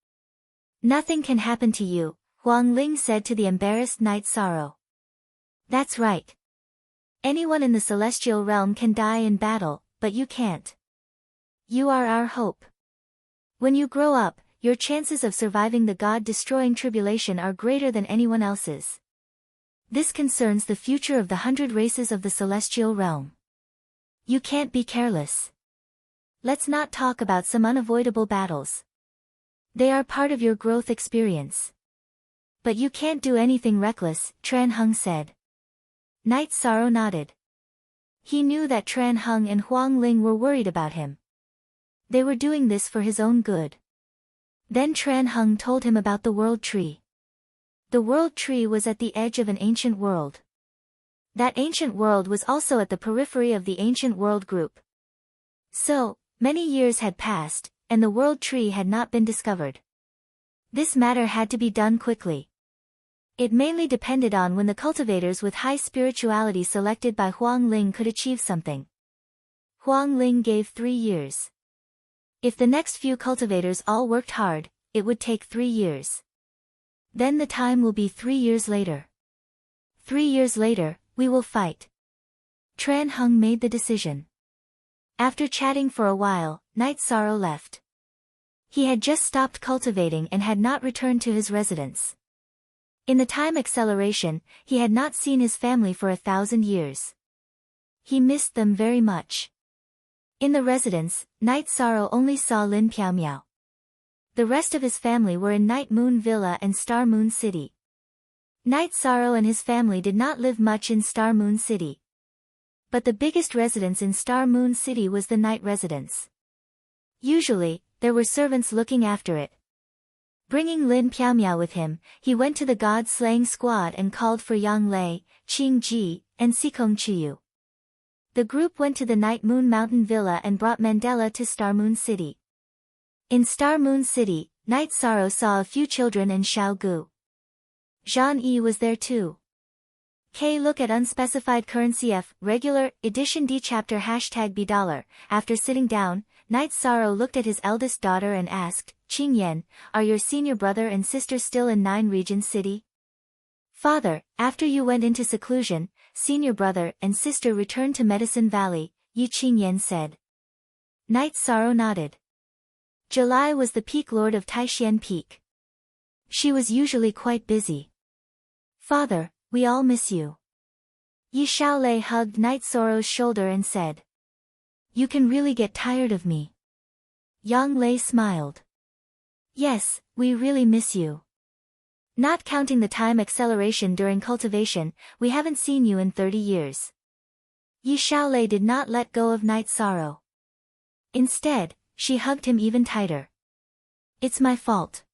Nothing can happen to you, Huang Ling said to the embarrassed Night Sorrow. That's right. Anyone in the celestial realm can die in battle, but you can't. You are our hope. When you grow up, your chances of surviving the God-destroying tribulation are greater than anyone else's. This concerns the future of the 100 races of the celestial realm. You can't be careless. Let's not talk about some unavoidable battles. They are part of your growth experience. But you can't do anything reckless, Tran Hung said. Night Sorrow nodded. He knew that Tran Hung and Huang Ling were worried about him. They were doing this for his own good. Then Tran Hung told him about the World Tree. The World Tree was at the edge of an ancient world. That ancient world was also at the periphery of the ancient world group. So, many years had passed, and the world tree had not been discovered. This matter had to be done quickly. It mainly depended on when the cultivators with high spirituality selected by Huang Ling could achieve something. Huang Ling gave 3 years. If the next few cultivators all worked hard, it would take 3 years. Then the time will be 3 years later. 3 years later, we will fight. Tran Heng made the decision. After chatting for a while, Night Sorrow left. He had just stopped cultivating and had not returned to his residence. In the time acceleration, he had not seen his family for 1,000 years. He missed them very much. In the residence, Night Sorrow only saw Lin Piao Miao. The rest of his family were in Night Moon Villa and Star Moon City. Night Sorrow and his family did not live much in Star Moon City. But the biggest residence in Star Moon City was the night residence. Usually, there were servants looking after it. Bringing Lin Piao Miao with him, he went to the god-slaying squad and called for Yang Lei, Qing Ji, and Sikong Chiyu. The group went to the Night Moon Mountain Villa and brought Mandela to Star Moon City. In Star Moon City, Night Sorrow saw a few children and Xiao Gu. Zhan Yi was there too. Look at unspecified currency F, regular, edition D chapter $B$. After sitting down, Night Sorrow looked at his eldest daughter and asked, Qing Yan, are your senior brother and sister still in 9 Region City? Father, after you went into seclusion, senior brother and sister returned to Medicine Valley, Yi Qing Yan said. Night Sorrow nodded. July was the peak lord of Taishan Peak. She was usually quite busy. Father, we all miss you. Yi Xiaolei hugged Night Sorrow's shoulder and said. You can really get tired of me. Yang Lei smiled. Yes, we really miss you. Not counting the time acceleration during cultivation, we haven't seen you in 30 years. Yi Xiaolei did not let go of Night Sorrow. Instead, she hugged him even tighter. It's my fault.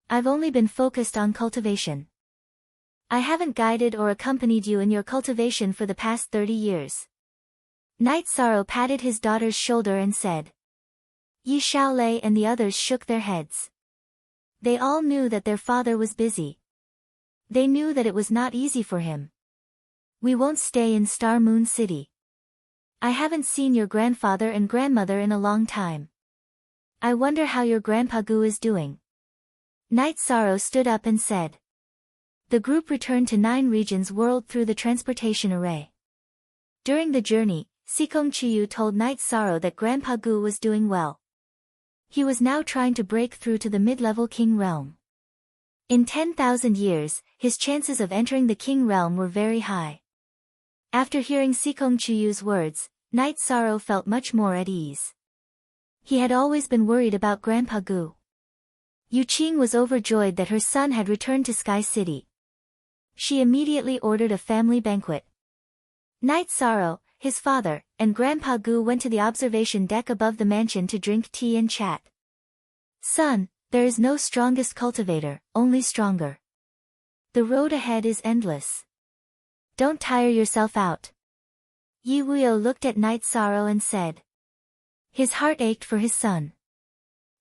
I've only been focused on cultivation. I haven't guided or accompanied you in your cultivation for the past 30 years. Night Sorrow patted his daughter's shoulder and said. Yi Xiaolei and the others shook their heads. They all knew that their father was busy. They knew that it was not easy for him. We won't stay in Star Moon City. I haven't seen your grandfather and grandmother in a long time. I wonder how your Grandpa Gu is doing. Night Sorrow stood up and said. The group returned to 9 Regions World through the transportation array. During the journey, Sikong Chiyu told Night Sorrow that Grandpa Gu was doing well. He was now trying to break through to the mid-level King Realm. In 10,000 years, his chances of entering the King Realm were very high. After hearing Sikong Chiyu's words, Night Sorrow felt much more at ease. He had always been worried about Grandpa Gu. Yu Qing was overjoyed that her son had returned to Sky City. She immediately ordered a family banquet. Night Sorrow, his father, and Grandpa Gu went to the observation deck above the mansion to drink tea and chat. Son, there is no strongest cultivator, only stronger. The road ahead is endless. Don't tire yourself out. Yi Wuyo looked at Night Sorrow and said. His heart ached for his son.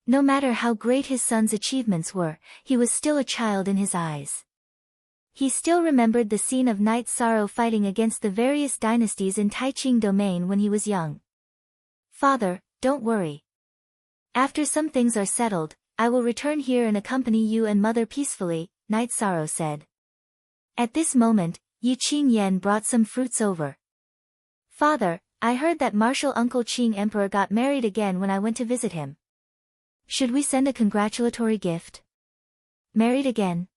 No matter how great his son's achievements were, he was still a child in his eyes. He still remembered the scene of Night Sorrow fighting against the various dynasties in Taiqing Domain when he was young. Father, don't worry. After some things are settled, I will return here and accompany you and mother peacefully, Night Sorrow said. At this moment, Yi Qing Yan brought some fruits over. Father, I heard that Martial Uncle Qing Emperor got married again when I went to visit him. Should we send a congratulatory gift? Married again?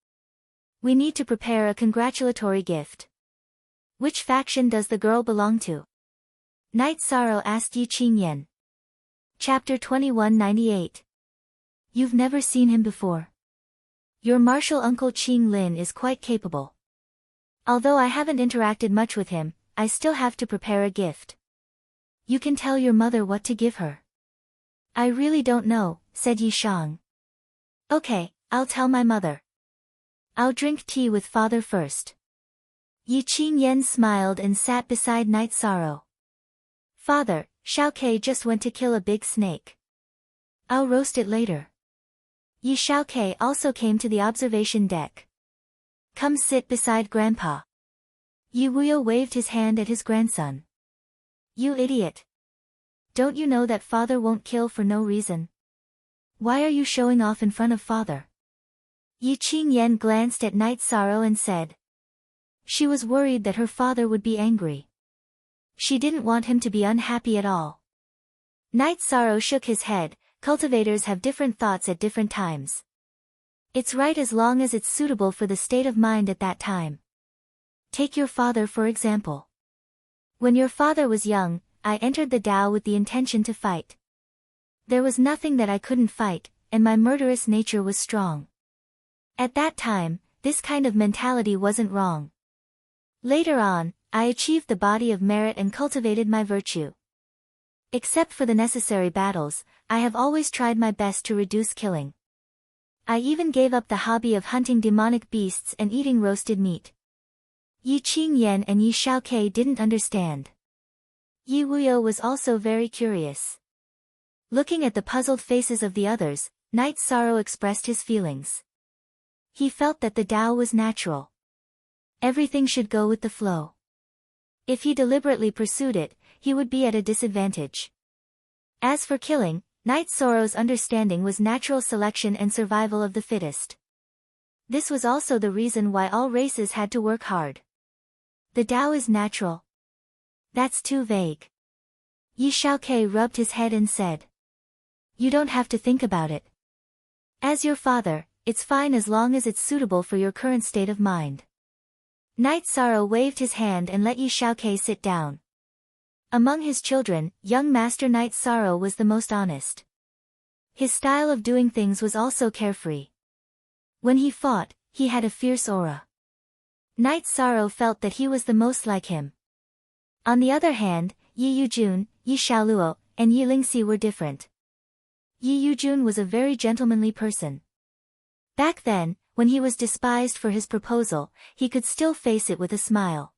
We need to prepare a congratulatory gift. Which faction does the girl belong to? Night Sorrow asked Yi Qing Yan. Chapter 2198. You've never seen him before. Your martial uncle Qing Lin is quite capable. Although I haven't interacted much with him, I still have to prepare a gift. You can tell your mother what to give her. I really don't know, said Yi Shang. Okay, I'll tell my mother. I'll drink tea with father first. Yi Qing Yan smiled and sat beside Night Sorrow. Father, Xiaokei just went to kill a big snake. I'll roast it later. Yi Xiaokei also came to the observation deck. Come sit beside Grandpa. Yi Wuyo waved his hand at his grandson. You idiot. Don't you know that father won't kill for no reason? Why are you showing off in front of father? Yi Qingyan glanced at Night Sorrow and said. She was worried that her father would be angry. She didn't want him to be unhappy at all. Night Sorrow shook his head. Cultivators have different thoughts at different times. It's right as long as it's suitable for the state of mind at that time. Take your father for example. When your father was young, I entered the Tao with the intention to fight. There was nothing that I couldn't fight, and my murderous nature was strong. At that time, this kind of mentality wasn't wrong. Later on, I achieved the body of merit and cultivated my virtue. Except for the necessary battles, I have always tried my best to reduce killing. I even gave up the hobby of hunting demonic beasts and eating roasted meat. Yi Qingyan and Yi Xiaokei didn't understand. Yi Wuyo was also very curious. Looking at the puzzled faces of the others, Night Sorrow expressed his feelings. He felt that the Tao was natural. Everything should go with the flow. If he deliberately pursued it, he would be at a disadvantage. As for killing, Night Sorrow's understanding was natural selection and survival of the fittest. This was also the reason why all races had to work hard. The Tao is natural. That's too vague. Yi Xiaokei rubbed his head and said. You don't have to think about it. As your father, it's fine as long as it's suitable for your current state of mind. Night Sorrow waved his hand and let Yi Xiaokei sit down. Among his children, young Master Night Sorrow was the most honest. His style of doing things was also carefree. When he fought, he had a fierce aura. Night Sorrow felt that he was the most like him. On the other hand, Yi Yujun, Yi Xiaoluo, and Yi Lingxi were different. Yi Yujun was a very gentlemanly person. Back then, when he was despised for his proposal, he could still face it with a smile.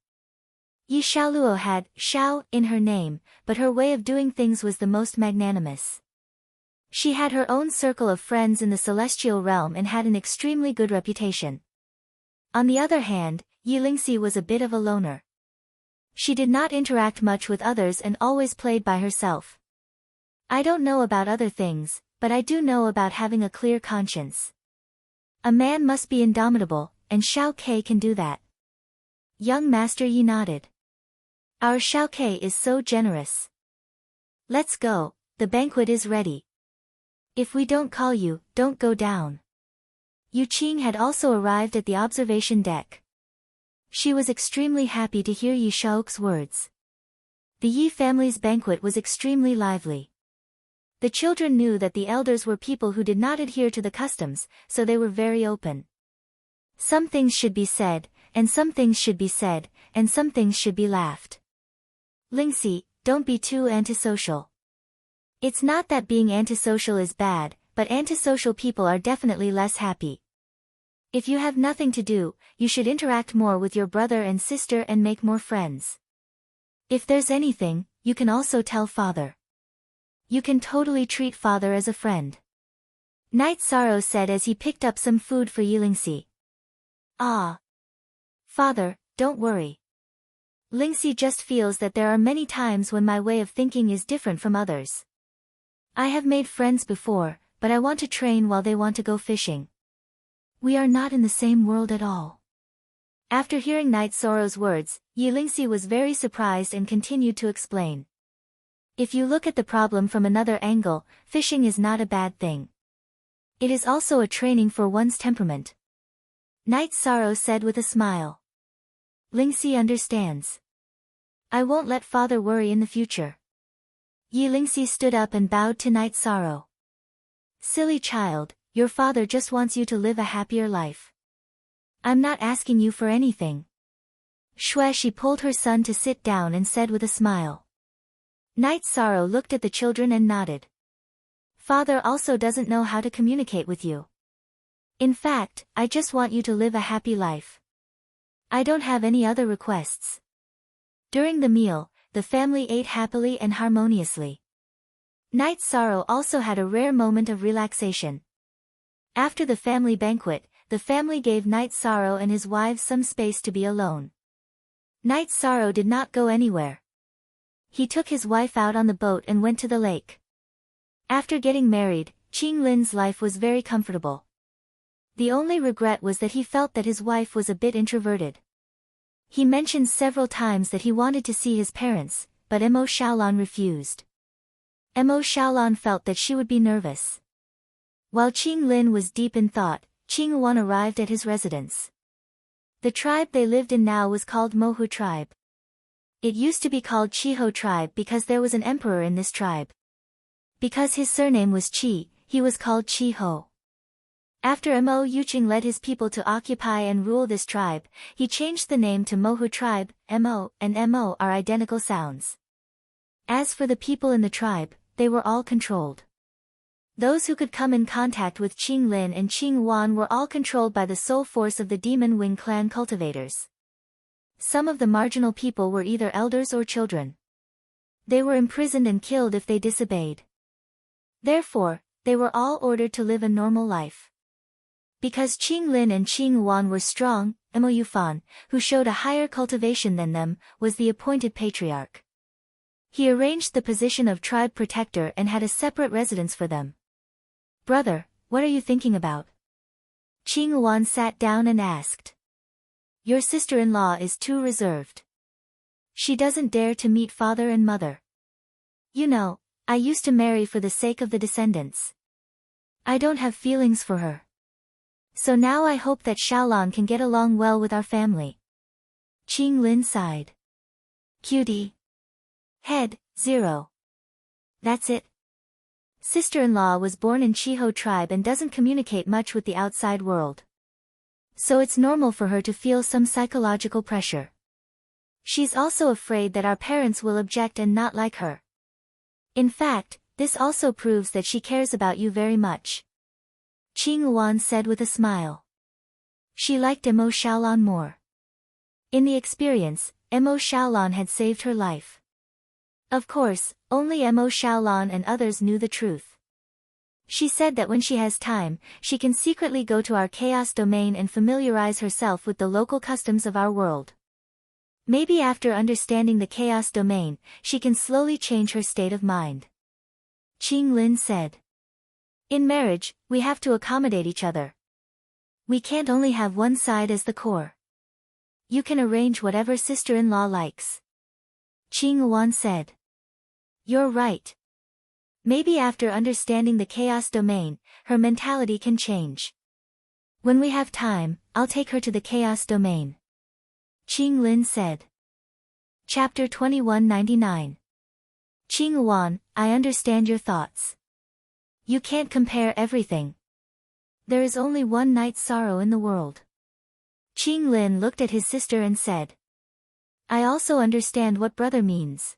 Yi Xiaoluo had Xiao in her name, but her way of doing things was the most magnanimous. She had her own circle of friends in the celestial realm and had an extremely good reputation. On the other hand, Yi Lingxi was a bit of a loner. She did not interact much with others and always played by herself. I don't know about other things, but I do know about having a clear conscience. A man must be indomitable, and Xiaokei can do that. Young Master Yi nodded. Our Xiaokei is so generous. Let's go, the banquet is ready. If we don't call you, don't go down. Yu Qing had also arrived at the observation deck. She was extremely happy to hear Yi Shao's words. The Yi family's banquet was extremely lively. The children knew that the elders were people who did not adhere to the customs, so they were very open. Some things should be said, and some things should be said, and some things should be laughed. Lingxi, don't be too antisocial. It's not that being antisocial is bad, but antisocial people are definitely less happy. If you have nothing to do, you should interact more with your brother and sister and make more friends. If there's anything, you can also tell father. You can totally treat father as a friend. Night Sorrow said as he picked up some food for Yi Lingxi. Ah. Father, don't worry. Lingxi just feels that there are many times when my way of thinking is different from others. I have made friends before, but I want to train while they want to go fishing. We are not in the same world at all. After hearing Night Sorrow's words, Yi Lingxi was very surprised and continued to explain. If you look at the problem from another angle, fishing is not a bad thing. It is also a training for one's temperament. Night Sorrow said with a smile. Lingxi understands. I won't let father worry in the future. Yi Lingxi stood up and bowed to Night Sorrow. Silly child, your father just wants you to live a happier life. I'm not asking you for anything. She pulled her son to sit down and said with a smile. Night Sorrow looked at the children and nodded. Father also doesn't know how to communicate with you. In fact, I just want you to live a happy life. I don't have any other requests. During the meal, the family ate happily and harmoniously. Night Sorrow also had a rare moment of relaxation. After the family banquet, the family gave Night Sorrow and his wives some space to be alone. Night Sorrow did not go anywhere. He took his wife out on the boat and went to the lake. After getting married, Qing Lin's life was very comfortable. The only regret was that he felt that his wife was a bit introverted. He mentioned several times that he wanted to see his parents, but Mo Xiaolan refused. Mo Xiaolan felt that she would be nervous. While Qing Lin was deep in thought, Qing Wan arrived at his residence. The tribe they lived in now was called Mohu tribe. It used to be called Chiho tribe because there was an emperor in this tribe. Because his surname was Qi, he was called Chiho. After Mo Yuqing led his people to occupy and rule this tribe, he changed the name to Mohu tribe. Mo and Mo are identical sounds. As for the people in the tribe, they were all controlled. Those who could come in contact with Qing Lin and Qing Wan were all controlled by the soul force of the Demon Wing clan cultivators. Some of the marginal people were either elders or children. They were imprisoned and killed if they disobeyed. Therefore, they were all ordered to live a normal life. Because Qing Lin and Qing Wan were strong, Mo Yufan, who showed a higher cultivation than them, was the appointed patriarch. He arranged the position of tribe protector and had a separate residence for them. "Brother, what are you thinking about?" Qing Wan sat down and asked. "Your sister-in-law is too reserved. She doesn't dare to meet father and mother. You know, I used to marry for the sake of the descendants. I don't have feelings for her. So now I hope that Xiaolan can get along well with our family." Qing Lin sighed. "QD. Head, 0. That's it." Sister-in-law was born in Chiho tribe and doesn't communicate much with the outside world. So it's normal for her to feel some psychological pressure. She's also afraid that our parents will object and not like her. In fact, this also proves that she cares about you very much." Qing Wan said with a smile. She liked Mo Xiaolan more. In the experience, Mo Xiaolan had saved her life. Of course, only Mo Xiaolan and others knew the truth. She said that when she has time, she can secretly go to our chaos domain and familiarize herself with the local customs of our world. Maybe after understanding the chaos domain, she can slowly change her state of mind. Qing Lin said. "In marriage, we have to accommodate each other. We can't only have one side as the core. You can arrange whatever sister-in-law likes." Qing Wan said. "You're right. Maybe after understanding the chaos domain, her mentality can change. When we have time, I'll take her to the chaos domain." Qing Lin said. Chapter 2199. Qing Wan, I understand your thoughts. You can't compare everything. There is only one Night Sorrow in the world. Qing Lin looked at his sister and said. I also understand what brother means.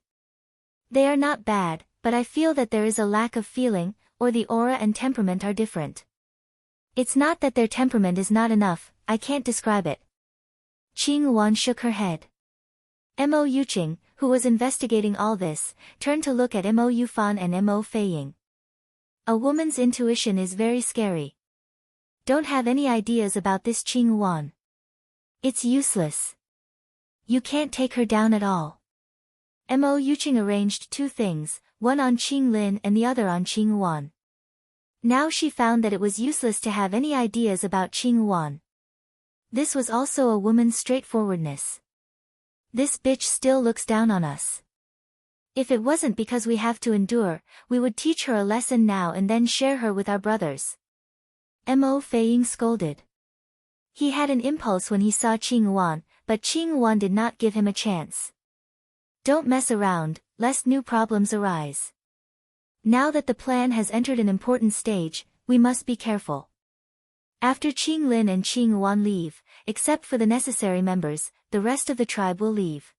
They are not bad, but I feel that there is a lack of feeling, or the aura and temperament are different. It's not that their temperament is not enough, I can't describe it. Qing Wan shook her head. Mo Yuqing, who was investigating all this, turned to look at Mo Yufan and Mo Feiying. A woman's intuition is very scary. Don't have any ideas about this Qing Wan. It's useless. You can't take her down at all. Mo Yuqing arranged two things, one on Qing Lin and the other on Qing Wan. Now she found that it was useless to have any ideas about Qing Wan. This was also a woman's straightforwardness. This bitch still looks down on us. If it wasn't because we have to endure, we would teach her a lesson now and then share her with our brothers. Mo Feiying scolded. He had an impulse when he saw Qing Wan, but Qing Wan did not give him a chance. Don't mess around, lest new problems arise. Now that the plan has entered an important stage, we must be careful. After Qing Lin and Qing Wan leave, except for the necessary members, the rest of the tribe will leave.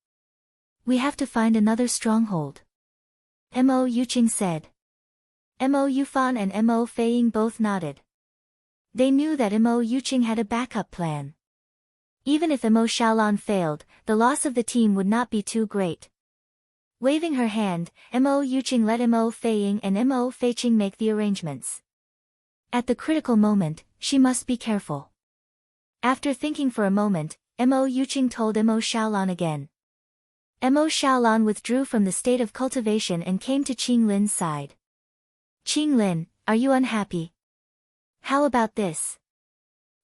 We have to find another stronghold. Mo Yuqing said. Mo Yufan and Mo Feiying both nodded. They knew that Mo Yuqing had a backup plan. Even if Mo Xiaolan failed, the loss of the team would not be too great. Waving her hand, Mo Yuqing let Mo Feiying and Mo Feiqing make the arrangements. At the critical moment, she must be careful. After thinking for a moment, Mo Yuqing told Mo Xiaolan again. Mo Xiaolan withdrew from the state of cultivation and came to Qing Lin's side. Qing Lin, are you unhappy? How about this?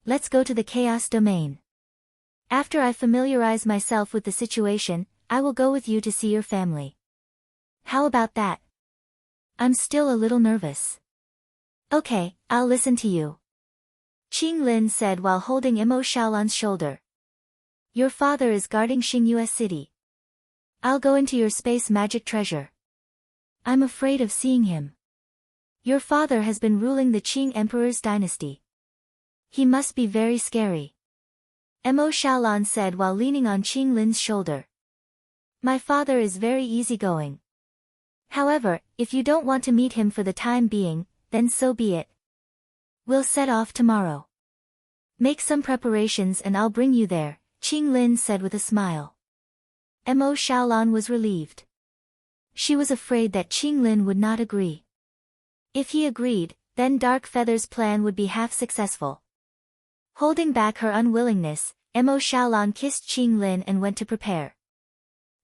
Let's go to the chaos domain. After I familiarize myself with the situation, I will go with you to see your family. How about that? I'm still a little nervous. Okay, I'll listen to you. Qing Lin said while holding Mo Xiaolan's shoulder. Your father is guarding Xingyue City. I'll go into your space magic treasure. I'm afraid of seeing him. Your father has been ruling the Qing Emperor's dynasty. He must be very scary. Mo Xiaolan said while leaning on Qing Lin's shoulder. My father is very easygoing. However, if you don't want to meet him for the time being, then so be it. We'll set off tomorrow. Make some preparations and I'll bring you there, Qing Lin said with a smile. Mo Xiaolan was relieved. She was afraid that Qing Lin would not agree. If he agreed, then Dark Feather's plan would be half successful. Holding back her unwillingness, Mo Xiaolan kissed Qing Lin and went to prepare.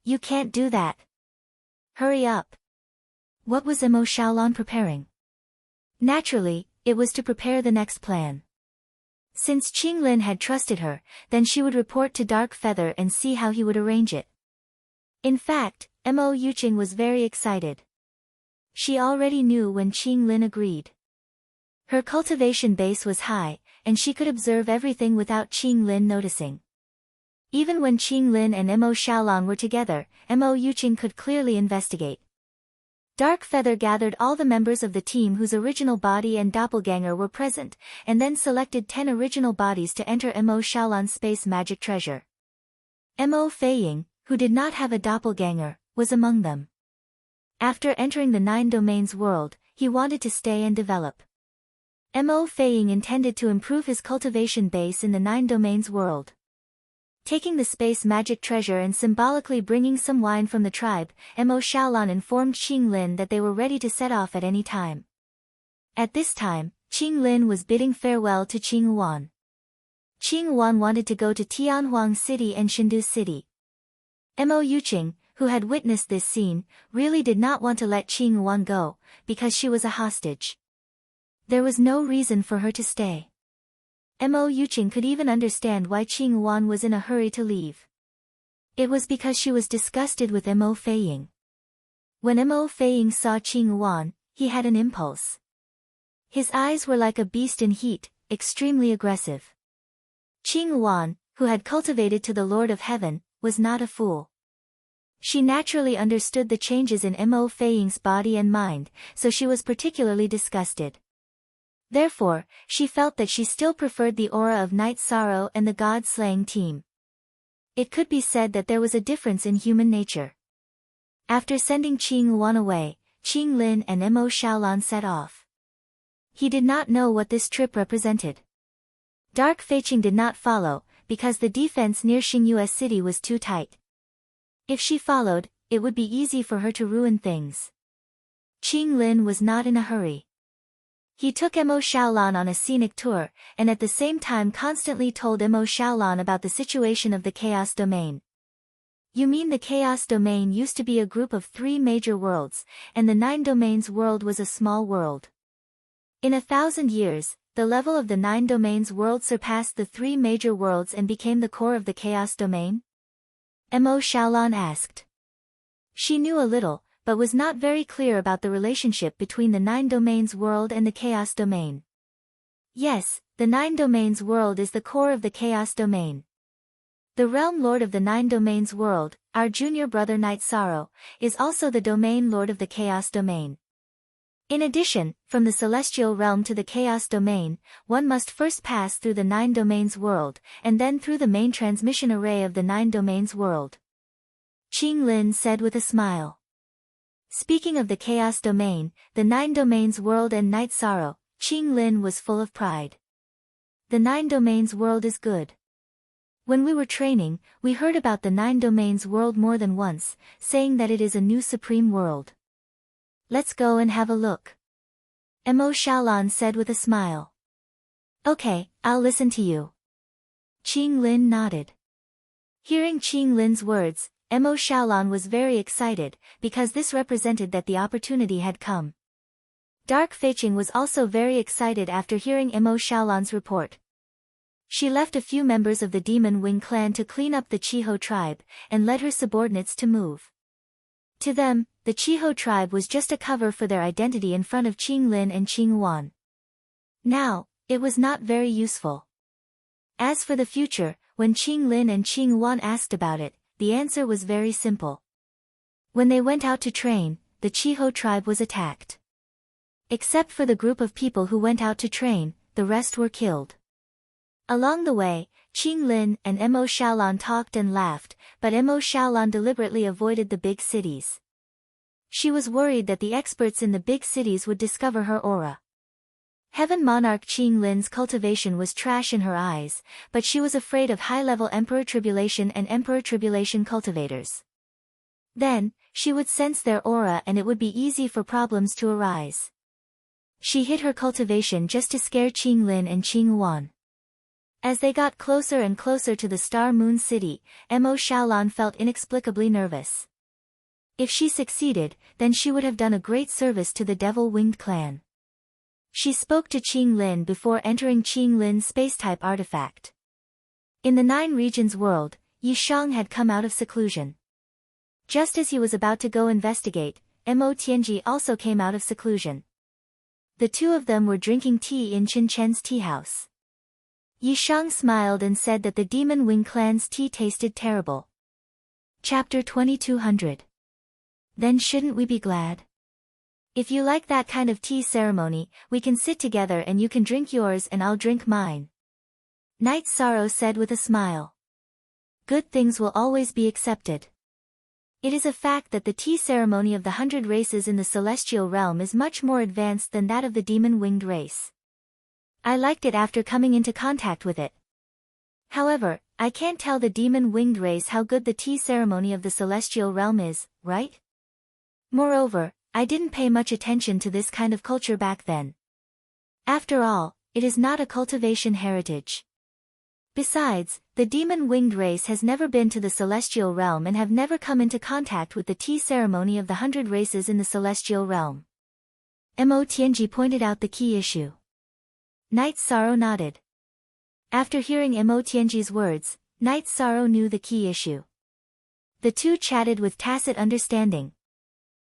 You can't do that. Hurry up. What was Mo Xiaolan preparing? Naturally, it was to prepare the next plan. Since Qing Lin had trusted her, then she would report to Dark Feather and see how he would arrange it. In fact, Mo Yuqing was very excited. She already knew when Qing Lin agreed. Her cultivation base was high, and she could observe everything without Qing Lin noticing. Even when Qing Lin and Mo Xiaolan were together, Mo Yuqing could clearly investigate. Dark Feather gathered all the members of the team whose original body and doppelganger were present, and then selected 10 original bodies to enter Mo Xiaolan's space magic treasure. Mo Feiying, who did not have a doppelganger, was among them. After entering the 9 domains world, he wanted to stay and develop. Mo Feiying intended to improve his cultivation base in the 9 domains world. Taking the space magic treasure and symbolically bringing some wine from the tribe, Mo Xiaolan informed Qing Lin that they were ready to set off at any time. At this time, Qing Lin was bidding farewell to Qing Yuan. Qing Yuan wanted to go to Tianhuang City and Shendu City. Mo Yuqing, who had witnessed this scene, really did not want to let Qing Yuan go, because she was a hostage. There was no reason for her to stay. Mo Yuqing could even understand why Qing Yuan was in a hurry to leave. It was because she was disgusted with Mo Feiying. When Mo Feiying saw Qing Yuan, he had an impulse. His eyes were like a beast in heat, extremely aggressive. Qing Yuan, who had cultivated to the Lord of Heaven, was not a fool. She naturally understood the changes in Mo Feiying's body and mind, so she was particularly disgusted. Therefore, she felt that she still preferred the aura of Night Sorrow and the God-slaying team. It could be said that there was a difference in human nature. After sending Qing Yuan away, Qing Lin and Mo Xiaolan set off. He did not know what this trip represented. Dark Feiqing did not follow, because the defense near Xingyue City was too tight. If she followed, it would be easy for her to ruin things. Qing Lin was not in a hurry. He took Mo Xiaolan on a scenic tour, and at the same time constantly told Mo Xiaolan about the situation of the Chaos Domain. You mean the Chaos Domain used to be a group of 3 major worlds, and the 9 domains world was a small world. In 1,000 years, the level of the 9 domains world surpassed the 3 major worlds and became the core of the Chaos Domain? Mo Xiaolan asked. She knew a little, but was not very clear about the relationship between the 9 domains world and the Chaos Domain. Yes, the 9 domains world is the core of the Chaos Domain. The realm lord of the 9 domains world, our junior brother Night Sorrow, is also the domain lord of the Chaos Domain. In addition, from the celestial realm to the Chaos Domain, one must first pass through the 9 domains world, and then through the main transmission array of the 9 domains world. Qing Lin said with a smile. Speaking of the Chaos Domain, the 9 domains world and Night Sorrow, Qing Lin was full of pride. The 9 domains world is good. When we were training, we heard about the 9 domains world more than once, saying that it is a new supreme world. Let's go and have a look. Mo Xiaolan said with a smile. Okay, I'll listen to you. Qing Lin nodded. Hearing Qing Lin's words, Mo Xiaolan was very excited, because this represented that the opportunity had come. Dark Feiqing was also very excited after hearing Mo Xiaolan's report. She left a few members of the Demon Wing clan to clean up the Chiho tribe, and led her subordinates to move. To them, the Chiho tribe was just a cover for their identity in front of Qing Lin and Qing Wan. Now, it was not very useful. As for the future, when Qing Lin and Qing Wan asked about it, the answer was very simple. When they went out to train, the Chiho tribe was attacked. Except for the group of people who went out to train, the rest were killed. Along the way, Qing Lin and Mo Xiaolan talked and laughed, but Mo Xiaolan deliberately avoided the big cities. She was worried that the experts in the big cities would discover her aura. Heaven Monarch Qing Lin's cultivation was trash in her eyes, but she was afraid of high-level Emperor Tribulation and Emperor Tribulation cultivators. Then, she would sense their aura and it would be easy for problems to arise. She hid her cultivation just to scare Qing Lin and Qing Wan. As they got closer and closer to the Star Moon City, Mo Xiaolan felt inexplicably nervous. If she succeeded, then she would have done a great service to the Devil-Winged clan. She spoke to Qing Lin before entering Qing Lin's space-type artifact. In the 9 regions world, Yi Shang had come out of seclusion. Just as he was about to go investigate, Mo Tianji also came out of seclusion. The two of them were drinking tea in Qin Chen's tea house. Yi Shang smiled and said that the Demon Wing clan's tea tasted terrible. Chapter 2200. Then shouldn't we be glad? If you like that kind of tea ceremony, we can sit together and you can drink yours and I'll drink mine. Night Sorrow said with a smile. Good things will always be accepted. It is a fact that the tea ceremony of the 100 races in the celestial realm is much more advanced than that of the demon-winged race. I liked it after coming into contact with it. However, I can't tell the demon-winged race how good the tea ceremony of the celestial realm is, right? Moreover, I didn't pay much attention to this kind of culture back then. After all, it is not a cultivation heritage. Besides, the demon-winged race has never been to the celestial realm and have never come into contact with the tea ceremony of the 100 races in the celestial realm. Mo Tianji pointed out the key issue. Night Sorrow nodded. After hearing Mo Tianji's words, Night Sorrow knew the key issue. The two chatted with tacit understanding.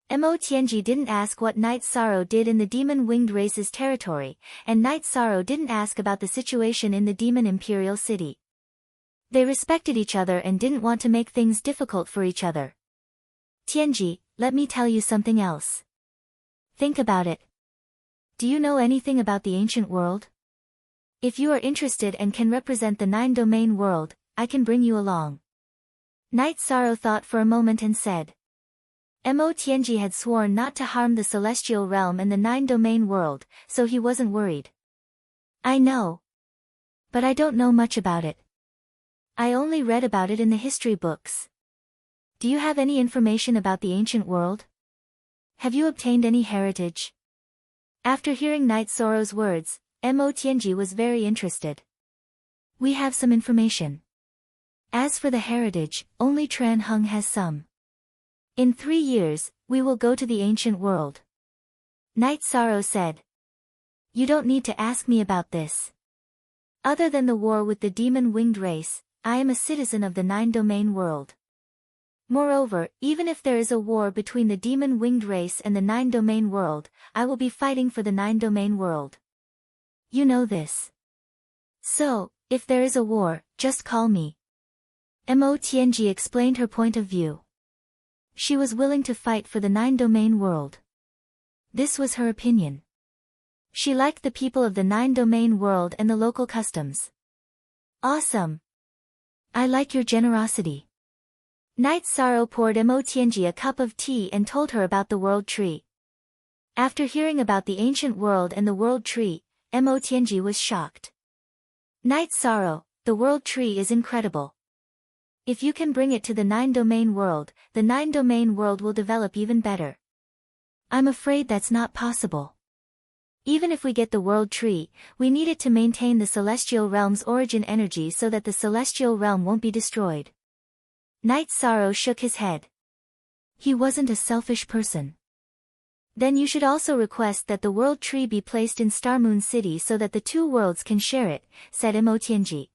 Mo Tianji didn't ask what Night Sorrow did in the demon-winged race's territory, and Night Sorrow didn't ask about the situation in the demon imperial city. They respected each other and didn't want to make things difficult for each other. Tianji, let me tell you something else. Think about it. Do you know anything about the ancient world? If you are interested and can represent the 9-domain world, I can bring you along. Night Sorrow thought for a moment and said. Mo Tianji had sworn not to harm the celestial realm and the 9-domain world, so he wasn't worried. I know. But I don't know much about it. I only read about it in the history books. Do you have any information about the ancient world? Have you obtained any heritage? After hearing Night Sorrow's words, Mo Tianji was very interested. We have some information. As for the heritage, only Tran Heng has some. In 3 years, we will go to the ancient world. Night Sorrow said. You don't need to ask me about this. Other than the war with the demon-winged race, I am a citizen of the 9-domain world. Moreover, even if there is a war between the demon-winged race and the 9-domain world, I will be fighting for the 9-domain world. You know this. So, if there is a war, just call me. Mo Tianji explained her point of view. She was willing to fight for the 9-domain world. This was her opinion. She liked the people of the 9-domain world and the local customs. Awesome. I like your generosity. Night Sorrow poured Mo Tianji a cup of tea and told her about the world tree. After hearing about the ancient world and the world tree, Mo Tianji was shocked. Night Sorrow, the world tree is incredible. If you can bring it to the 9-domain world, the 9-domain world will develop even better. I'm afraid that's not possible. Even if we get the world tree, we need it to maintain the celestial realm's origin energy so that the celestial realm won't be destroyed. Night Sorrow shook his head. He wasn't a selfish person. Then you should also request that the world tree be placed in Starmoon City so that the two worlds can share it, said Emotianji.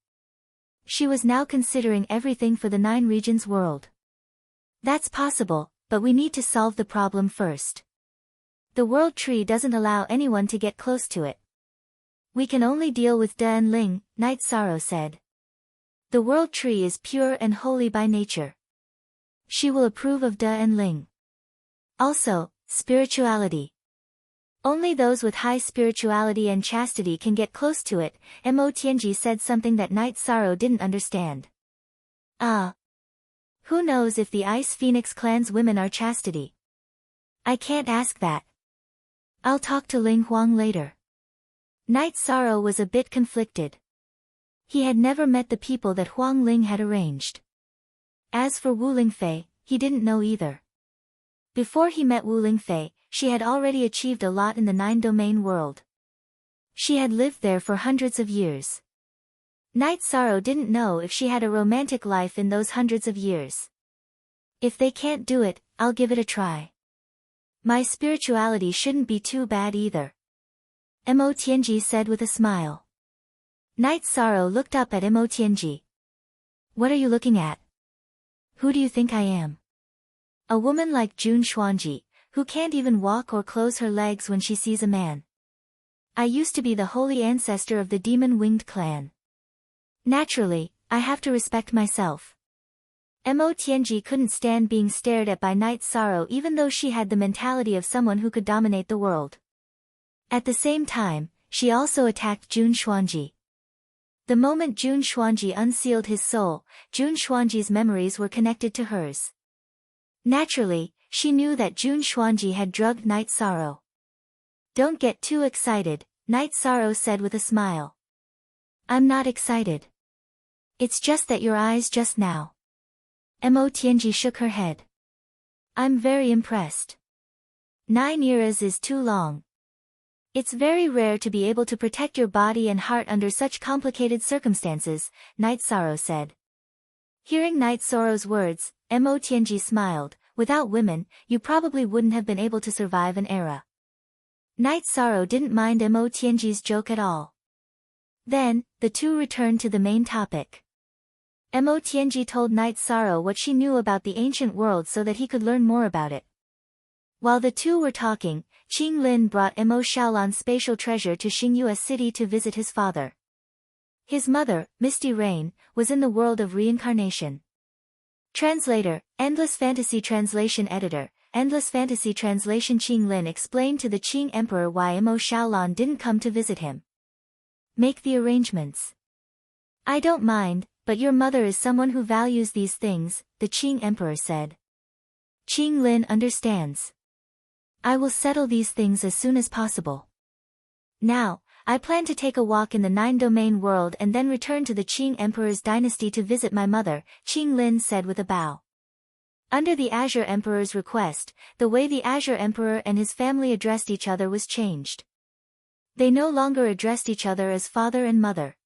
She was now considering everything for the 9 regions world. That's possible, but we need to solve the problem first. The world tree doesn't allow anyone to get close to it. We can only deal with De and Ling, Night Sorrow said. The world tree is pure and holy by nature. She will approve of De and Ling. Also, spirituality. Only those with high spirituality and chastity can get close to it. Mo Tianji said something that Night Sorrow didn't understand. Who knows if the Ice Phoenix clan's women are chastity? I can't ask that. I'll talk to Ling Huang later. Night Sorrow was a bit conflicted. He had never met the people that Huang Ling had arranged. As for Wu Lingfei, he didn't know either. Before he met Wu Lingfei, she had already achieved a lot in the 9-domain world. She had lived there for hundreds of years. Night Sorrow didn't know if she had a romantic life in those hundreds of years. If they can't do it, I'll give it a try. My spirituality shouldn't be too bad either. Mo Tianji said with a smile. Night Sorrow looked up at Mo Tianji. What are you looking at? Who do you think I am? A woman like Jun Xuanji, who can't even walk or close her legs when she sees a man. I used to be the holy ancestor of the demon-winged clan. Naturally, I have to respect myself. Mo Tianji couldn't stand being stared at by Night Sorrow even though she had the mentality of someone who could dominate the world. At the same time, she also attacked Jun Xuanji. The moment Jun Xuanji unsealed his soul, Jun Xuanji's memories were connected to hers. Naturally, she knew that Jun Xuanji had drugged Night Sorrow. Don't get too excited, Night Sorrow said with a smile. I'm not excited. It's just that your eyes just now. Mo Tianji shook her head. I'm very impressed. 9 eras is too long. It's very rare to be able to protect your body and heart under such complicated circumstances, Night Sorrow said. Hearing Night Sorrow's words, Mo Tianji smiled. Without women, you probably wouldn't have been able to survive an era. Night Sorrow didn't mind Mo Tianji's joke at all. Then, the two returned to the main topic. Mo Tianji told Night Sorrow what she knew about the ancient world so that he could learn more about it. While the two were talking, Qing Lin brought Mo Xiaolan's spatial treasure to Xingyue City to visit his father. His mother, Misty Rain, was in the world of reincarnation. Translator, Endless Fantasy Translation Editor, Endless Fantasy Translation. Qing Lin explained to the Qing Emperor why Mo Xiaolan didn't come to visit him. Make the arrangements. I don't mind, but your mother is someone who values these things, the Qing Emperor said. Qing Lin understands. I will settle these things as soon as possible. Now, I plan to take a walk in the 9-domain world and then return to the Qing Emperor's dynasty to visit my mother, Qing Lin said with a bow. Under the Azure Emperor's request, the way the Azure Emperor and his family addressed each other was changed. They no longer addressed each other as father and mother.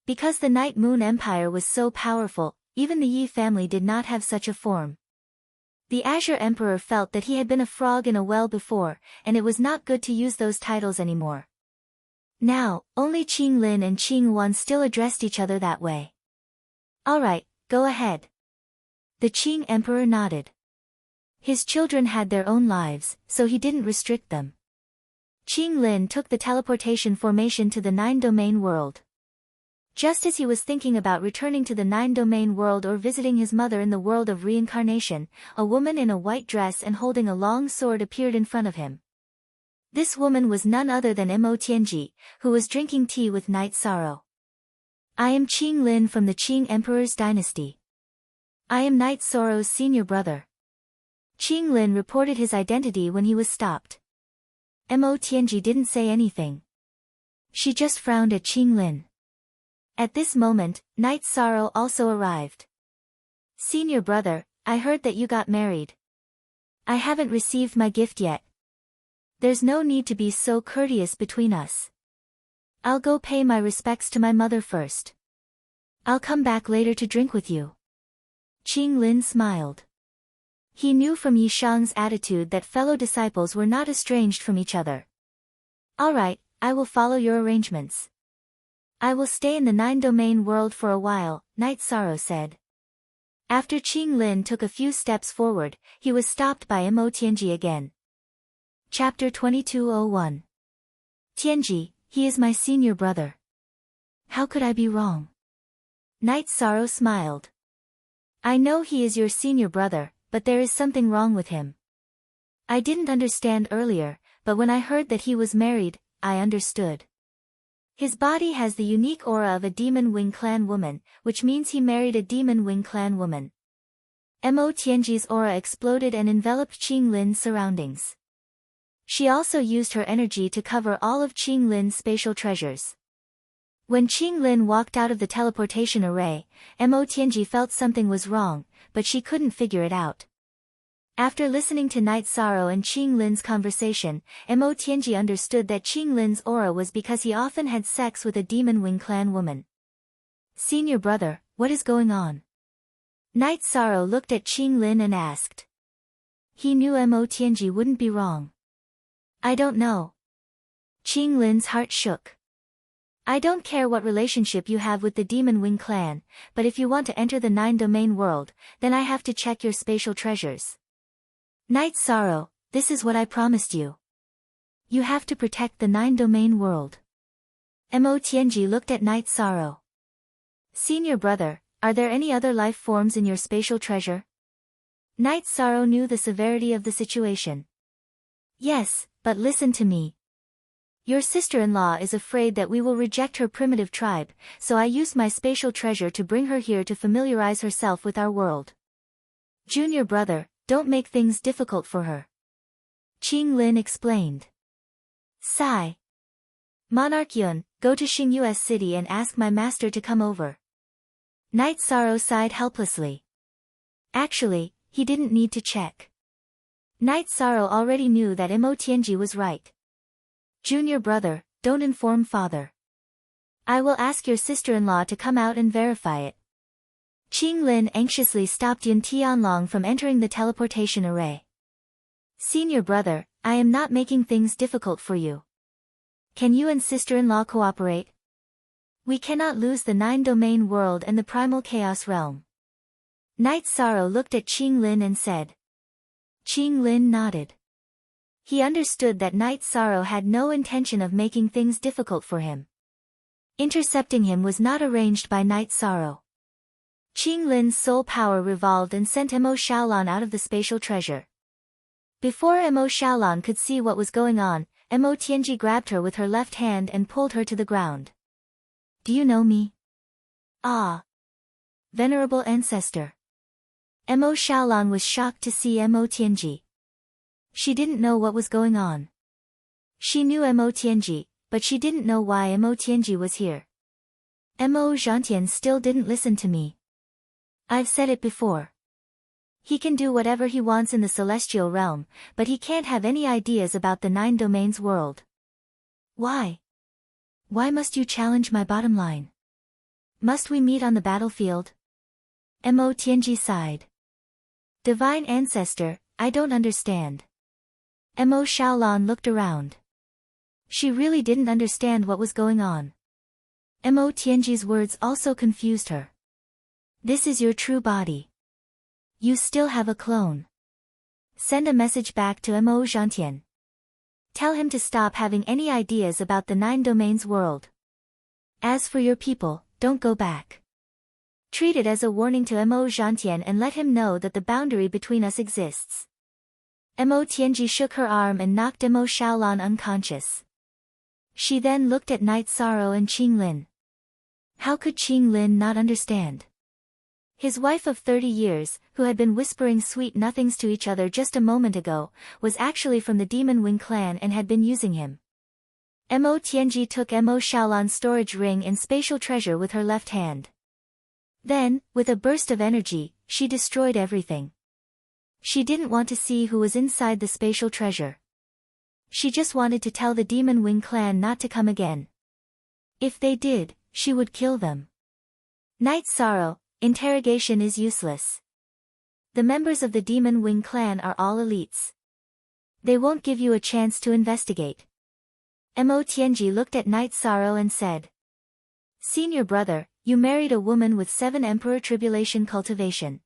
Because the Night Moon Empire was so powerful, even the Yi family did not have such a form. The Azure Emperor felt that he had been a frog in a well before, and it was not good to use those titles anymore. Now, only Qing Lin and Qing Wan still addressed each other that way. Alright, go ahead. The Qing Emperor nodded. His children had their own lives, so he didn't restrict them. Qing Lin took the teleportation formation to the 9-domain world. Just as he was thinking about returning to the 9-domain world or visiting his mother in the world of reincarnation, a woman in a white dress and holding a long sword appeared in front of him. This woman was none other than Mo Tianji, who was drinking tea with Night Sorrow. I am Qing Lin from the Qing Emperor's dynasty. I am Night Sorrow's senior brother. Qing Lin reported his identity when he was stopped. Mo Tianji didn't say anything. She just frowned at Qing Lin. At this moment, Night Sorrow also arrived. Senior brother, I heard that you got married. I haven't received my gift yet. There's no need to be so courteous between us. I'll go pay my respects to my mother first. I'll come back later to drink with you. Qing Lin smiled. He knew from Yishang's attitude that fellow disciples were not estranged from each other. All right, I will follow your arrangements. I will stay in the 9-domain world for a while, Night Sorrow said. After Qing Lin took a few steps forward, he was stopped by Mo Tianji again. Chapter 2201. Tianji, he is my senior brother. How could I be wrong? Night Sorrow smiled. I know he is your senior brother, but there is something wrong with him. I didn't understand earlier, but when I heard that he was married, I understood. His body has the unique aura of a demon wing clan woman, which means he married a demon wing clan woman. Mo Tianji's aura exploded and enveloped Qing Lin's surroundings. She also used her energy to cover all of Qing Lin's spatial treasures. When Qing Lin walked out of the teleportation array, Mo Tianji felt something was wrong, but she couldn't figure it out. After listening to Night Sorrow and Qing Lin's conversation, Mo Tianji understood that Qing Lin's aura was because he often had sex with a demon wing clan woman. Senior brother, what is going on? Night Sorrow looked at Qing Lin and asked. He knew Mo Tianji wouldn't be wrong. I don't know. Qing Lin's heart shook. I don't care what relationship you have with the Demon Wing clan, but if you want to enter the 9-domain world, then I have to check your spatial treasures. Night Sorrow, this is what I promised you. You have to protect the 9-domain world. Mo Tianji looked at Night Sorrow. Senior brother, are there any other life forms in your spatial treasure? Night Sorrow knew the severity of the situation. Yes, but listen to me. Your sister-in-law is afraid that we will reject her primitive tribe, so I used my spatial treasure to bring her here to familiarize herself with our world. Junior brother, don't make things difficult for her. Qing Lin explained. Sigh. Monarch Yun, go to Xingyu's city and ask my master to come over. Night Sorrow sighed helplessly. Actually, he didn't need to check. Night Sorrow already knew that Mo Tianji was right. Junior brother, don't inform father. I will ask your sister-in-law to come out and verify it. Qing Lin anxiously stopped Yun Tianlong from entering the teleportation array. Senior brother, I am not making things difficult for you. Can you and sister-in-law cooperate? We cannot lose the 9-domain world and the primal chaos realm. Night Sorrow looked at Qing Lin and said. Qing Lin nodded. He understood that Night Sorrow had no intention of making things difficult for him. Intercepting him was not arranged by Night Sorrow. Qing Lin's soul power revolved and sent Mo Xiaolan out of the spatial treasure. Before Mo Xiaolan could see what was going on, Mo Tianji grabbed her with her left hand and pulled her to the ground. Do you know me? Ah. Venerable ancestor. Mo Xiaolan was shocked to see Mo Tianji. She didn't know what was going on. She knew Mo Tianji, but she didn't know why Mo Tianji was here. Mo Zhantian still didn't listen to me. I've said it before. He can do whatever he wants in the celestial realm, but he can't have any ideas about the 9 domains world. Why? Why must you challenge my bottom line? Must we meet on the battlefield? Mo Tianji sighed. Divine ancestor, I don't understand. Mo Xiaolan looked around. She really didn't understand what was going on. Mo Tianji's words also confused her. This is your true body. You still have a clone. Send a message back to Mo Zhantian. Tell him to stop having any ideas about the 9 domains world. As for your people, don't go back. Treat it as a warning to Mo Zhantian and let him know that the boundary between us exists. Mo Tianji shook her arm and knocked Mo Xiaolan unconscious. She then looked at Night Sorrow and Qing Lin. How could Qing Lin not understand? His wife of 30 years, who had been whispering sweet nothings to each other just a moment ago, was actually from the Demon Wing clan and had been using him. Mo Tianji took Mo Xiaolan's storage ring and spatial treasure with her left hand. Then, with a burst of energy, she destroyed everything. She didn't want to see who was inside the spatial treasure. She just wanted to tell the Demon Wing clan not to come again. If they did, she would kill them. Night Sorrow, interrogation is useless. The members of the Demon Wing clan are all elites. They won't give you a chance to investigate. Mo Tianji looked at Night Sorrow and said, Senior brother, you married a woman with 7 Emperor Tribulation cultivation.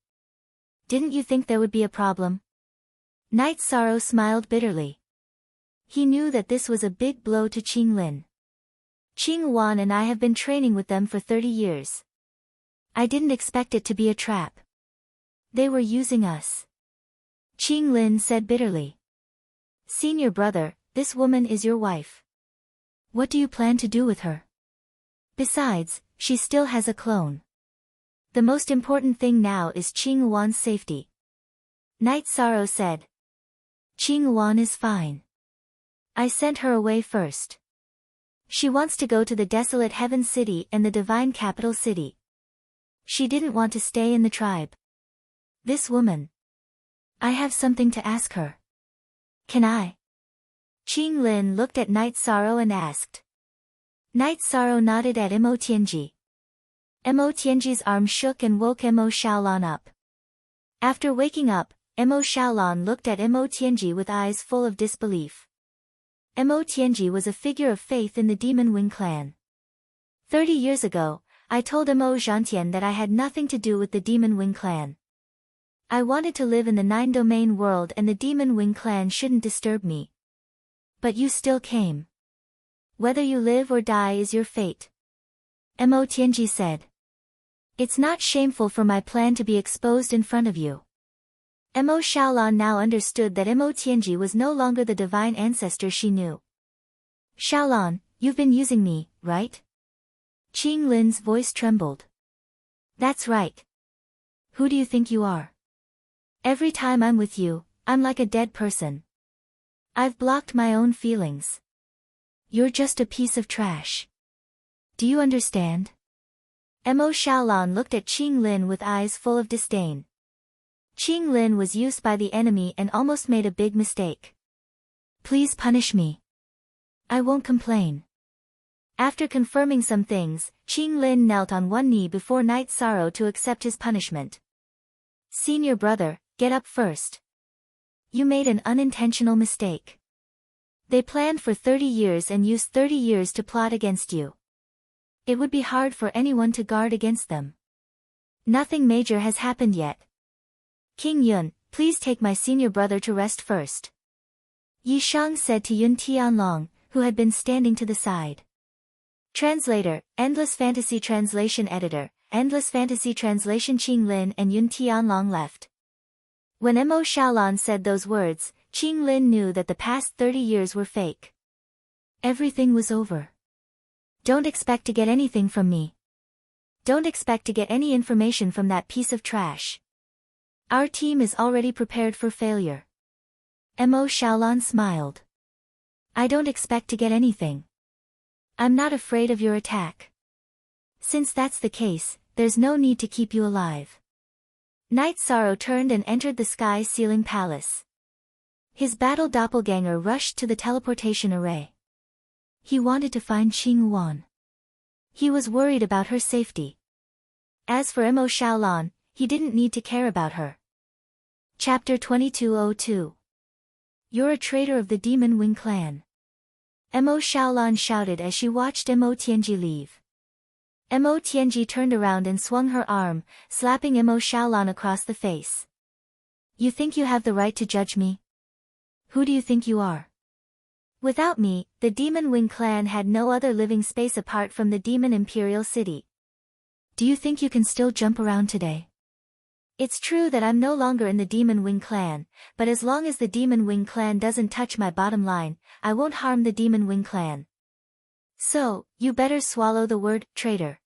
Didn't you think there would be a problem? Night Sorrow smiled bitterly. He knew that this was a big blow to Qing Lin. Qing Wan and I have been training with them for 30 years. I didn't expect it to be a trap. They were using us. Qing Lin said bitterly. Senior brother, this woman is your wife. What do you plan to do with her? Besides, she still has a clone. The most important thing now is Qing Wan's safety. Night Sorrow said. Qing Wan is fine. I sent her away first. She wants to go to the desolate Heaven City and the divine capital city. She didn't want to stay in the tribe. This woman. I have something to ask her. Can I? Qing Lin looked at Night Sorrow and asked. Night Sorrow nodded at Mo Tianji. Mo Tianji's arm shook and woke Mo Xiaolan up. After waking up, Mo Xiaolan looked at Mo Tianji with eyes full of disbelief. Mo Tianji was a figure of faith in the Demon Wing clan. 30 years ago, I told Mo Zhantian that I had nothing to do with the Demon Wing clan. I wanted to live in the 9-domain world and the Demon Wing clan shouldn't disturb me. But you still came. Whether you live or die is your fate. Mo Tianji said. It's not shameful for my plan to be exposed in front of you. Mo Xiaolan now understood that Mo Tianji was no longer the divine ancestor she knew. Xiaolan, you've been using me, right? Qing Lin's voice trembled. That's right. Who do you think you are? Every time I'm with you, I'm like a dead person. I've blocked my own feelings. You're just a piece of trash. Do you understand? Mo Xiaolan looked at Qing Lin with eyes full of disdain. Qing Lin was used by the enemy and almost made a big mistake. Please punish me. I won't complain. After confirming some things, Qing Lin knelt on one knee before Night Sorrow to accept his punishment. Senior brother, get up first. You made an unintentional mistake. They planned for 30 years and used 30 years to plot against you. It would be hard for anyone to guard against them. Nothing major has happened yet. King Yun, please take my senior brother to rest first. Yi Shang said to Yun Tianlong, who had been standing to the side. Translator, Endless Fantasy Translation Editor, Endless Fantasy Translation. Qing Lin and Yun Tianlong left. When Mo Xiaolan said those words, Qing Lin knew that the past 30 years were fake. Everything was over. Don't expect to get anything from me. Don't expect to get any information from that piece of trash. Our team is already prepared for failure. Mo Xiaolan smiled. I don't expect to get anything. I'm not afraid of your attack. Since that's the case, there's no need to keep you alive. Night Sorrow turned and entered the Sky Ceiling Palace. His battle doppelganger rushed to the teleportation array. He wanted to find Qing Wan. He was worried about her safety. As for Mo Xiaolan, he didn't need to care about her. Chapter 2202. You're a traitor of the Demon Wing clan. Mo Xiaolan shouted as she watched Mo Tianji leave. Mo Tianji turned around and swung her arm, slapping Mo Xiaolan across the face. You think you have the right to judge me? Who do you think you are? Without me, the Demon Wing clan had no other living space apart from the Demon Imperial City. Do you think you can still jump around today? It's true that I'm no longer in the Demon Wing clan, but as long as the Demon Wing clan doesn't touch my bottom line, I won't harm the Demon Wing clan. So, you better swallow the word, traitor.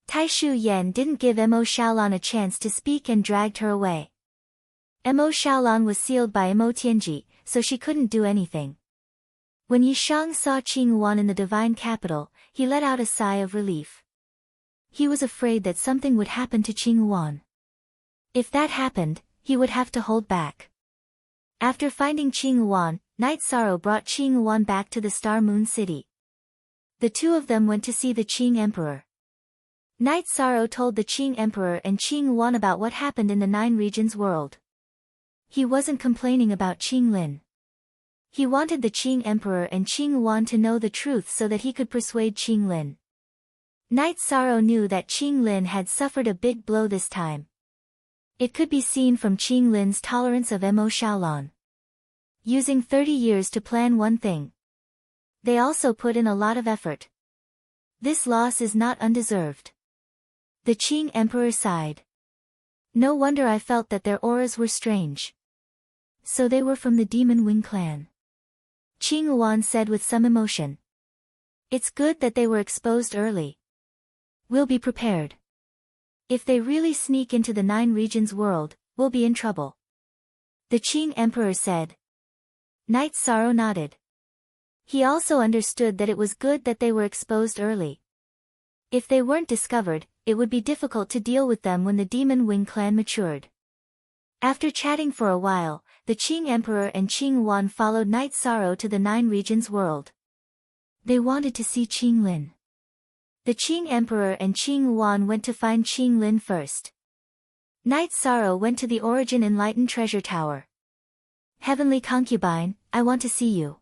Tai Shu Yan didn't give Mo Xiaolan a chance to speak and dragged her away. Mo Xiaolan was sealed by Mo Tianji, so she couldn't do anything. When Yishang saw Qing Yuan in the divine capital, he let out a sigh of relief. He was afraid that something would happen to Qing Yuan. If that happened, he would have to hold back. After finding Qing Yuan, Night Sorrow brought Qing Yuan back to the Star Moon City. The two of them went to see the Qing Emperor. Night Sorrow told the Qing Emperor and Qing Yuan about what happened in the Nine Regions world. He wasn't complaining about Qing Lin. He wanted the Qing Emperor and Qing Yuan to know the truth so that he could persuade Qing Lin. Night Sorrow knew that Qing Lin had suffered a big blow this time. It could be seen from Qing Lin's tolerance of Mo Xiaolan. Using 30 years to plan one thing. They also put in a lot of effort. This loss is not undeserved. The Qing Emperor sighed. No wonder I felt that their auras were strange. So they were from the Demon Wing clan. Qing Yuan said with some emotion. It's good that they were exposed early. We'll be prepared. If they really sneak into the Nine Regions world, we'll be in trouble. The Qing Emperor said. Night Sorrow nodded. He also understood that it was good that they were exposed early. If they weren't discovered, it would be difficult to deal with them when the Demon Wing clan matured. After chatting for a while, the Qing Emperor and Qing Yuan followed Night Sorrow to the Nine Regions world. They wanted to see Qing Lin. The Qing Emperor and Qing Yuan went to find Qing Lin first. Night Sorrow went to the Origin Enlightened Treasure Tower. Heavenly Concubine, I want to see you.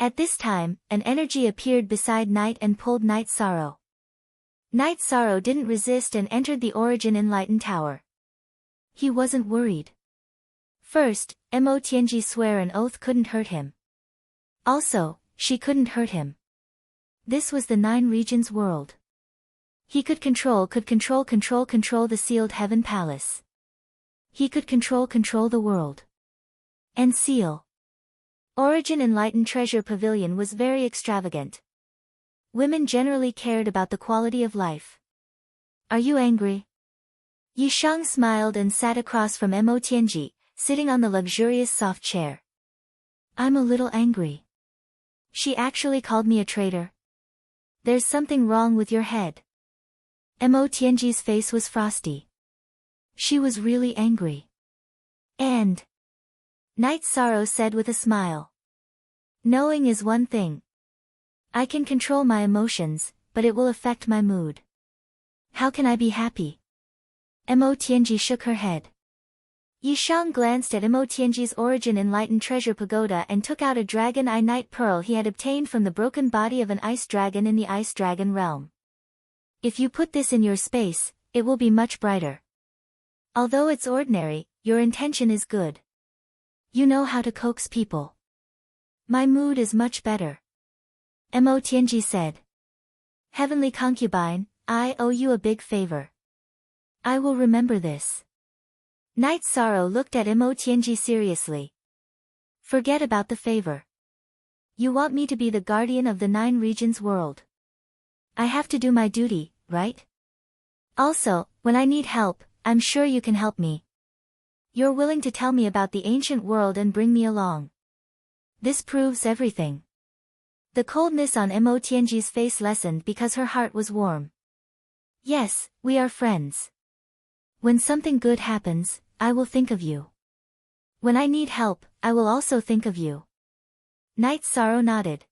At this time, an energy appeared beside Night and pulled Night Sorrow. Night Sorrow didn't resist and entered the Origin Enlightened Tower. He wasn't worried. First, Mo Tianji swear an oath couldn't hurt him. Also, she couldn't hurt him. This was the Nine Regions world. He could control the sealed heaven palace. He could control the world. And seal. Origin Enlightened Treasure Pavilion was very extravagant. Women generally cared about the quality of life. Are you angry? Yishang smiled and sat across from Mo Tianji, sitting on the luxurious soft chair. I'm a little angry. She actually called me a traitor. There's something wrong with your head. Mo Tianji's face was frosty. She was really angry. And Night Sorrow said with a smile. Knowing is one thing. I can control my emotions, but it will affect my mood. How can I be happy? Mo Tianji shook her head. Yishang glanced at Mo Tianji's Origin Enlightened Treasure Pagoda and took out a Dragon Eye Night Pearl he had obtained from the broken body of an ice dragon in the Ice Dragon realm. If you put this in your space, it will be much brighter. Although it's ordinary, your intention is good. You know how to coax people. My mood is much better. Mo Tianji said. Heavenly Concubine, I owe you a big favor. I will remember this. Night Sorrow looked at Mo Tianji seriously. Forget about the favor. You want me to be the guardian of the Nine Regions world. I have to do my duty, right? Also, when I need help, I'm sure you can help me. You're willing to tell me about the ancient world and bring me along. This proves everything. The coldness on Mo Tianji's face lessened because her heart was warm. Yes, we are friends. When something good happens, I will think of you. When I need help, I will also think of you. Night Sorrow nodded.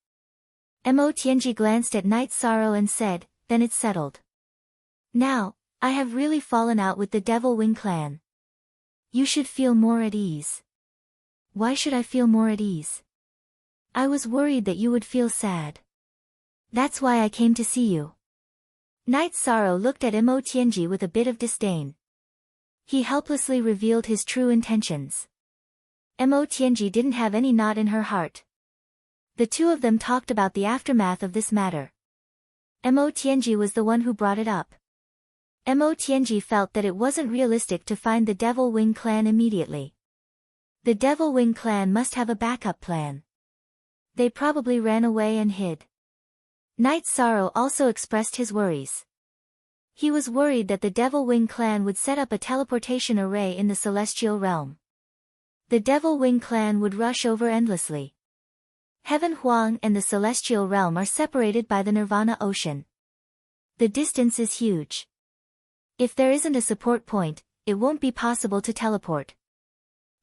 Mo Tianji glanced at Night Sorrow and said, then it's settled. Now, I have really fallen out with the Devil Wing clan. You should feel more at ease. Why should I feel more at ease? I was worried that you would feel sad. That's why I came to see you. Night Sorrow looked at Mo Tianji with a bit of disdain. He helplessly revealed his true intentions. Mo Tianji didn't have any knot in her heart. The two of them talked about the aftermath of this matter. Mo Tianji was the one who brought it up. Mo Tianji felt that it wasn't realistic to find the Devil Wing clan immediately. The Devil Wing clan must have a backup plan. They probably ran away and hid. Night Sorrow also expressed his worries. He was worried that the Devil Wing clan would set up a teleportation array in the celestial realm. The Devil Wing clan would rush over endlessly. Heaven Huang and the celestial realm are separated by the Nirvana ocean. The distance is huge. If there isn't a support point, it won't be possible to teleport.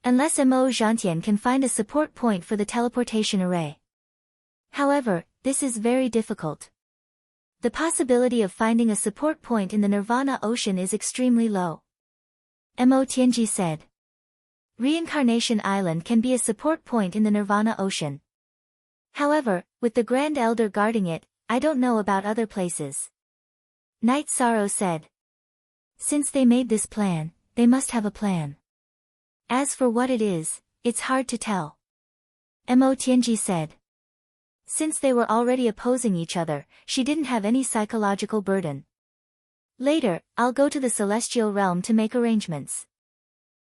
Unless Mo Zhantian can find a support point for the teleportation array. However, this is very difficult. The possibility of finding a support point in the Nirvana ocean is extremely low. Mo Tianji said. Reincarnation Island can be a support point in the Nirvana ocean. However, with the Grand Elder guarding it, I don't know about other places. Night Sorrow said. Since they made this plan, they must have a plan. As for what it is, it's hard to tell. Mo Tianji said. Since they were already opposing each other, she didn't have any psychological burden. Later, I'll go to the celestial realm to make arrangements.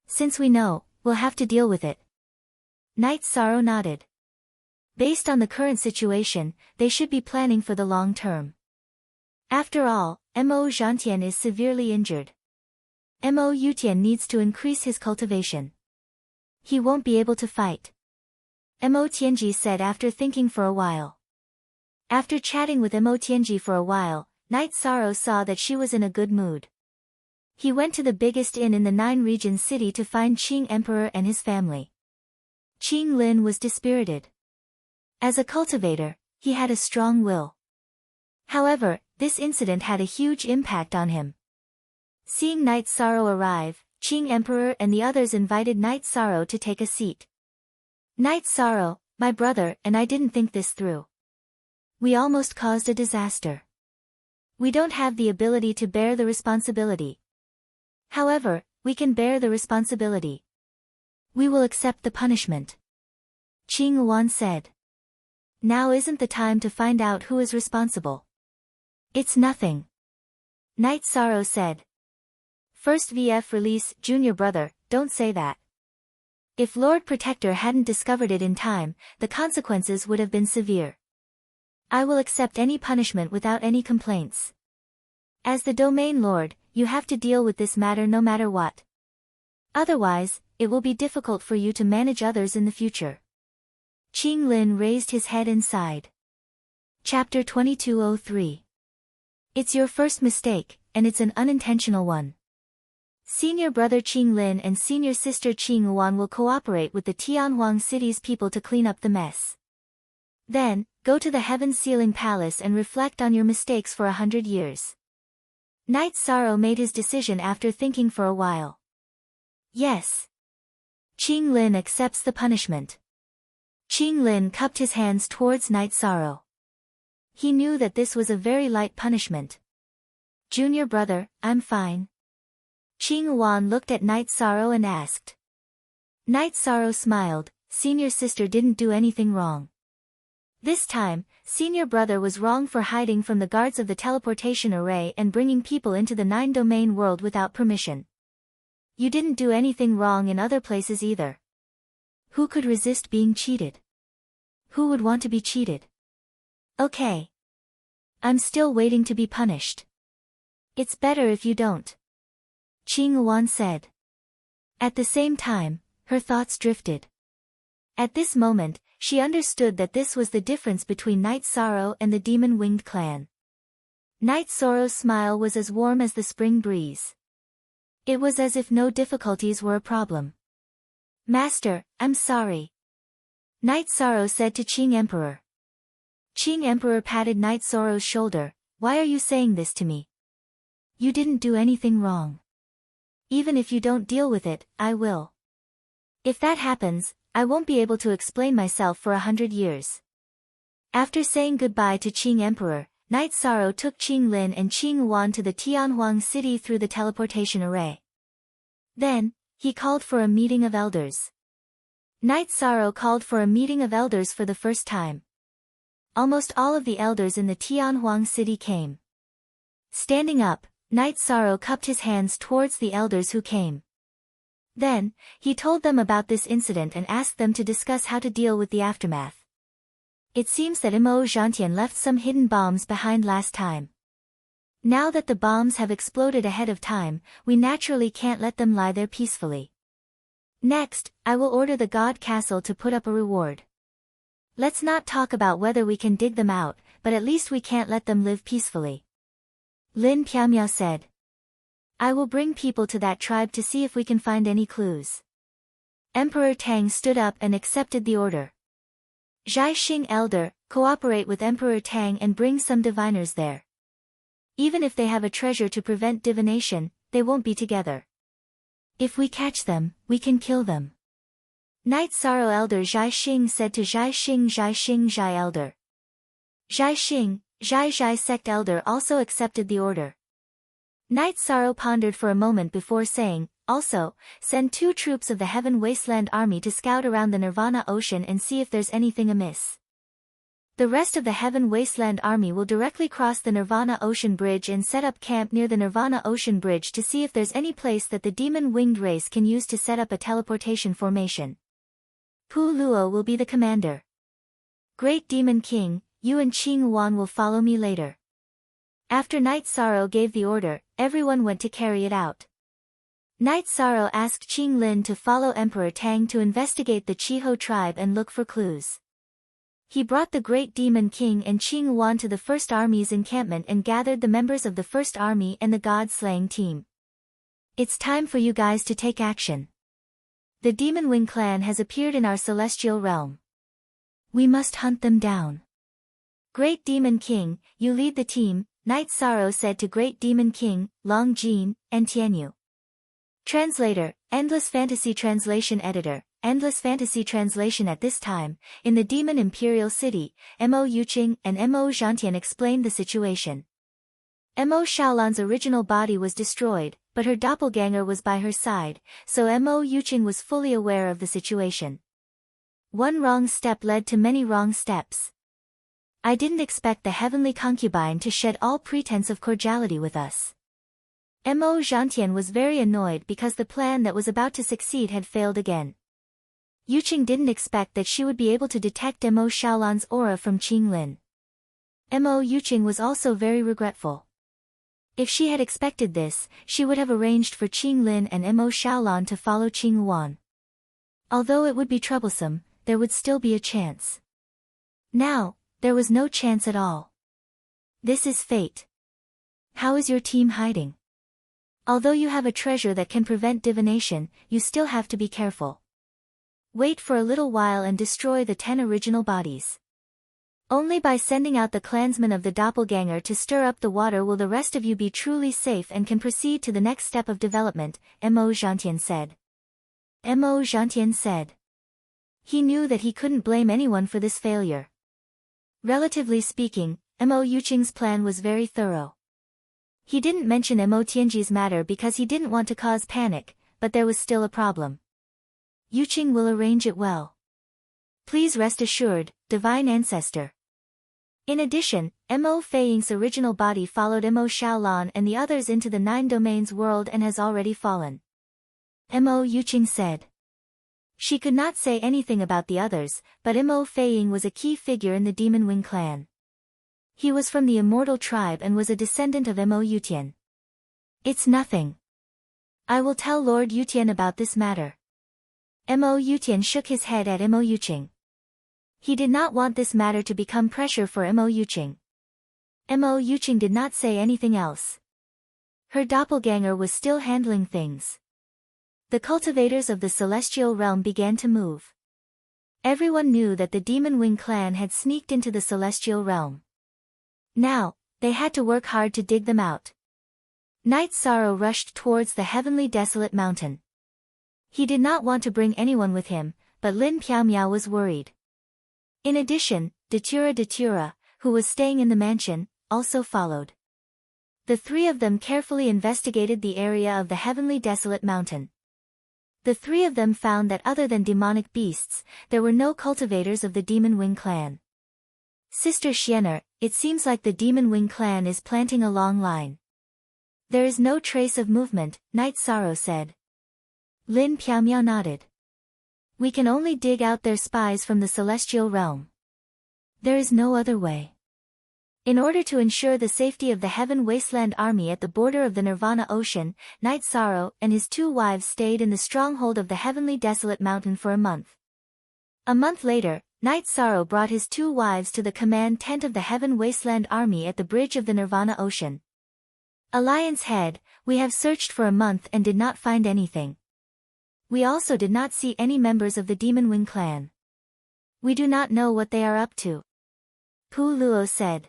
Since we know, we'll have to deal with it. Night Sorrow nodded. Based on the current situation, they should be planning for the long term. After all, Mo Zhantian is severely injured. Mo Yutian needs to increase his cultivation. He won't be able to fight. Mo Tianji said after thinking for a while. After chatting with Mo Tianji for a while, Night Sorrow saw that she was in a good mood. He went to the biggest inn in the 9-region city to find Qing Emperor and his family. Qing Lin was dispirited. As a cultivator, he had a strong will. However, this incident had a huge impact on him. Seeing Night Sorrow arrive, Qing Emperor and the others invited Night Sorrow to take a seat. Night Sorrow, my brother and I didn't think this through. We almost caused a disaster. We don't have the ability to bear the responsibility. However, we can bear the responsibility. We will accept the punishment. Qing Wan said. Now isn't the time to find out who is responsible. It's nothing. Night Sorrow said. First VF release, junior brother, don't say that. If Lord Protector hadn't discovered it in time, the consequences would have been severe. I will accept any punishment without any complaints. As the Domain Lord, you have to deal with this matter no matter what. Otherwise, it will be difficult for you to manage others in the future. Qing Lin raised his head and sighed. Chapter 2203. It's your first mistake, and it's an unintentional one. Senior brother Qing Lin and senior sister Qing Wan will cooperate with the Tianhuang city's people to clean up the mess. Then, go to the Heaven Ceiling Palace and reflect on your mistakes for 100 years. Night Sorrow made his decision after thinking for a while. Yes. Qing Lin accepts the punishment. Qing Lin cupped his hands towards Night Sorrow. He knew that this was a very light punishment. Junior brother, I'm fine. Qing Wan looked at Night Sorrow and asked. Night Sorrow smiled, senior sister didn't do anything wrong. This time, senior brother was wrong for hiding from the guards of the teleportation array and bringing people into the 9-domain world without permission. You didn't do anything wrong in other places either. Who could resist being cheated? Who would want to be cheated? Okay. I'm still waiting to be punished. It's better if you don't. Qing Wan said. At the same time, her thoughts drifted. At this moment, she understood that this was the difference between Night Sorrow and the Demon-Winged clan. Night Sorrow's smile was as warm as the spring breeze. It was as if no difficulties were a problem. Master, I'm sorry. Night Sorrow said to Qing Emperor. Qing Emperor patted Night Sorrow's shoulder. Why are you saying this to me? You didn't do anything wrong. Even if you don't deal with it, I will. If that happens, I won't be able to explain myself for 100 years. After saying goodbye to Qing Emperor, Night Sorrow took Qing Lin and Qing Wan to the Tianhuang city through the teleportation array. Then, he called for a meeting of elders. Night Sorrow called for a meeting of elders for the first time. Almost all of the elders in the Tianhuang city came. Standing up, Night Sorrow cupped his hands towards the elders who came. Then, he told them about this incident and asked them to discuss how to deal with the aftermath. It seems that Mo Zhantian left some hidden bombs behind last time. Now that the bombs have exploded ahead of time, we naturally can't let them lie there peacefully. Next, I will order the God Castle to put up a reward. Let's not talk about whether we can dig them out, but at least we can't let them live peacefully. Lin Piaomiao said. I will bring people to that tribe to see if we can find any clues. Emperor Tang stood up and accepted the order. Zhai Xing Elder, cooperate with Emperor Tang and bring some diviners there. Even if they have a treasure to prevent divination, they won't be together. If we catch them, we can kill them. Night Sorrow Elder Zhai Xing said to Zhai Xing Zhai Elder. Zhai Xing, Zhai Sect Elder also accepted the order. Night Sorrow pondered for a moment before saying, also, send 2 troops of the Heaven Wasteland Army to scout around the Nirvana Ocean and see if there's anything amiss. The rest of the Heaven Wasteland Army will directly cross the Nirvana Ocean Bridge and set up camp near the Nirvana Ocean Bridge to see if there's any place that the demon winged race can use to set up a teleportation formation. Pu Luo will be the commander. Great Demon King, you and Qing Yuan will follow me later. After Night Sorrow gave the order, everyone went to carry it out. Night Sorrow asked Qing Lin to follow Emperor Tang to investigate the Chiho tribe and look for clues. He brought the Great Demon King and Qing Yuan to the First Army's encampment and gathered the members of the First Army and the God-slaying team. It's time for you guys to take action. The Demon Wing clan has appeared in our celestial realm. We must hunt them down. Great Demon King, you lead the team, Night Sorrow said to Great Demon King, Long Jin, and Tianyu. Translator, Endless Fantasy Translation Editor, Endless Fantasy Translation. At this time, in the Demon Imperial City, Mo Yuqing and Mo Zhantian explained the situation. Mo Xiaolan's original body was destroyed, but her doppelganger was by her side, so Mo Yuqing was fully aware of the situation. One wrong step led to many wrong steps. I didn't expect the heavenly concubine to shed all pretense of cordiality with us. Mo Zhantian was very annoyed because the plan that was about to succeed had failed again. Yuqing didn't expect that she would be able to detect Mo Xiaolan's aura from Qing Lin. Mo Yuqing was also very regretful. If she had expected this, she would have arranged for Qing Lin and Mo Xiaolan to follow Qing Yuan. Although it would be troublesome, there would still be a chance. Now, there was no chance at all. This is fate. How is your team hiding? Although you have a treasure that can prevent divination, you still have to be careful. Wait for a little while and destroy the 10 original bodies. Only by sending out the clansmen of the doppelganger to stir up the water will the rest of you be truly safe and can proceed to the next step of development, Mo Zhantian said. Mo Zhantian said. He knew that he couldn't blame anyone for this failure. Relatively speaking, Mo Yuqing's plan was very thorough. He didn't mention Mo Tianji's matter because he didn't want to cause panic, but there was still a problem. Yuqing will arrange it well. Please rest assured, Divine Ancestor. In addition, Mo Feiying's original body followed Mo Xiaolan and the others into the 9 domains world and has already fallen. Mo Yuqing said. She could not say anything about the others, but Mo Feiying was a key figure in the Demon Wing clan. He was from the Immortal Tribe and was a descendant of Mo Yutian. It's nothing. I will tell Lord Yutian about this matter. Mo Yutian shook his head at Mo Yuqing. He did not want this matter to become pressure for Mo Yuqing. Mo Yuqing did not say anything else. Her doppelganger was still handling things. The cultivators of the celestial realm began to move. Everyone knew that the Demon Wing clan had sneaked into the celestial realm. Now, they had to work hard to dig them out. Night Sorrow rushed towards the heavenly desolate mountain. He did not want to bring anyone with him, but Lin Piaomiao was worried. In addition, Datura, who was staying in the mansion, also followed. The 3 of them carefully investigated the area of the heavenly desolate mountain. The 3 of them found that other than demonic beasts, there were no cultivators of the Demon Wing clan. Sister Xianer, it seems like the Demon Wing clan is planting a long line. There is no trace of movement, Night Sorrow said. Lin Piaomiao nodded. We can only dig out their spies from the celestial realm. There is no other way. In order to ensure the safety of the Heaven Wasteland Army at the border of the Nirvana Ocean, Night Sorrow and his 2 wives stayed in the stronghold of the Heavenly Desolate Mountain for a month. A month later, Night Sorrow brought his 2 wives to the command tent of the Heaven Wasteland Army at the bridge of the Nirvana Ocean. Lion's Head, we have searched for a month and did not find anything. We also did not see any members of the Demon Wing clan. We do not know what they are up to. Pu Luo said.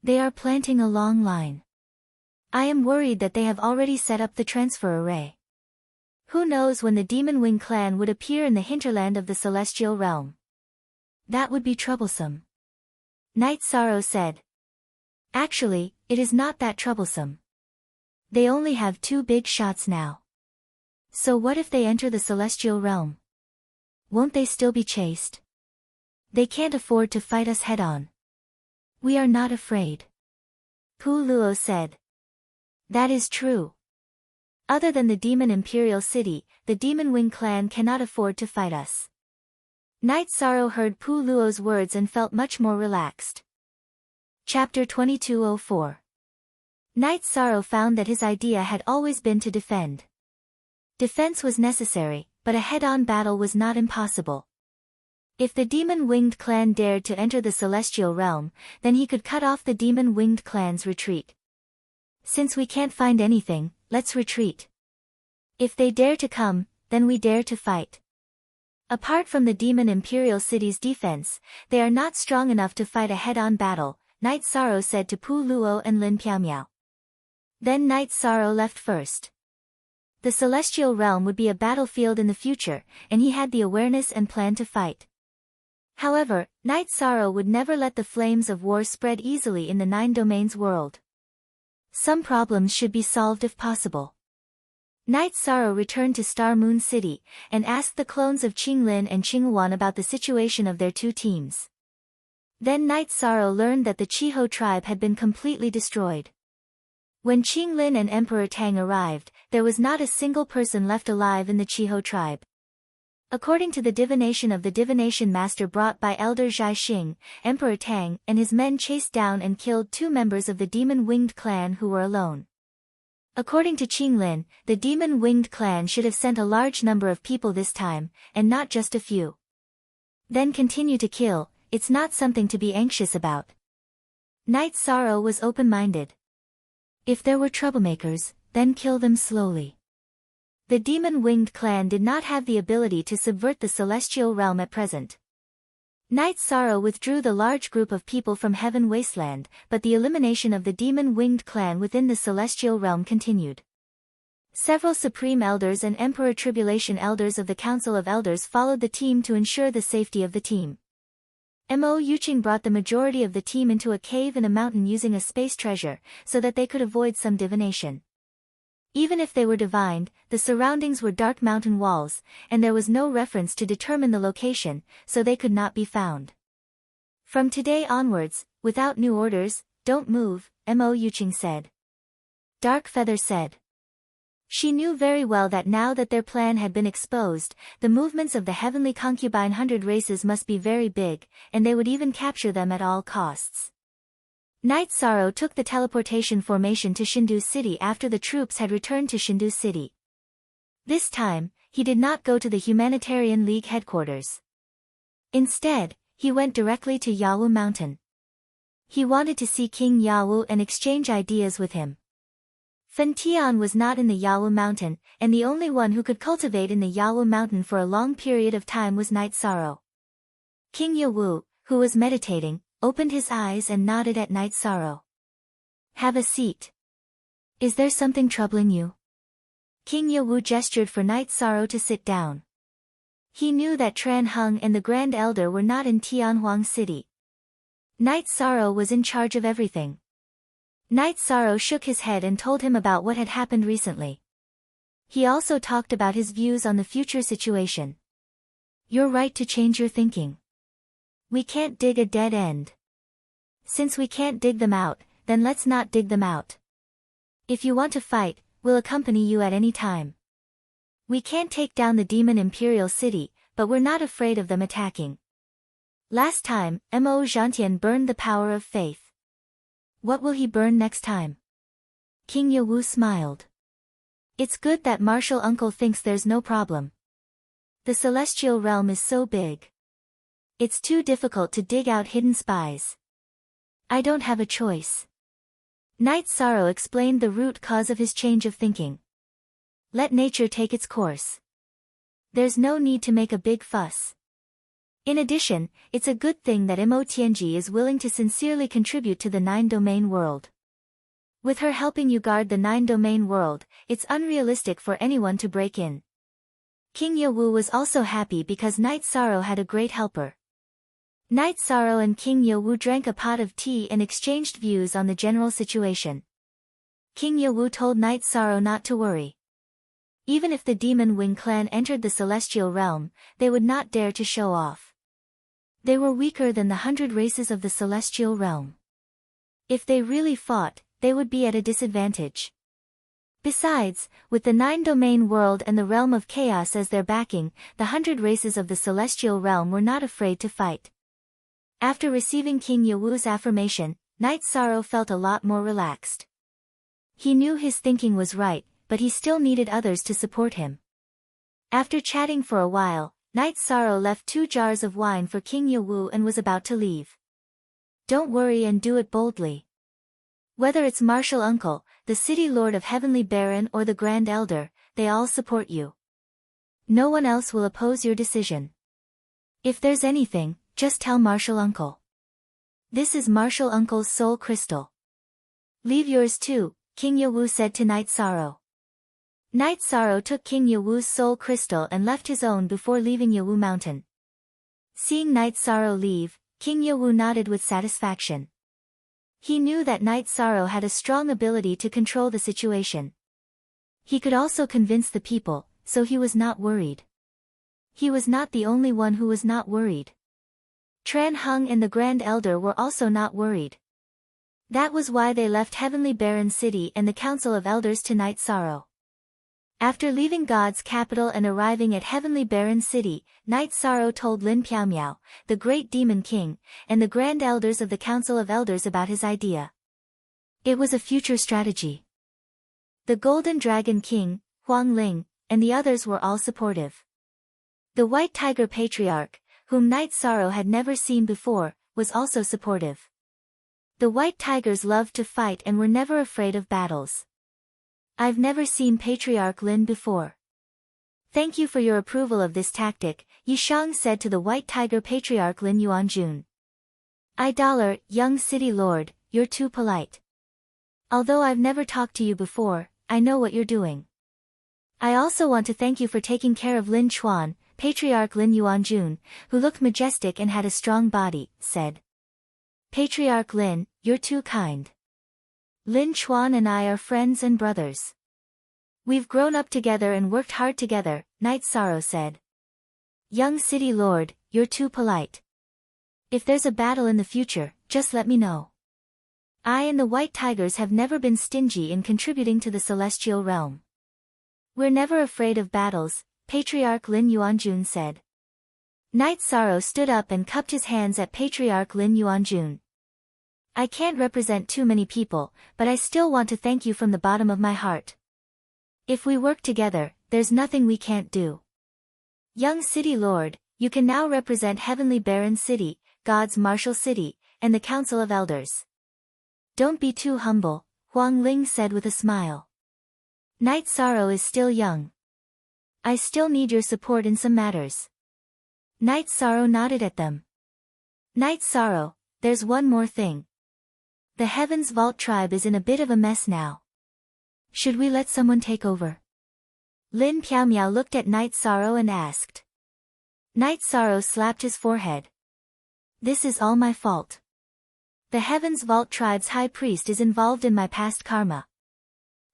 They are planting a long line. I am worried that they have already set up the transfer array. Who knows when the Demon Wing clan would appear in the hinterland of the Celestial Realm. That would be troublesome. Night Sorrow said. Actually, it is not that troublesome. They only have 2 big shots now. So what if they enter the Celestial Realm? Won't they still be chased? They can't afford to fight us head-on. We are not afraid. Pu Luo said. That is true. Other than the Demon Imperial City, the Demon Wing clan cannot afford to fight us. Night Sorrow heard Pu Luo's words and felt much more relaxed. Chapter 2204. Night Sorrow found that his idea had always been to defend. Defense was necessary, but a head-on battle was not impossible. If the Demon-Winged clan dared to enter the Celestial Realm, then he could cut off the Demon-Winged clan's retreat. Since we can't find anything, let's retreat. If they dare to come, then we dare to fight. Apart from the Demon Imperial City's defense, they are not strong enough to fight a head-on battle, Night Sorrow said to Pu Luo and Lin Piaomiao. Then Night Sorrow left first. The Celestial Realm would be a battlefield in the future, and he had the awareness and plan to fight. However, Night Sorrow would never let the flames of war spread easily in the 9 Domains world. Some problems should be solved if possible. Night Sorrow returned to Star Moon City, and asked the clones of Qinglin and Qinghuan about the situation of their 2 teams. Then Night Sorrow learned that the Chiho tribe had been completely destroyed. When Qinglin and Emperor Tang arrived, there was not a single person left alive in the Chiho tribe. According to the divination of the divination master brought by Elder Zhai Xing, Emperor Tang and his men chased down and killed 2 members of the Demon-Winged clan who were alone. According to Qinglin, the Demon-Winged clan should have sent a large number of people this time, and not just a few. Then continue to kill, it's not something to be anxious about. Night Sorrow was open-minded. If there were troublemakers, then kill them slowly. The Demon-Winged clan did not have the ability to subvert the Celestial Realm at present. Night Sorrow withdrew the large group of people from Heaven Wasteland, but the elimination of the Demon-Winged clan within the Celestial Realm continued. Several Supreme Elders and Emperor Tribulation Elders of the Council of Elders followed the team to ensure the safety of the team. Mo Yuqing brought the majority of the team into a cave in a mountain using a space treasure, so that they could avoid some divination. Even if they were divined, the surroundings were dark mountain walls, and there was no reference to determine the location, so they could not be found. From today onwards, without new orders, don't move, Mo Yuqing said. Dark Feather said. She knew very well that now that their plan had been exposed, the movements of the Heavenly Concubine 100 races must be very big, and they would even capture them at all costs. Night Sorrow took the teleportation formation to Shindu City after the troops had returned to Shindu City. This time, he did not go to the Humanitarian League headquarters. Instead, he went directly to Yawu Mountain. He wanted to see King Yawu and exchange ideas with him. Fen Tian was not in the Yawu Mountain, and the only one who could cultivate in the Yawu Mountain for a long period of time was Night Sorrow. King Yawu, who was meditating, opened his eyes and nodded at Night Sorrow. Have a seat. Is there something troubling you? King Yawu gestured for Night Sorrow to sit down. He knew that Tran Hung and the Grand Elder were not in Tianhuang City. Night Sorrow was in charge of everything. Night Sorrow shook his head and told him about what had happened recently. He also talked about his views on the future situation. You're right to change your thinking. We can't dig a dead end. Since we can't dig them out, then let's not dig them out. If you want to fight, we'll accompany you at any time. We can't take down the Demon Imperial City, but we're not afraid of them attacking. Last time, Mo Zhantian burned the power of faith. What will he burn next time? King Yawu smiled. It's good that Martial Uncle thinks there's no problem. The Celestial Realm is so big. It's too difficult to dig out hidden spies. I don't have a choice. Night Sorrow explained the root cause of his change of thinking. Let nature take its course. There's no need to make a big fuss. In addition, it's a good thing that Mo Tianji is willing to sincerely contribute to the 9-domain world. With her helping you guard the 9-domain world, it's unrealistic for anyone to break in. King Yewu was also happy because Night Sorrow had a great helper. Night Sorrow and King Yewu drank a pot of tea and exchanged views on the general situation. King Yewu told Night Sorrow not to worry. Even if the demon Wing clan entered the celestial realm, they would not dare to show off. They were weaker than the 100 races of the celestial realm. If they really fought, they would be at a disadvantage. Besides, with the 9-domain world and the realm of chaos as their backing, the 100 races of the celestial realm were not afraid to fight. After receiving King Yewu's affirmation, Night Sorrow felt a lot more relaxed. He knew his thinking was right, but he still needed others to support him. After chatting for a while, Night Sorrow left 2 jars of wine for King Yewu and was about to leave. Don't worry and do it boldly. Whether it's Martial Uncle, the City Lord of Heavenly Baron or the Grand Elder, they all support you. No one else will oppose your decision. If there's anything, just tell Martial Uncle. This is Martial Uncle's soul crystal. Leave yours too, King Yewu said to Night Sorrow. Night Sorrow took King Yewu's soul crystal and left his own before leaving Yewu Mountain. Seeing Night Sorrow leave, King Yewu nodded with satisfaction. He knew that Night Sorrow had a strong ability to control the situation. He could also convince the people, so he was not worried. He was not the only one who was not worried. Tran Hung and the Grand Elder were also not worried. That was why they left Heavenly Baron City and the Council of Elders to Night Sorrow. After leaving God's capital and arriving at Heavenly Baron City, Night Sorrow told Lin Piaomiao, the Great Demon King, and the Grand Elders of the Council of Elders about his idea. It was a future strategy. The Golden Dragon King, Huang Ling, and the others were all supportive. The White Tiger Patriarch, whom Night Sorrow had never seen before, was also supportive. The White Tigers loved to fight and were never afraid of battles. I've never seen Patriarch Lin before. Thank you for your approval of this tactic, Yi Shang said to the White Tiger Patriarch Lin Yuanjun. Young City Lord, you're too polite. Although I've never talked to you before, I know what you're doing. I also want to thank you for taking care of Lin Chuan, Patriarch Lin Yuanjun, who looked majestic and had a strong body, said. Patriarch Lin, you're too kind. Lin Chuan and I are friends and brothers. We've grown up together and worked hard together, Night Sorrow said. Young City Lord, you're too polite. If there's a battle in the future, just let me know. I and the White Tigers have never been stingy in contributing to the celestial realm. We're never afraid of battles, Patriarch Lin Yuanjun said. Night Sorrow stood up and cupped his hands at Patriarch Lin Yuanjun. I can't represent too many people, but I still want to thank you from the bottom of my heart. If we work together, there's nothing we can't do. Young City Lord, you can now represent Heavenly Baron City, God's Martial City, and the Council of Elders. Don't be too humble, Huang Ling said with a smile. Night Sorrow is still young. I still need your support in some matters. Night Sorrow nodded at them. Night Sorrow, there's one more thing. The Heavens Vault tribe is in a bit of a mess now. Should we let someone take over? Lin Piaomiao looked at Night Sorrow and asked. Night Sorrow slapped his forehead. This is all my fault. The Heavens Vault tribe's high priest is involved in my past karma.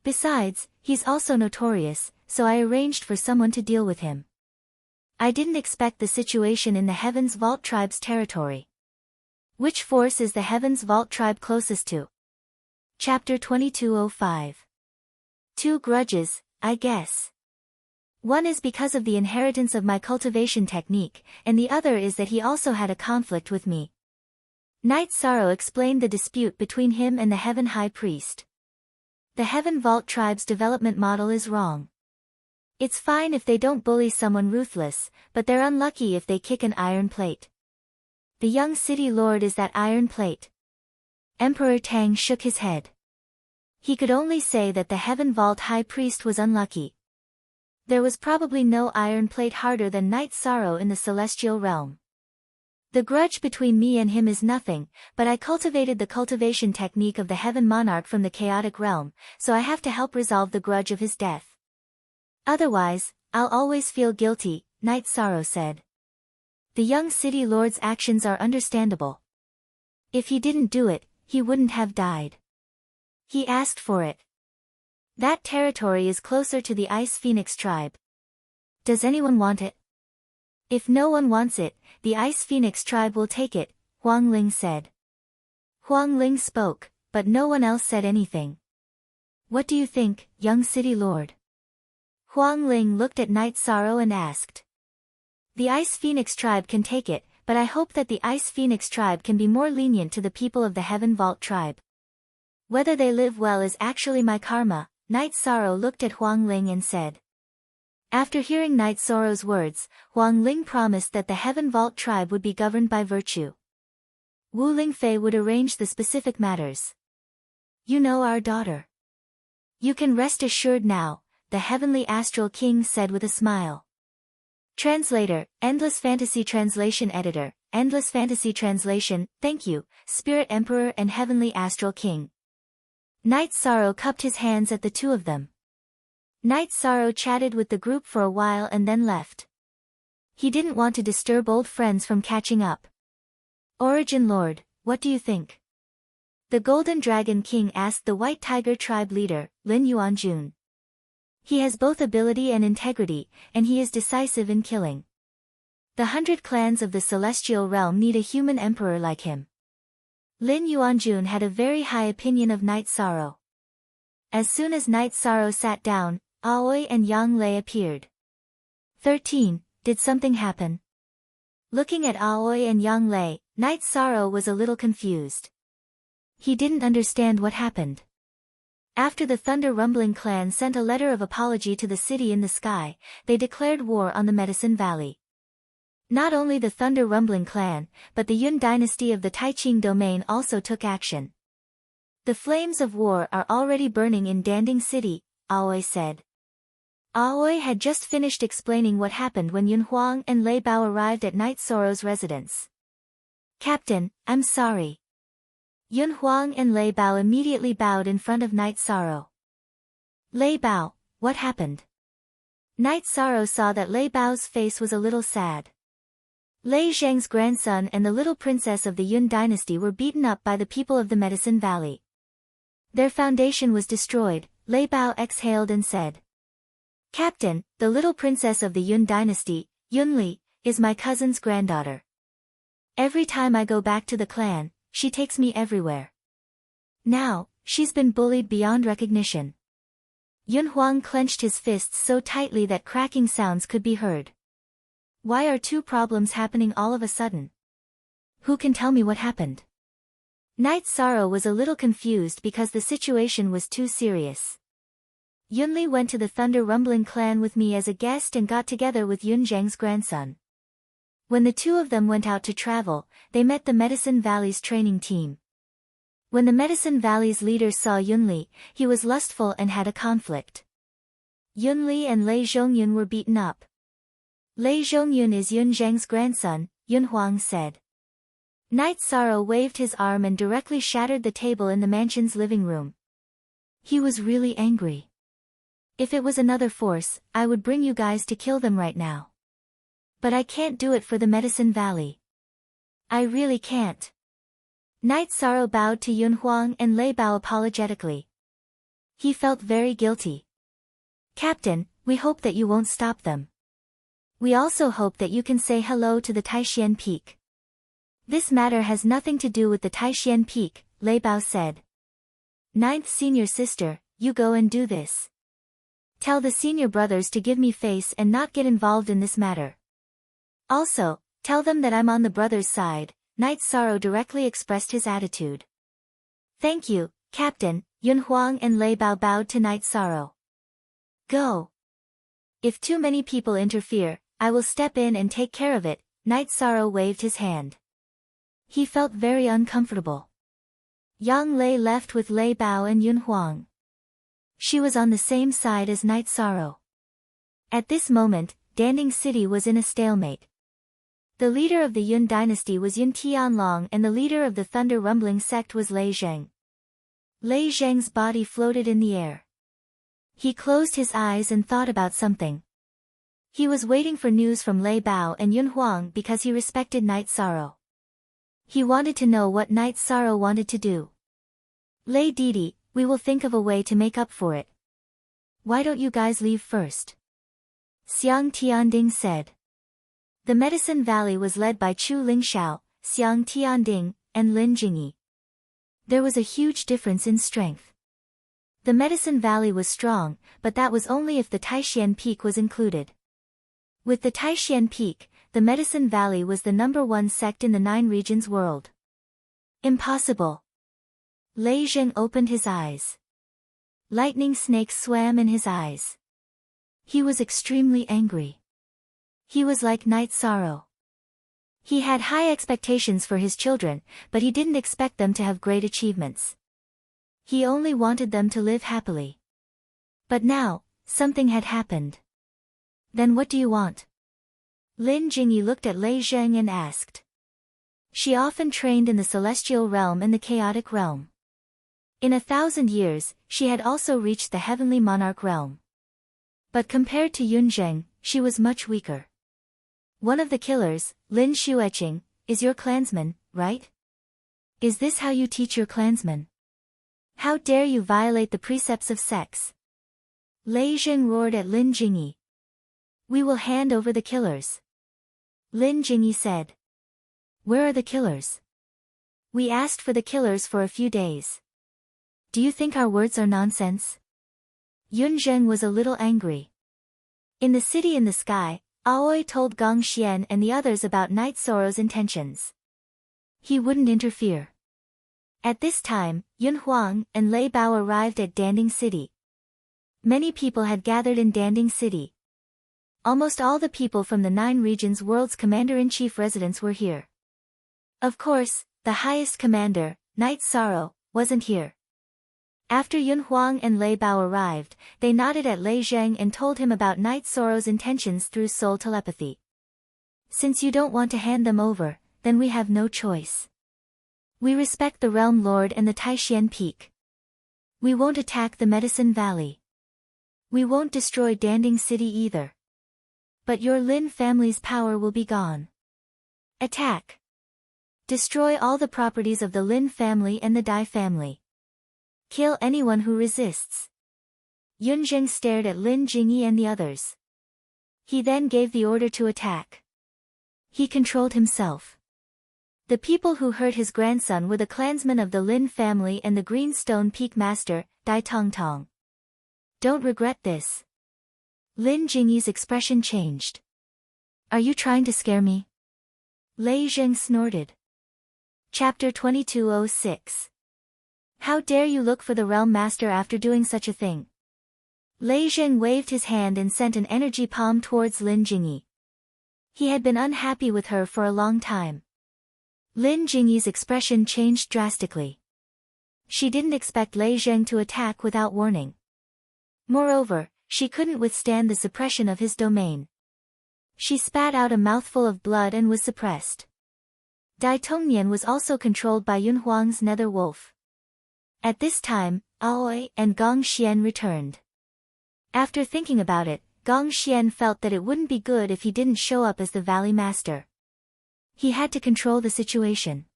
Besides, he's also notorious, so I arranged for someone to deal with him. I didn't expect the situation in the Heavens Vault tribe's territory. Which force is the Heavens Vault tribe closest to? Chapter 2205. 2 grudges, I guess. One is because of the inheritance of my cultivation technique, and the other is that he also had a conflict with me. Night Sorrow explained the dispute between him and the Heaven High Priest. The Heaven Vault tribe's development model is wrong. It's fine if they don't bully someone ruthless, but they're unlucky if they kick an iron plate. The young city lord is that iron plate. Emperor Tang shook his head. He could only say that the Heaven Vault High Priest was unlucky. There was probably no iron plate harder than Night Sorrow in the celestial realm. The grudge between me and him is nothing, but I cultivated the cultivation technique of the Heaven Monarch from the chaotic realm, so I have to help resolve the grudge of his death. Otherwise, I'll always feel guilty, Night Sorrow said. The young city lord's actions are understandable. If he didn't do it, he wouldn't have died. He asked for it. That territory is closer to the Ice Phoenix tribe. Does anyone want it? If no one wants it, the Ice Phoenix tribe will take it, Huang Ling said. Huang Ling spoke, but no one else said anything. What do you think, young city lord? Huang Ling looked at Night Sorrow and asked. The Ice Phoenix tribe can take it, but I hope that the Ice Phoenix tribe can be more lenient to the people of the Heaven Vault tribe. Whether they live well is actually my karma, Night Sorrow looked at Huang Ling and said. After hearing Night Sorrow's words, Huang Ling promised that the Heaven Vault tribe would be governed by virtue. Wu Lingfei would arrange the specific matters. You know our daughter. You can rest assured now, the Heavenly Astral King said with a smile. Translator, Endless Fantasy Translation Editor, Endless Fantasy Translation, thank you, Spirit Emperor and Heavenly Astral King. Night Sorrow cupped his hands at the two of them. Night Sorrow chatted with the group for a while and then left. He didn't want to disturb old friends from catching up. Origin Lord, what do you think? The Golden Dragon King asked the White Tiger tribe leader, Lin Yuanjun. He has both ability and integrity, and he is decisive in killing. The 100 clans of the Celestial Realm need a human emperor like him. Lin Yuanjun had a very high opinion of Night Sorrow. As soon as Night Sorrow sat down, Aoi and Yang Lei appeared. 13. Did something happen? Looking at Aoi and Yang Lei, Night Sorrow was a little confused. He didn't understand what happened. After the Thunder Rumbling clan sent a letter of apology to the city in the sky, they declared war on the Medicine Valley. Not only the Thunder Rumbling clan, but the Yun dynasty of the Taiqing domain also took action. The flames of war are already burning in Danding City, Aoi said. Aoi had just finished explaining what happened when Yun Huang and Lei Bao arrived at Night Sorrow's residence. Captain, I'm sorry. Yun Huang and Lei Bao immediately bowed in front of Night Sorrow. Lei Bao, what happened? Night Sorrow saw that Lei Bao's face was a little sad. Lei Zheng's grandson and the little princess of the Yun dynasty were beaten up by the people of the Medicine Valley. Their foundation was destroyed, Lei Bao exhaled and said. Captain, the little princess of the Yun dynasty, Yunli, is my cousin's granddaughter. Every time I go back to the clan, she takes me everywhere. Now, she's been bullied beyond recognition. Yun Huang clenched his fists so tightly that cracking sounds could be heard. Why are two problems happening all of a sudden? Who can tell me what happened? Night Sorrow was a little confused because the situation was too serious. Yunli went to the Thunder Rumbling clan with me as a guest and got together with Yun Zheng's grandson. When the two of them went out to travel, they met the Medicine Valley's training team. When the Medicine Valley's leader saw Yunli, he was lustful and had a conflict. Yunli and Lei Zhongyun were beaten up. Lei Zhongyun is Yun Zheng's grandson, Yun Huang said. Night Sorrow waved his arm and directly shattered the table in the mansion's living room. He was really angry. If it was another force, I would bring you guys to kill them right now. But I can't do it for the Medicine Valley. I really can't. Night Sorrow bowed to Yun Huang and Lei Bao apologetically. He felt very guilty. Captain, we hope that you won't stop them. We also hope that you can say hello to the Taixian Peak. This matter has nothing to do with the Taixian Peak, Lei Bao said. Ninth senior sister, you go and do this. Tell the senior brothers to give me face and not get involved in this matter. Also, tell them that I'm on the brothers' side, Night Sorrow directly expressed his attitude. Thank you, Captain, Yun Huang and Lei Bao bowed to Night Sorrow. Go. If too many people interfere, I will step in and take care of it, Night Sorrow waved his hand. He felt very uncomfortable. Yang Lei left with Lei Bao and Yun Huang. She was on the same side as Night Sorrow. At this moment, Danding City was in a stalemate. The leader of the Yun dynasty was Yun Tianlong and the leader of the Thunder Rumbling sect was Lei Zheng. Lei Zheng's body floated in the air. He closed his eyes and thought about something. He was waiting for news from Lei Bao and Yun Huang because he respected Night Sorrow. He wanted to know what Night Sorrow wanted to do. Lei Didi, we will think of a way to make up for it. Why don't you guys leave first? Xiang Tianding said. The Medicine Valley was led by Chu Lingxiao, Xiang Tianding, and Lin Jingyi. There was a huge difference in strength. The Medicine Valley was strong, but that was only if the Taishan Peak was included. With the Taishan Peak, the Medicine Valley was the #1 sect in the 9 regions world. Impossible. Lei Zheng opened his eyes. Lightning snakes swam in his eyes. He was extremely angry. He was like Night Sorrow. He had high expectations for his children, but he didn't expect them to have great achievements. He only wanted them to live happily. But now, something had happened. Then what do you want? Lin Jingyi looked at Lei Zheng and asked. She often trained in the celestial realm and the chaotic realm. In 1,000 years, she had also reached the heavenly monarch realm. But compared to Yun Zheng, she was much weaker. One of the killers, Lin Xueqing, is your clansman, right? Is this how you teach your clansmen? How dare you violate the precepts of sex? Lei Zheng roared at Lin Jingyi. We will hand over the killers. Lin Jingyi said. Where are the killers? We asked for the killers for a few days. Do you think our words are nonsense? Yun Zheng was a little angry. In the city in the sky, Aoi told Gong Xian and the others about Night Sorrow's intentions. He wouldn't interfere. At this time, Yun Huang and Lei Bao arrived at Danding City. Many people had gathered in Danding City. Almost all the people from the 9 regions world's commander-in-chief residence were here. Of course, the highest commander, Night Sorrow, wasn't here. After Yun Huang and Lei Bao arrived, they nodded at Lei Zheng and told him about Night Sorrow's intentions through soul telepathy. Since you don't want to hand them over, then we have no choice. We respect the Realm Lord and the Taishan Peak. We won't attack the Medicine Valley. We won't destroy Danding City either. But your Lin family's power will be gone. Attack. Destroy all the properties of the Lin family and the Dai family. Kill anyone who resists. Yun Zheng stared at Lin Jingyi and the others. He then gave the order to attack. He controlled himself. The people who hurt his grandson were the clansmen of the Lin family and the Greenstone Peak Master, Dai Tong Tong. Don't regret this. Lin Jingyi's expression changed. Are you trying to scare me? Lei Zheng snorted. Chapter 2206. How dare you look for the Realm Master after doing such a thing? Lei Zheng waved his hand and sent an energy palm towards Lin Jingyi. He had been unhappy with her for a long time. Lin Jingyi's expression changed drastically. She didn't expect Lei Zheng to attack without warning. Moreover, she couldn't withstand the suppression of his domain. She spat out a mouthful of blood and was suppressed. Dai Tongnian was also controlled by Yun Huang's nether wolf. At this time, Aoi and Gong Xian returned. After thinking about it, Gong Xian felt that it wouldn't be good if he didn't show up as the Valley Master. He had to control the situation.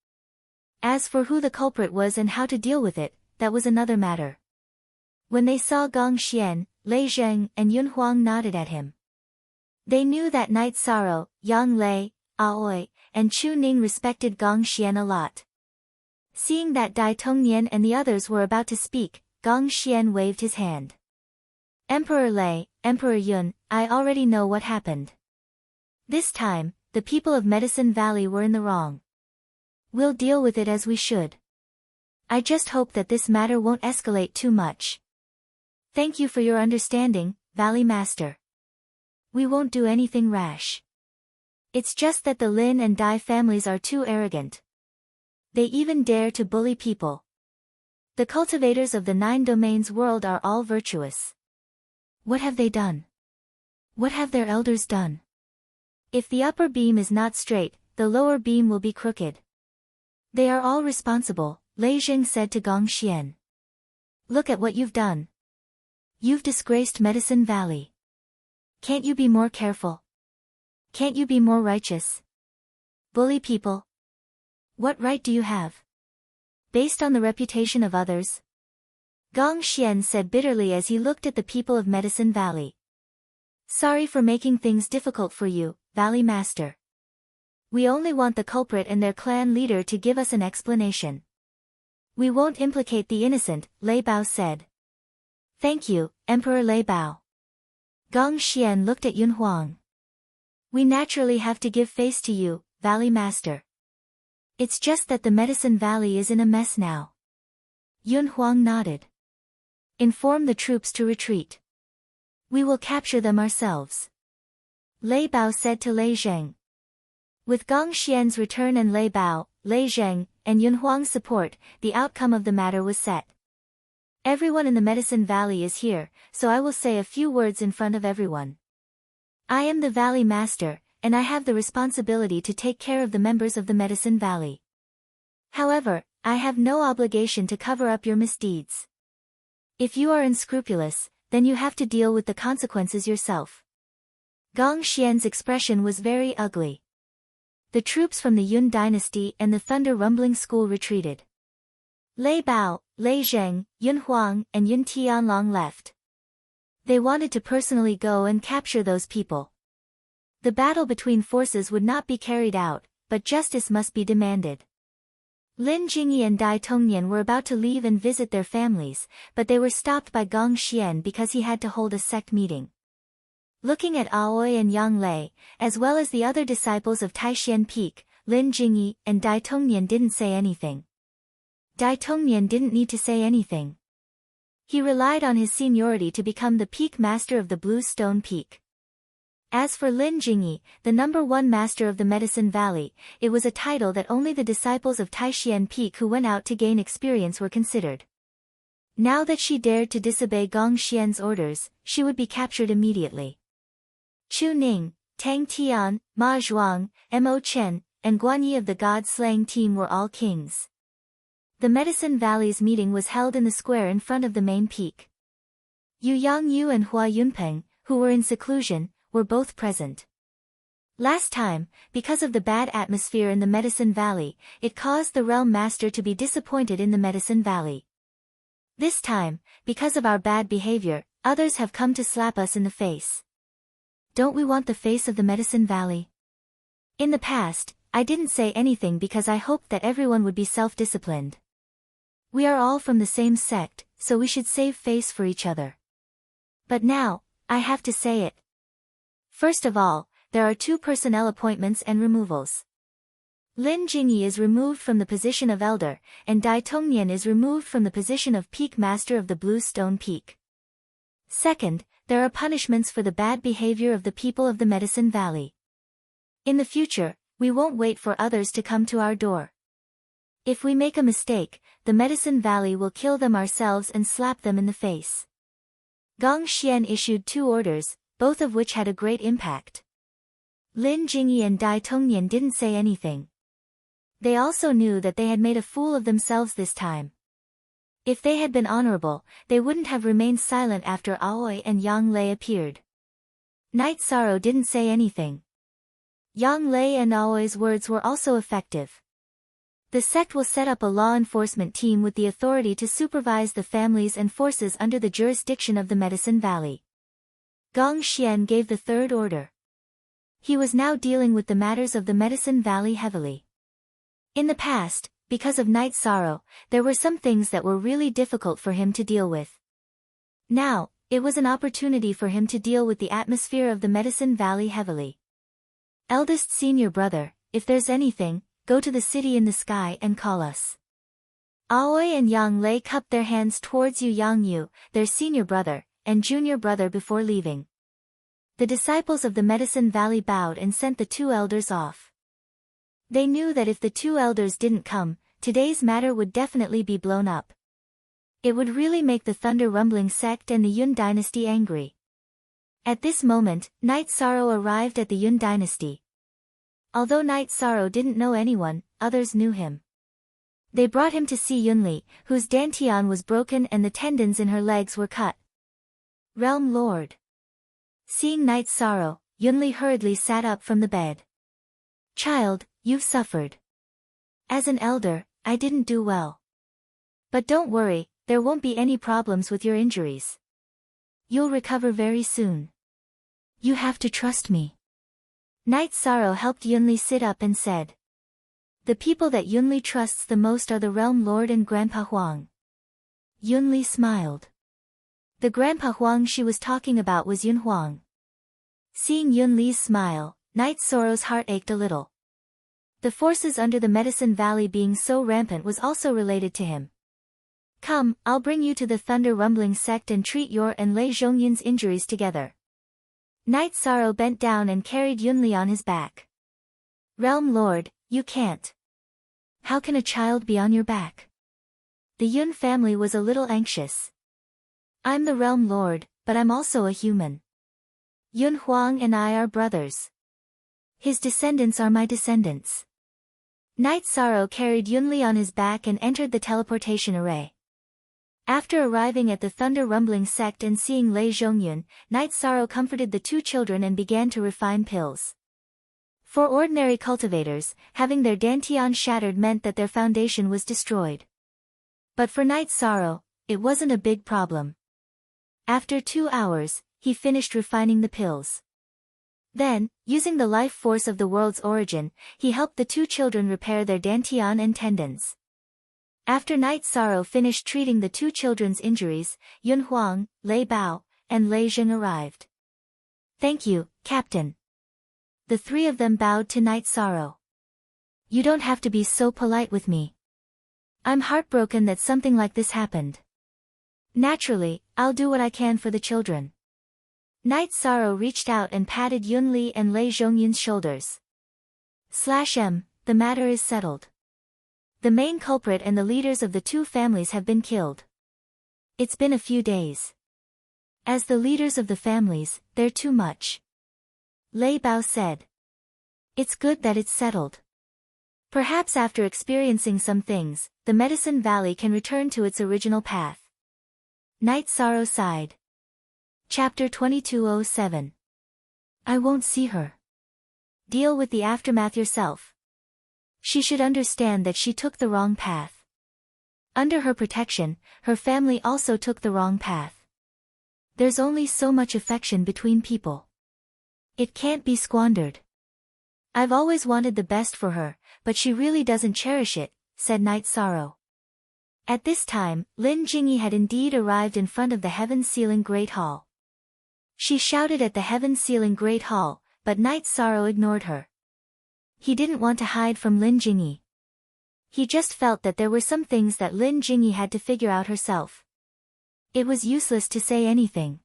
As for who the culprit was and how to deal with it, that was another matter. When they saw Gong Xian, Lei Zheng and Yun Huang nodded at him. They knew that Night Sorrow, Yang Lei, Aoi, and Chu Ning respected Gong Xian a lot. Seeing that Dai Tongnian and the others were about to speak, Gong Xian waved his hand. Emperor Lei, Emperor Yun, I already know what happened. This time, the people of Medicine Valley were in the wrong. We'll deal with it as we should. I just hope that this matter won't escalate too much. Thank you for your understanding, Valley Master. We won't do anything rash. It's just that the Lin and Dai families are too arrogant. They even dare to bully people. The cultivators of the 9 domains world are all virtuous. What have they done? What have their elders done? If the upper beam is not straight, the lower beam will be crooked. They are all responsible, Lei Zheng said to Gong Xian. Look at what you've done. You've disgraced Medicine Valley. Can't you be more careful? Can't you be more righteous? Bully people? What right do you have? Based on the reputation of others? Gong Xian said bitterly as he looked at the people of Medicine Valley. Sorry for making things difficult for you, Valley Master. We only want the culprit and their clan leader to give us an explanation. We won't implicate the innocent, Lei Bao said. Thank you, Emperor Lei Bao. Gong Xian looked at Yun Huang. We naturally have to give face to you, Valley Master. It's just that the Medicine Valley is in a mess now. Yun Huang nodded. Inform the troops to retreat. We will capture them ourselves. Lei Bao said to Lei Zheng. With Gong Xian's return and Lei Bao, Lei Zheng, and Yun Huang's support, the outcome of the matter was set. Everyone in the Medicine Valley is here, so I will say a few words in front of everyone. I am the Valley Master, and I have the responsibility to take care of the members of the Medicine Valley. However, I have no obligation to cover up your misdeeds. If you are unscrupulous, then you have to deal with the consequences yourself. Gong Xian's expression was very ugly. The troops from the Yun dynasty and the Thunder Rumbling School retreated. Lei Bao, Lei Zheng, Yun Huang, and Yun Tianlong left. They wanted to personally go and capture those people. The battle between forces would not be carried out, but justice must be demanded. Lin Jingyi and Dai Tongnian were about to leave and visit their families, but they were stopped by Gong Xian because he had to hold a sect meeting. Looking at Aoi and Yang Lei, as well as the other disciples of Taishan Peak, Lin Jingyi and Dai Tongnian didn't say anything. Dai Tongnian didn't need to say anything. He relied on his seniority to become the peak master of the Blue Stone Peak. As for Lin Jingyi, the #1 master of the Medicine Valley, it was a title that only the disciples of Taishan Peak who went out to gain experience were considered. Now that she dared to disobey Gong Xian's orders, she would be captured immediately. Chu Ning, Tang Tian, Ma Zhuang, Mo Chen, and Guan Yi of the God-slaying team were all kings. The Medicine Valley's meeting was held in the square in front of the main peak. Yu Yangyu and Hua Yunpeng, who were in seclusion, were both present. Last time, because of the bad atmosphere in the Medicine Valley, it caused the Realm Master to be disappointed in the Medicine Valley. This time, because of our bad behavior, others have come to slap us in the face. Don't we want the face of the Medicine Valley? In the past, I didn't say anything because I hoped that everyone would be self-disciplined. We are all from the same sect, so we should save face for each other. But now, I have to say it. First of all, there are 2 personnel appointments and removals. Lin Jingyi is removed from the position of Elder, and Dai Tongnian is removed from the position of Peak Master of the Blue Stone Peak. Second, there are punishments for the bad behavior of the people of the Medicine Valley. In the future, we won't wait for others to come to our door. If we make a mistake, the Medicine Valley will kill them ourselves and slap them in the face. Gong Xian issued 2 orders, both of which had a great impact. Lin Jingyi and Dai Tongnian didn't say anything. They also knew that they had made a fool of themselves this time. If they had been honorable, they wouldn't have remained silent after Aoi and Yang Lei appeared. Night Sorrow didn't say anything. Yang Lei and Aoi's words were also effective. The sect will set up a law enforcement team with the authority to supervise the families and forces under the jurisdiction of the Medicine Valley. Gong Xian gave the 3rd order. He was now dealing with the matters of the Medicine Valley heavily. In the past, because of Night Sorrow, there were some things that were really difficult for him to deal with. Now, it was an opportunity for him to deal with the atmosphere of the Medicine Valley heavily. Eldest senior brother, if there's anything, go to the city in the sky and call us. Aoi and Yang Lei cupped their hands towards Yu Yangyu, their senior brother, and junior brother before leaving. The disciples of the Medicine Valley bowed and sent the 2 elders off. They knew that if the 2 elders didn't come, today's matter would definitely be blown up. It would really make the Thunder Rumbling sect and the Yun dynasty angry. At this moment, Night Sorrow arrived at the Yun dynasty. Although Night Sorrow didn't know anyone, others knew him. They brought him to see Yunli, whose dantian was broken and the tendons in her legs were cut. Realm Lord. Seeing Night Sorrow, Yunli hurriedly sat up from the bed. Child, you've suffered. As an elder, I didn't do well. But don't worry, there won't be any problems with your injuries. You'll recover very soon. You have to trust me. Night Sorrow helped Yunli sit up and said. The people that Yunli trusts the most are the Realm Lord and Grandpa Huang. Yunli smiled. The Grandpa Huang she was talking about was Yun Huang. Seeing Yunli's smile, Night Sorrow's heart ached a little. The forces under the Medicine Valley being so rampant was also related to him. Come, I'll bring you to the Thunder Rumbling sect and treat your and Lei Zhongyun's injuries together. Night Sorrow bent down and carried Yunli on his back. Realm Lord, you can't. How can a child be on your back? The Yun family was a little anxious. I'm the Realm Lord, but I'm also a human. Yun Huang and I are brothers. His descendants are my descendants. Night Sorrow carried Yunli on his back and entered the teleportation array. After arriving at the Thunder Rumbling sect and seeing Lei Zhongyun, Night Sorrow comforted the two children and began to refine pills. For ordinary cultivators, having their dantian shattered meant that their foundation was destroyed. But for Night Sorrow, it wasn't a big problem. After 2 hours, he finished refining the pills. Then, using the life force of the world's origin, he helped the two children repair their dantian and tendons. After Night Sorrow finished treating the two children's injuries, Yun Huang, Lei Bao, and Lei Zheng arrived. Thank you, Captain. The three of them bowed to Night Sorrow. You don't have to be so polite with me. I'm heartbroken that something like this happened. Naturally, I'll do what I can for the children. Night Sorrow reached out and patted Yunli and Lei Zhongyun's shoulders. The matter is settled. The main culprit and the leaders of the two families have been killed. It's been a few days. As the leaders of the families, they're too much. Lei Bao said. It's good that it's settled. Perhaps after experiencing some things, the Medicine Valley can return to its original path. Night Sorrow sighed. Chapter 2207. I won't see her. Deal with the aftermath yourself. She should understand that she took the wrong path. Under her protection, her family also took the wrong path. There's only so much affection between people. It can't be squandered. I've always wanted the best for her, but she really doesn't cherish it, said Night Sorrow. At this time, Lin Jingyi had indeed arrived in front of the Heaven-Sealing Great Hall. She shouted at the Heaven-Sealing Great Hall, but Night Sorrow ignored her. He didn't want to hide from Lin Jingyi. He just felt that there were some things that Lin Jingyi had to figure out herself. It was useless to say anything.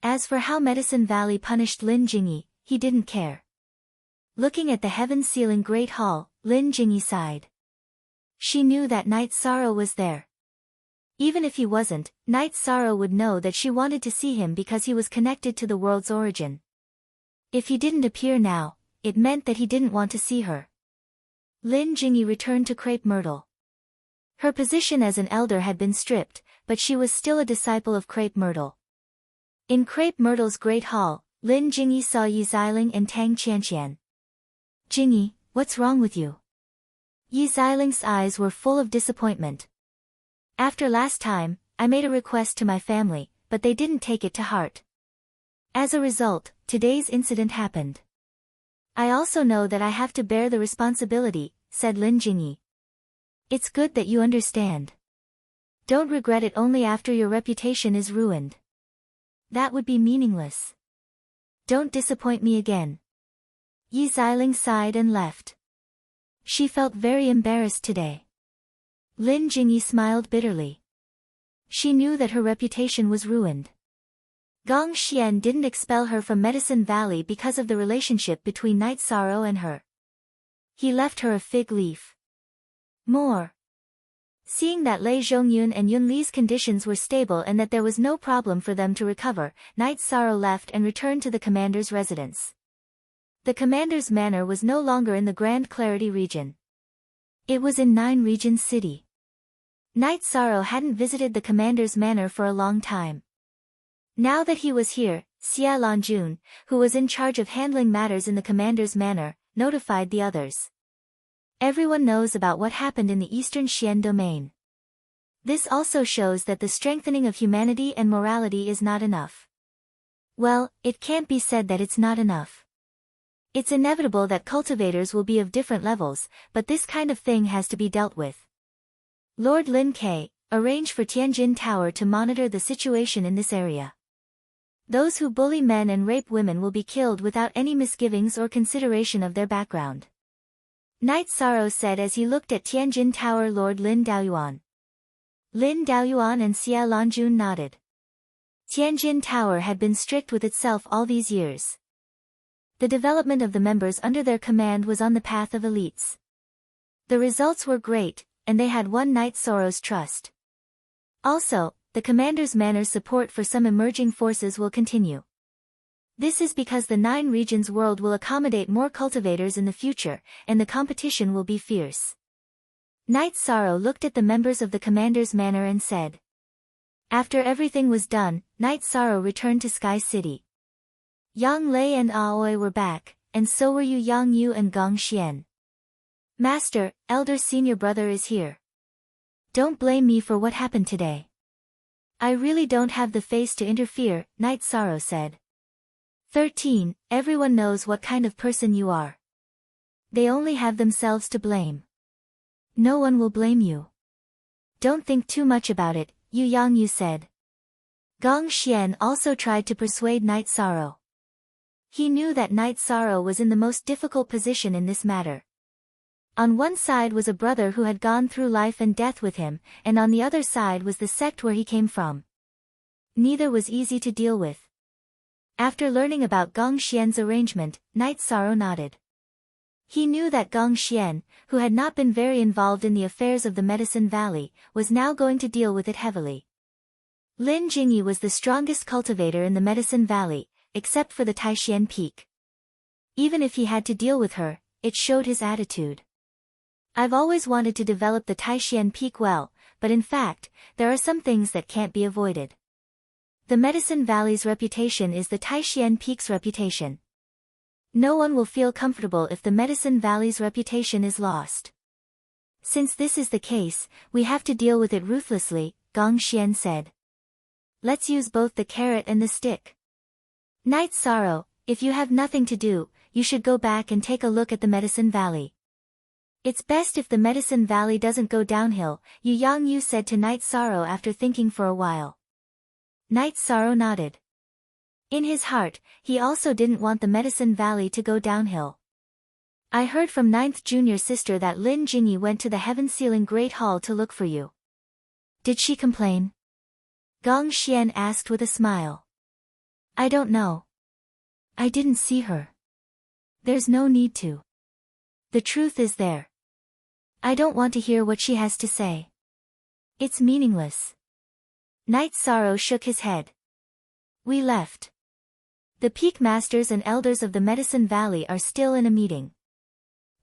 As for how Medicine Valley punished Lin Jingyi, he didn't care. Looking at the Heaven-Sealing Great Hall, Lin Jingyi sighed. She knew that Night Sorrow was there. Even if he wasn't, Night Sorrow would know that she wanted to see him because he was connected to the world's origin. If he didn't appear now, it meant that he didn't want to see her. Lin Jingyi returned to Crepe Myrtle. Her position as an elder had been stripped, but she was still a disciple of Crepe Myrtle. In Crepe Myrtle's Great Hall, Lin Jingyi saw Yi Xiling and Tang Qianqian. Jingyi, what's wrong with you? Yi Xiling's eyes were full of disappointment. After last time, I made a request to my family, but they didn't take it to heart. As a result, today's incident happened. I also know that I have to bear the responsibility, said Lin Jingyi. It's good that you understand. Don't regret it only after your reputation is ruined. That would be meaningless. Don't disappoint me again. Yi Xiling sighed and left. She felt very embarrassed today. Lin Jingyi smiled bitterly. She knew that her reputation was ruined. Gong Xian didn't expel her from Medicine Valley because of the relationship between Night Sorrow and her. He left her a fig leaf. More. Seeing that Lei Zhongyun and Yun Li's conditions were stable and that there was no problem for them to recover, Knight Sorrow left and returned to the commander's residence. The commander's manor was no longer in the Grand Clarity region. It was in Nine Regions City. Knight Sorrow hadn't visited the commander's manor for a long time. Now that he was here, Xia Lanjun, who was in charge of handling matters in the commander's manor, notified the others. Everyone knows about what happened in the Eastern Xian domain. This also shows that the strengthening of humanity and morality is not enough. Well, it can't be said that it's not enough. It's inevitable that cultivators will be of different levels, but this kind of thing has to be dealt with. Lord Lin Ke, arrange for Tianjin Tower to monitor the situation in this area. Those who bully men and rape women will be killed without any misgivings or consideration of their background. Knight Sorrow said as he looked at Tianjin Tower. Lord Lin Daoyuan. Lin Daoyuan and Xia Lanjun nodded. Tianjin Tower had been strict with itself all these years. The development of the members under their command was on the path of elites. The results were great, and they had won Knight Sorrow's trust. Also, the commander's manor's support for some emerging forces will continue. This is because the Nine Regions world will accommodate more cultivators in the future, and the competition will be fierce. Knight Sorrow looked at the members of the commander's manor and said. After everything was done, Knight Sorrow returned to Sky City. Yang Lei and Aoi were back, and so were Yang Yu and Gong Xian. Master, elder senior brother is here. Don't blame me for what happened today. I really don't have the face to interfere, Knight Sorrow said. 13. Everyone knows what kind of person you are. They only have themselves to blame. No one will blame you. Don't think too much about it, Yang Yu said. Gong Xian also tried to persuade Knight Sorrow. He knew that Knight Sorrow was in the most difficult position in this matter. On one side was a brother who had gone through life and death with him, and on the other side was the sect where he came from. Neither was easy to deal with. After learning about Gong Xian's arrangement, Knight Sorrow nodded. He knew that Gong Xian, who had not been very involved in the affairs of the Medicine Valley, was now going to deal with it heavily. Lin Jingyi was the strongest cultivator in the Medicine Valley, except for the Taishan Peak. Even if he had to deal with her, it showed his attitude. I've always wanted to develop the Taishan Peak well, but in fact, there are some things that can't be avoided. The Medicine Valley's reputation is the Taishan Peak's reputation. No one will feel comfortable if the Medicine Valley's reputation is lost. Since this is the case, we have to deal with it ruthlessly, Gong Xian said. Let's use both the carrot and the stick. Knight Sorrow, if you have nothing to do, you should go back and take a look at the Medicine Valley. It's best if the Medicine Valley doesn't go downhill, Yang Yu said to Knight Sorrow after thinking for a while. Knight Sorrow nodded. In his heart, he also didn't want the Medicine Valley to go downhill. I heard from 9th junior sister that Lin Jingyi went to the Heaven Ceiling Great Hall to look for you. Did she complain? Gong Xian asked with a smile. I don't know. I didn't see her. There's no need to. The truth is there. I don't want to hear what she has to say. It's meaningless. Knight Sorrow shook his head. We left. The Peak Masters and Elders of the Medicine Valley are still in a meeting.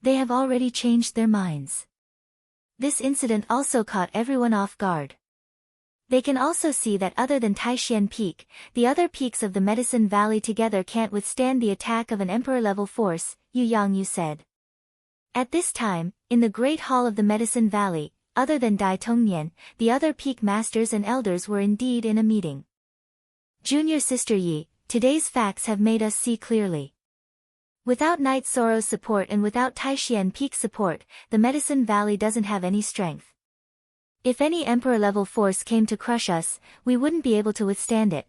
They have already changed their minds. This incident also caught everyone off guard. They can also see that other than Taishan Peak, the other peaks of the Medicine Valley together can't withstand the attack of an Emperor-level force, Yang Yu said. At this time, in the Great Hall of the Medicine Valley, other than Dai Tongnian, the other Peak Masters and Elders were indeed in a meeting. Junior Sister Yi, today's facts have made us see clearly. Without Knight Sorrow's support and without Taishan Peak's support, the Medicine Valley doesn't have any strength. If any Emperor-level force came to crush us, we wouldn't be able to withstand it.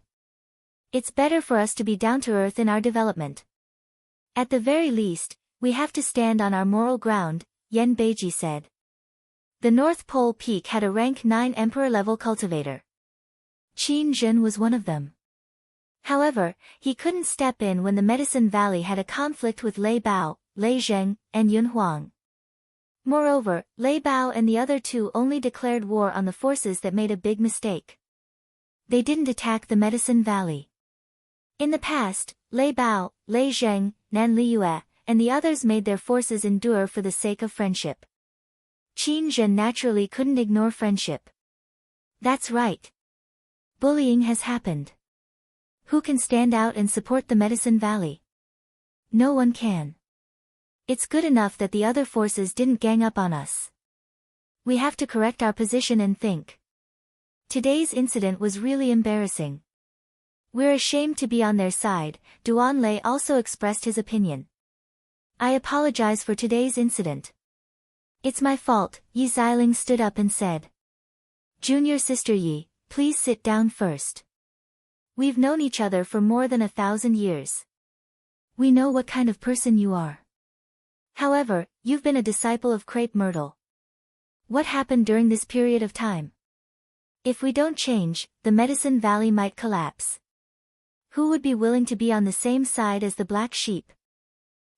It's better for us to be down-to-earth in our development. At the very least, we have to stand on our moral ground, Yen Beiji said. The North Pole Peak had a rank 9 Emperor-level cultivator. Qin Zhen was one of them. However, he couldn't step in when the Medicine Valley had a conflict with Lei Bao, Lei Zheng, and Yun Huang. Moreover, Lei Bao and the other two only declared war on the forces that made a big mistake. They didn't attack the Medicine Valley. In the past, Lei Bao, Lei Zheng, Nan Liyue, and the others made their forces endure for the sake of friendship. Qin Zhen naturally couldn't ignore friendship. That's right. Bullying has happened. Who can stand out and support the Medicine Valley? No one can. It's good enough that the other forces didn't gang up on us. We have to correct our position and think. Today's incident was really embarrassing. We're ashamed to be on their side. Duan Lei also expressed his opinion. I apologize for today's incident. It's my fault. Yi Xiling stood up and said. Junior sister Yi, please sit down first. We've known each other for more than 1,000 years. We know what kind of person you are. However, you've been a disciple of Crepe Myrtle. What happened during this period of time? If we don't change, the Medicine Valley might collapse. Who would be willing to be on the same side as the black sheep?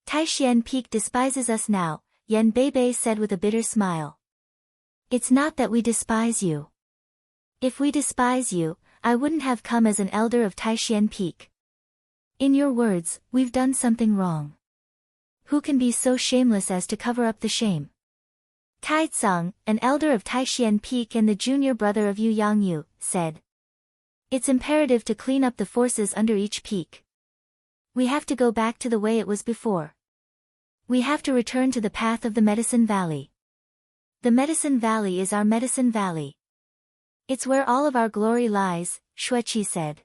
Taishan Peak despises us now, Yan Beibei said with a bitter smile. It's not that we despise you. If we despise you, I wouldn't have come as an elder of Taishan Peak. In your words, we've done something wrong. Who can be so shameless as to cover up the shame? Tai Tsang, an elder of Taishan Peak and the junior brother of Yu Yangyu, said. It's imperative to clean up the forces under each peak. We have to go back to the way it was before. We have to return to the path of the Medicine Valley. The Medicine Valley is our Medicine Valley. It's where all of our glory lies, Xueqi said.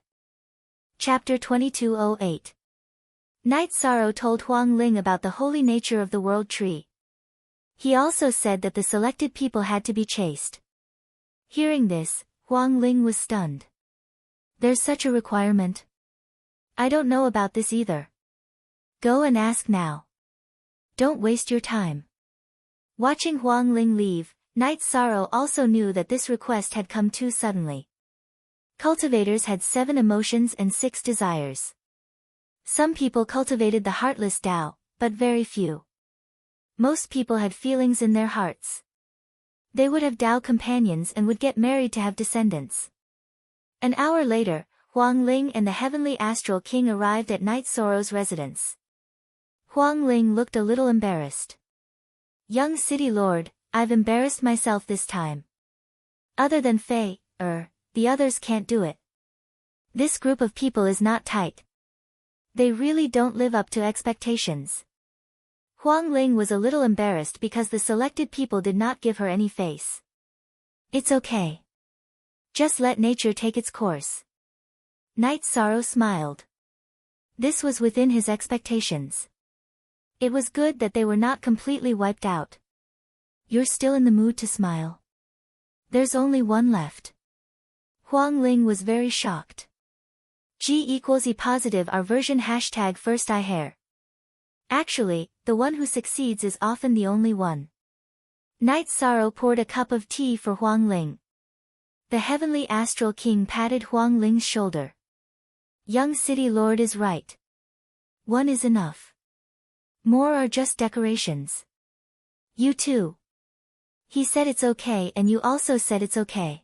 Chapter 2208. Knight Sorrow told Huang Ling about the holy nature of the World Tree. He also said that the selected people had to be chaste. Hearing this, Huang Ling was stunned. There's such a requirement? I don't know about this either. Go and ask now. Don't waste your time. Watching Huang Ling leave, Knight Sorrow also knew that this request had come too suddenly. Cultivators had 7 emotions and 6 desires. Some people cultivated the heartless Tao, but very few. Most people had feelings in their hearts. They would have Tao companions and would get married to have descendants. An hour later, Huang Ling and the Heavenly Astral King arrived at Knight Sorrow's residence. Huang Ling looked a little embarrassed. Young City Lord, I've embarrassed myself this time. Other than Fei, the others can't do it. This group of people is not tight. They really don't live up to expectations. Huang Ling was a little embarrassed because the selected people did not give her any face. It's okay. Just let nature take its course. Knight Sorrow smiled. This was within his expectations. It was good that they were not completely wiped out. You're still in the mood to smile? There's only one left. Huang Ling was very shocked. G=E positive our version #first I hair. Actually, the one who succeeds is often the only one. Knight Sorrow poured a cup of tea for Huang Ling. The Heavenly Astral King patted Huang Ling's shoulder. Young City Lord is right. One is enough. More are just decorations. You too. He said it's okay and you also said it's okay.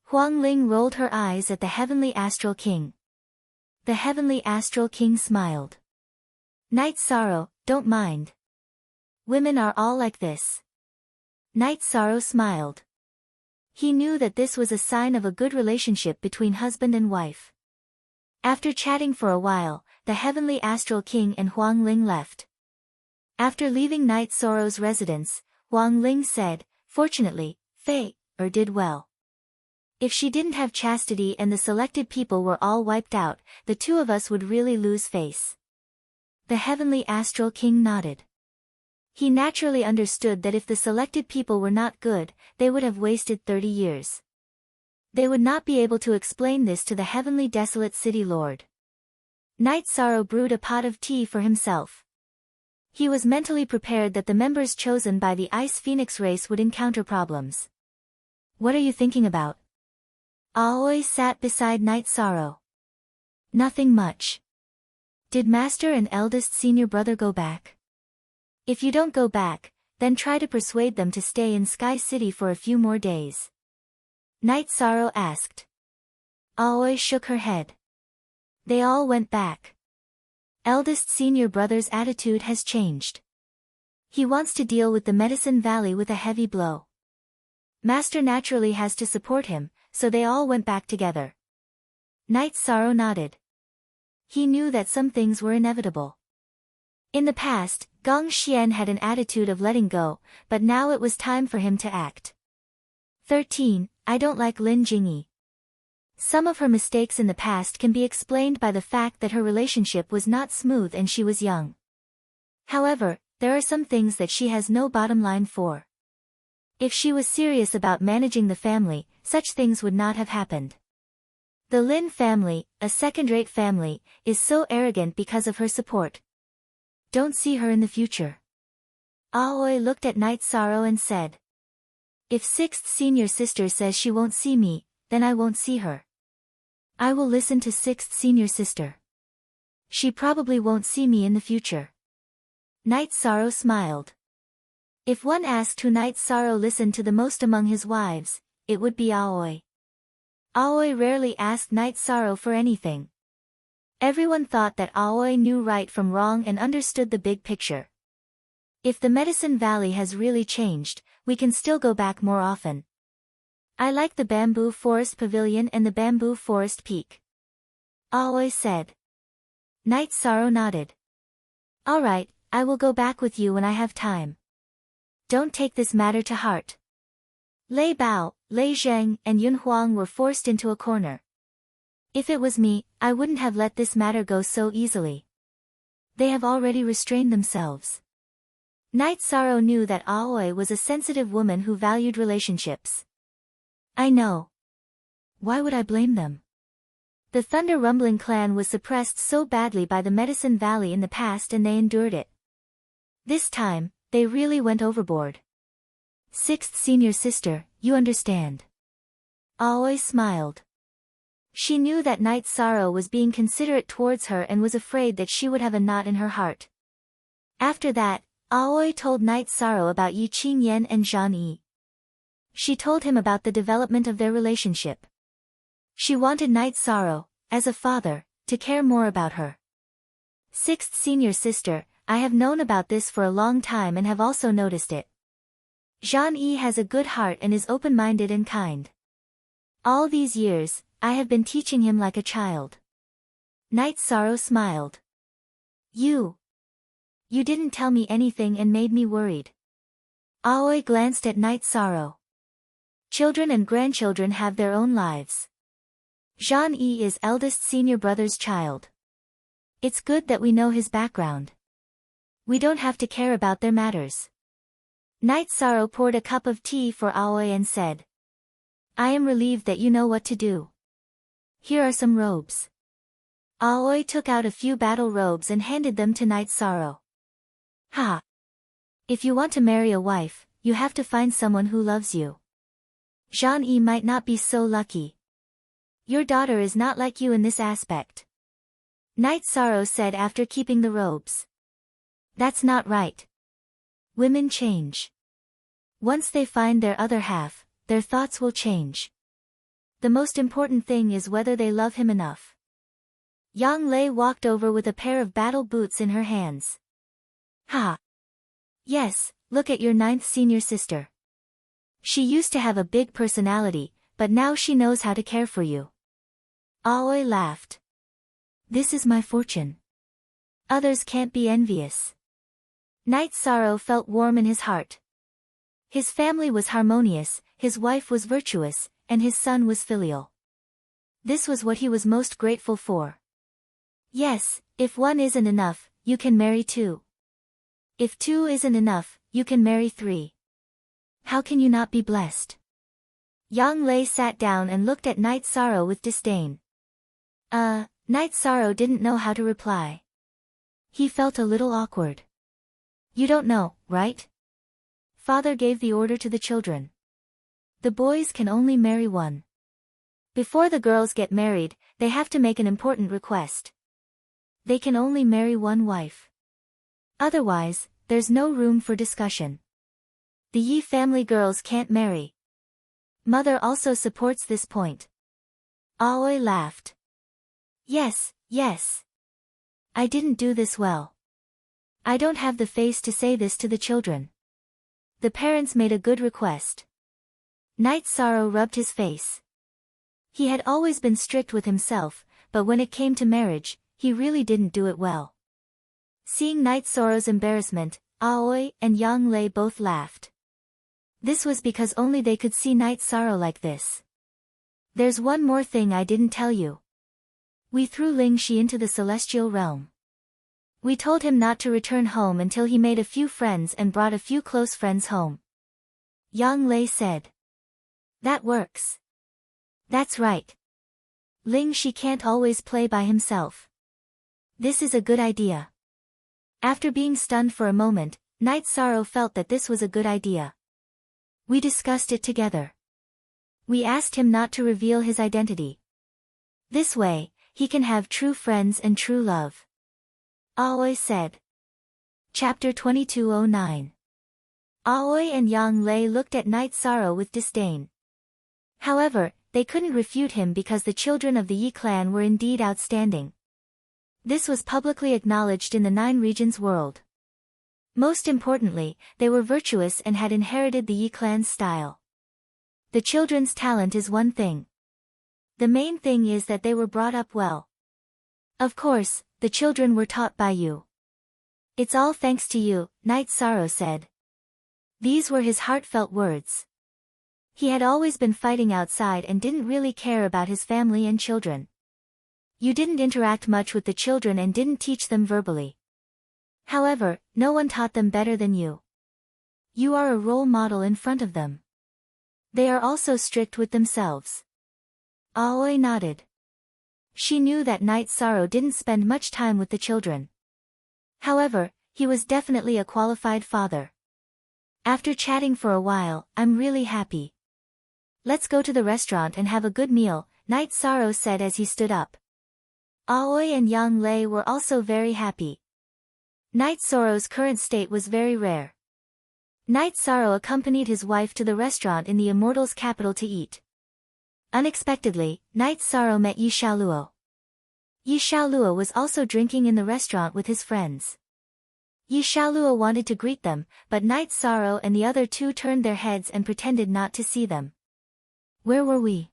Huang Ling rolled her eyes at the Heavenly Astral King. The Heavenly Astral King smiled. Knight Sorrow, don't mind. Women are all like this. Knight Sorrow smiled. He knew that this was a sign of a good relationship between husband and wife. After chatting for a while, the Heavenly Astral King and Huang Ling left. After leaving Knight Sorrow's residence, Huang Ling said, fortunately, Fei did well. If she didn't have chastity and the selected people were all wiped out, the two of us would really lose face. The Heavenly Astral King nodded. He naturally understood that if the selected people were not good, they would have wasted 30 years. They would not be able to explain this to the Heavenly Desolate City Lord. Knight Sorrow brewed a pot of tea for himself. He was mentally prepared that the members chosen by the Ice Phoenix race would encounter problems. What are you thinking about? Aoi sat beside Knight Sorrow. Nothing much. Did Master and eldest senior brother go back? If you don't go back, then try to persuade them to stay in Sky City for a few more days? Night Sorrow asked. Aoi shook her head. They all went back. Eldest senior brother's attitude has changed. He wants to deal with the Medicine Valley with a heavy blow. Master naturally has to support him, so they all went back together. Night Sorrow nodded. He knew that some things were inevitable. In the past, Gong Xian had an attitude of letting go, but now it was time for him to act. 13. I don't like Lin Jingyi. Some of her mistakes in the past can be explained by the fact that her relationship was not smooth and she was young. However, there are some things that she has no bottom line for. If she was serious about managing the family, such things would not have happened. The Lin family, a second-rate family, is so arrogant because of her support. Don't see her in the future. Aoi looked at Night Sorrow and said. If sixth senior sister says she won't see me, then I won't see her. I will listen to sixth senior sister. She probably won't see me in the future. Night Sorrow smiled. If one asked who Night Sorrow listened to the most among his wives, it would be Aoi. Aoi rarely asked Night Sorrow for anything. Everyone thought that Aoi knew right from wrong and understood the big picture. If the Medicine Valley has really changed, we can still go back more often. I like the Bamboo Forest Pavilion and the Bamboo Forest Peak. Aoi said. Night Sorrow nodded. All right, I will go back with you when I have time. Don't take this matter to heart. Lei Bao, Lei Zheng, and Yun Huang were forced into a corner. If it was me, I wouldn't have let this matter go so easily. They have already restrained themselves. Night Sorrow knew that Aoi was a sensitive woman who valued relationships. I know. Why would I blame them? The Thunder Rumbling clan was suppressed so badly by the Medicine Valley in the past and they endured it. This time, they really went overboard. Sixth senior sister, you understand. Aoi smiled. She knew that Night Sorrow was being considerate towards her and was afraid that she would have a knot in her heart. After that, Aoi told Night Sorrow about Yi Qingyan and Zhang Yi. She told him about the development of their relationship. She wanted Night Sorrow, as a father, to care more about her. Sixth senior sister, I have known about this for a long time and have also noticed it. Zhang Yi has a good heart and is open-minded and kind. All these years, I have been teaching him like a child. Night Sorrow smiled. You didn't tell me anything and made me worried. Aoi glanced at Night Sorrow. Children and grandchildren have their own lives. Zhang Yi is eldest senior brother's child. It's good that we know his background. We don't have to care about their matters. Night Sorrow poured a cup of tea for Aoi and said. I am relieved that you know what to do. Here are some robes. Aoi took out a few battle robes and handed them to Night Sorrow. Ha! If you want to marry a wife, you have to find someone who loves you. Zhang Yi might not be so lucky. Your daughter is not like you in this aspect. Night Sorrow said after keeping the robes. That's not right. Women change. Once they find their other half, their thoughts will change. The most important thing is whether they love him enough. Yang Lei walked over with a pair of battle boots in her hands. Ha! Yes, look at your ninth senior sister. She used to have a big personality, but now she knows how to care for you. Aoi laughed. This is my fortune. Others can't be envious. Night Sorrow felt warm in his heart. His family was harmonious, his wife was virtuous, and his son was filial. This was what he was most grateful for. Yes, if one isn't enough, you can marry two. If two isn't enough, you can marry three. How can you not be blessed? Yang Lei sat down and looked at Night Sorrow with disdain. Night Sorrow didn't know how to reply. He felt a little awkward. You don't know, right? Father gave the order to the children. The boys can only marry one. Before the girls get married, they have to make an important request. They can only marry one wife. Otherwise, there's no room for discussion. The Yi family girls can't marry. Mother also supports this point. Aoi laughed. Yes, yes. I didn't do this well. I don't have the face to say this to the children. The parents made a good request. Night Sorrow rubbed his face. He had always been strict with himself, but when it came to marriage, he really didn't do it well. Seeing Night Sorrow's embarrassment, Aoi and Yang Lei both laughed. This was because only they could see Night Sorrow like this. There's one more thing I didn't tell you. We threw Ling Shi into the celestial realm. We told him not to return home until he made a few friends and brought a few close friends home. Yang Lei said. That works. That's right. Ling Shi can't always play by himself. This is a good idea. After being stunned for a moment, Night Sorrow felt that this was a good idea. We discussed it together. We asked him not to reveal his identity. This way, he can have true friends and true love. Aoi said. Chapter 2209. Aoi and Yang Lei looked at Night Sorrow with disdain. However, they couldn't refute him because the children of the Yi clan were indeed outstanding. This was publicly acknowledged in the 9 regions world. Most importantly, they were virtuous and had inherited the Yi clan's style. The children's talent is one thing. The main thing is that they were brought up well. Of course, the children were taught by you. It's all thanks to you, Night Sorrow said. These were his heartfelt words. He had always been fighting outside and didn't really care about his family and children. You didn't interact much with the children and didn't teach them verbally. However, no one taught them better than you. You are a role model in front of them. They are also strict with themselves. Aoi nodded. She knew that Night Sorrow didn't spend much time with the children. However, he was definitely a qualified father. After chatting for a while, I'm really happy. Let's go to the restaurant and have a good meal, Night Sorrow said as he stood up. Aoi and Yang Lei were also very happy. Night Sorrow's current state was very rare. Night Sorrow accompanied his wife to the restaurant in the Immortals' capital to eat. Unexpectedly, Night Sorrow met Yi Xiaoluo. Yi Xiaoluo was also drinking in the restaurant with his friends. Yi Xiaoluo wanted to greet them, but Night Sorrow and the other two turned their heads and pretended not to see them. Where were we?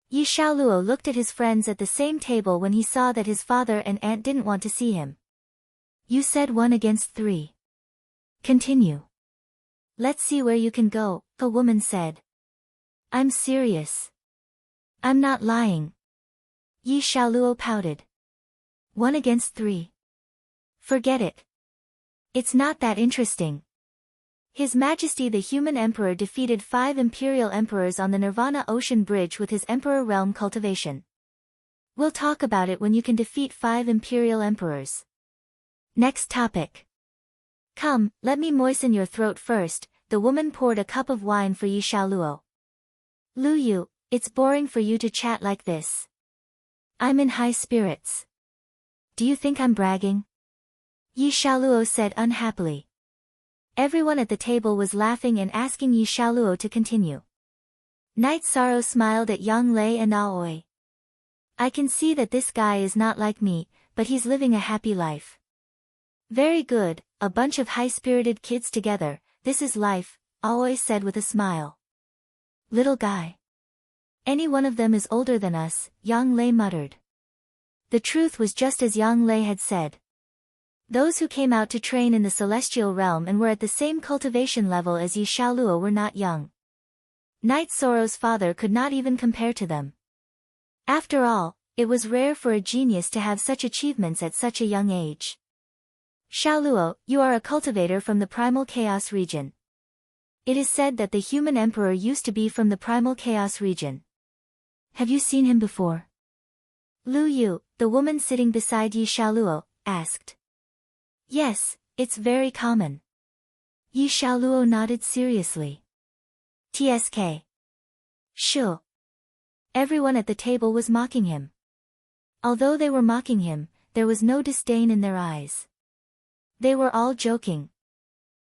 Yi Xiaoluo looked at his friends at the same table when he saw that his father and aunt didn't want to see him. You said 1 against 3. Continue. Let's see where you can go, a woman said. I'm serious. I'm not lying. Yi Xiaoluo pouted. 1 against 3. Forget it. It's not that interesting. His Majesty the Human Emperor defeated 5 Imperial Emperors on the Nirvana Ocean Bridge with his Emperor Realm cultivation. We'll talk about it when you can defeat 5 Imperial Emperors. Next topic. Come, let me moisten your throat first, the woman poured a cup of wine for Yi Xiaoluo. Lu Yu, it's boring for you to chat like this. I'm in high spirits. Do you think I'm bragging? Yi Xiaoluo said unhappily. Everyone at the table was laughing and asking Yi Xiaoluo to continue. Night Sorrow smiled at Yang Lei and Aoi. I can see that this guy is not like me, but he's living a happy life. Very good, a bunch of high-spirited kids together, this is life, Aoi said with a smile. Little guy. Any one of them is older than us, Yang Lei muttered. The truth was just as Yang Lei had said. Those who came out to train in the celestial realm and were at the same cultivation level as Yi Xiaoluo were not young. Night Sorrow's father could not even compare to them. After all, it was rare for a genius to have such achievements at such a young age. Xiaoluo, you are a cultivator from the Primal Chaos region. It is said that the human emperor used to be from the Primal Chaos region. Have you seen him before? Lu Yu, the woman sitting beside Yi Xiaoluo, asked. Yes, it's very common. Yi Xiaoluo nodded seriously. TSK. Sure. Everyone at the table was mocking him. Although they were mocking him, there was no disdain in their eyes. They were all joking.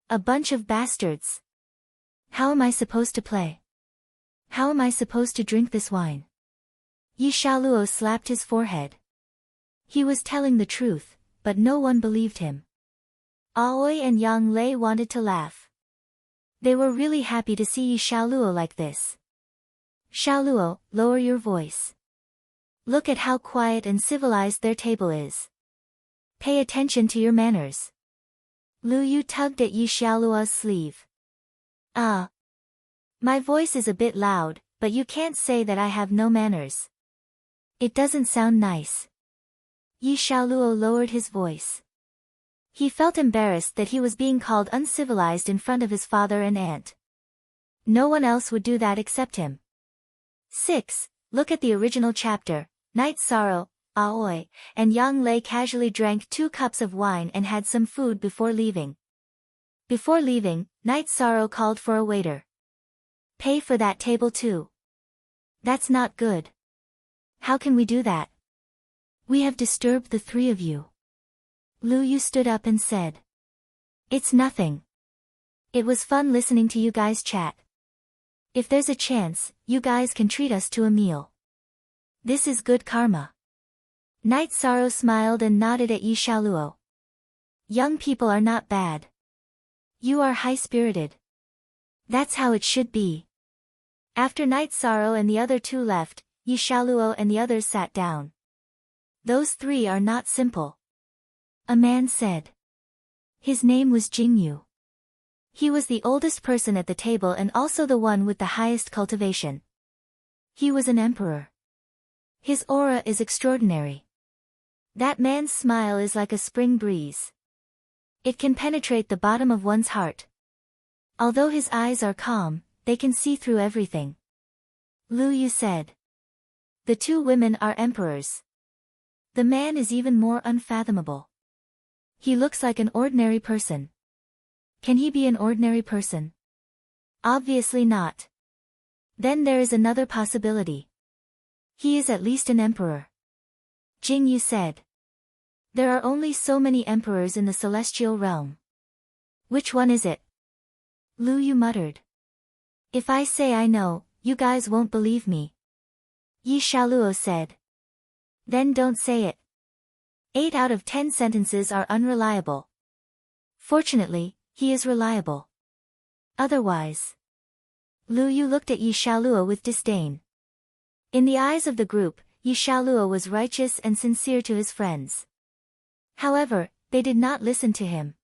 A bunch of bastards. How am I supposed to play? How am I supposed to drink this wine? Yi Xiaoluo slapped his forehead. He was telling the truth, but no one believed him. Aoi and Yang Lei wanted to laugh. They were really happy to see Yi Xiaoluo like this. Xiaoluo, lower your voice. Look at how quiet and civilized their table is. Pay attention to your manners. Lu Yu tugged at Yi Xiaoluo's sleeve. My voice is a bit loud, but you can't say that I have no manners. It doesn't sound nice. Yi Xiaoluo lowered his voice. He felt embarrassed that he was being called uncivilized in front of his father and aunt. No one else would do that except him. 6. Look at the original chapter. Night Sorrow. Aoi and Yang Lei casually drank 2 cups of wine and had some food before leaving. Before leaving, Night Sorrow called for a waiter. Pay for that table too. That's not good. How can we do that? We have disturbed the 3 of you. Lu Yu stood up and said. It's nothing. It was fun listening to you guys chat. If there's a chance, you guys can treat us to a meal. This is good karma. Night Sorrow smiled and nodded at Yi Xiaoluo. Young people are not bad. You are high-spirited. That's how it should be. After Night Sorrow and the other 2 left, Yi Xiaoluo and the others sat down. Those 3 are not simple. A man said. His name was Jingyu. He was the oldest person at the table and also the one with the highest cultivation. He was an emperor. His aura is extraordinary. That man's smile is like a spring breeze. It can penetrate the bottom of one's heart. Although his eyes are calm, they can see through everything. Lu Yu said. The 2 women are emperors. The man is even more unfathomable. He looks like an ordinary person. Can he be an ordinary person? Obviously not. Then there is another possibility. He is at least an emperor. Jingyu said. There are only so many emperors in the celestial realm. Which one is it? Lu Yu muttered. If I say I know, you guys won't believe me. Yi Xiaoluo said. Then don't say it. 8 out of 10 sentences are unreliable. Fortunately, he is reliable. Otherwise. Lu Yu looked at Yi Xiaoluo with disdain. In the eyes of the group, Yi Xiaoluo was righteous and sincere to his friends. However, they did not listen to him.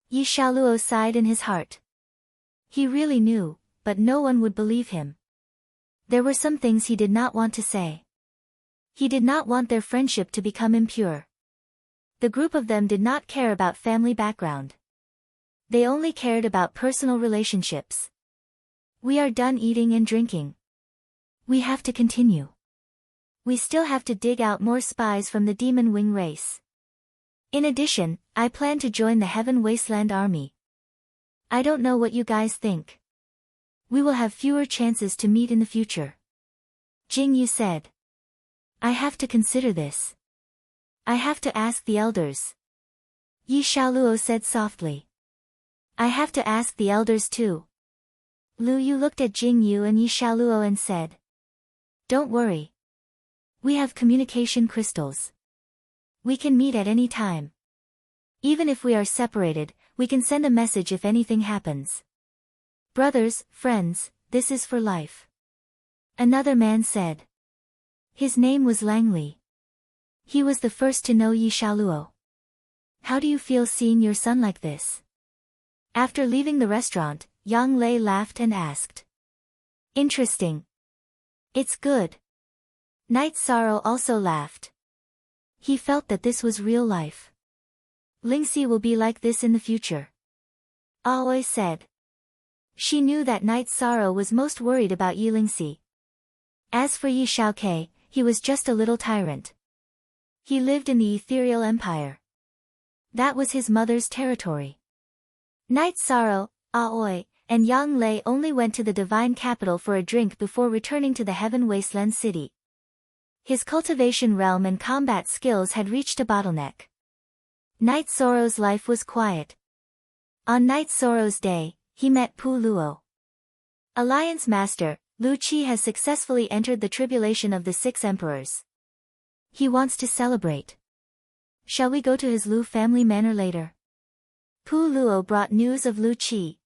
Yi Xiaoluo sighed in his heart. He really knew, but no one would believe him. There were some things he did not want to say. He did not want their friendship to become impure. The group of them did not care about family background. They only cared about personal relationships. We are done eating and drinking. We have to continue. We still have to dig out more spies from the Demon Wing race. In addition, I plan to join the Heaven Wasteland Army. I don't know what you guys think. We will have fewer chances to meet in the future. Jingyu said. I have to consider this. I have to ask the elders. Yi Xiaoluo said softly. I have to ask the elders too. Lu Yu looked at Jingyu and Yi Xiaoluo and said. Don't worry. We have communication crystals. We can meet at any time. Even if we are separated, we can send a message if anything happens. Brothers, friends, this is for life. Another man said. His name was Langley. He was the first to know Yi Xiaoluo. How do you feel seeing your son like this? After leaving the restaurant, Yang Lei laughed and asked. Interesting. It's good. Night Sorrow also laughed. He felt that this was real life. Lingxi will be like this in the future. Aoi said. She knew that Night Sorrow was most worried about Yi Lingxi. As for Yi Xiaokei, he was just a little tyrant. He lived in the ethereal empire. That was his mother's territory. Night Sorrow, Aoi, and Yang Lei only went to the divine capital for a drink before returning to the Heaven Wasteland city. His cultivation realm and combat skills had reached a bottleneck. Night Sorrow's life was quiet. On Night Sorrow's day, he met Pu Luo. Alliance Master, Lu Qi has successfully entered the tribulation of the 6 emperors. He wants to celebrate. Shall we go to his Lu family manor later? Pu Luo brought news of Lu Qi.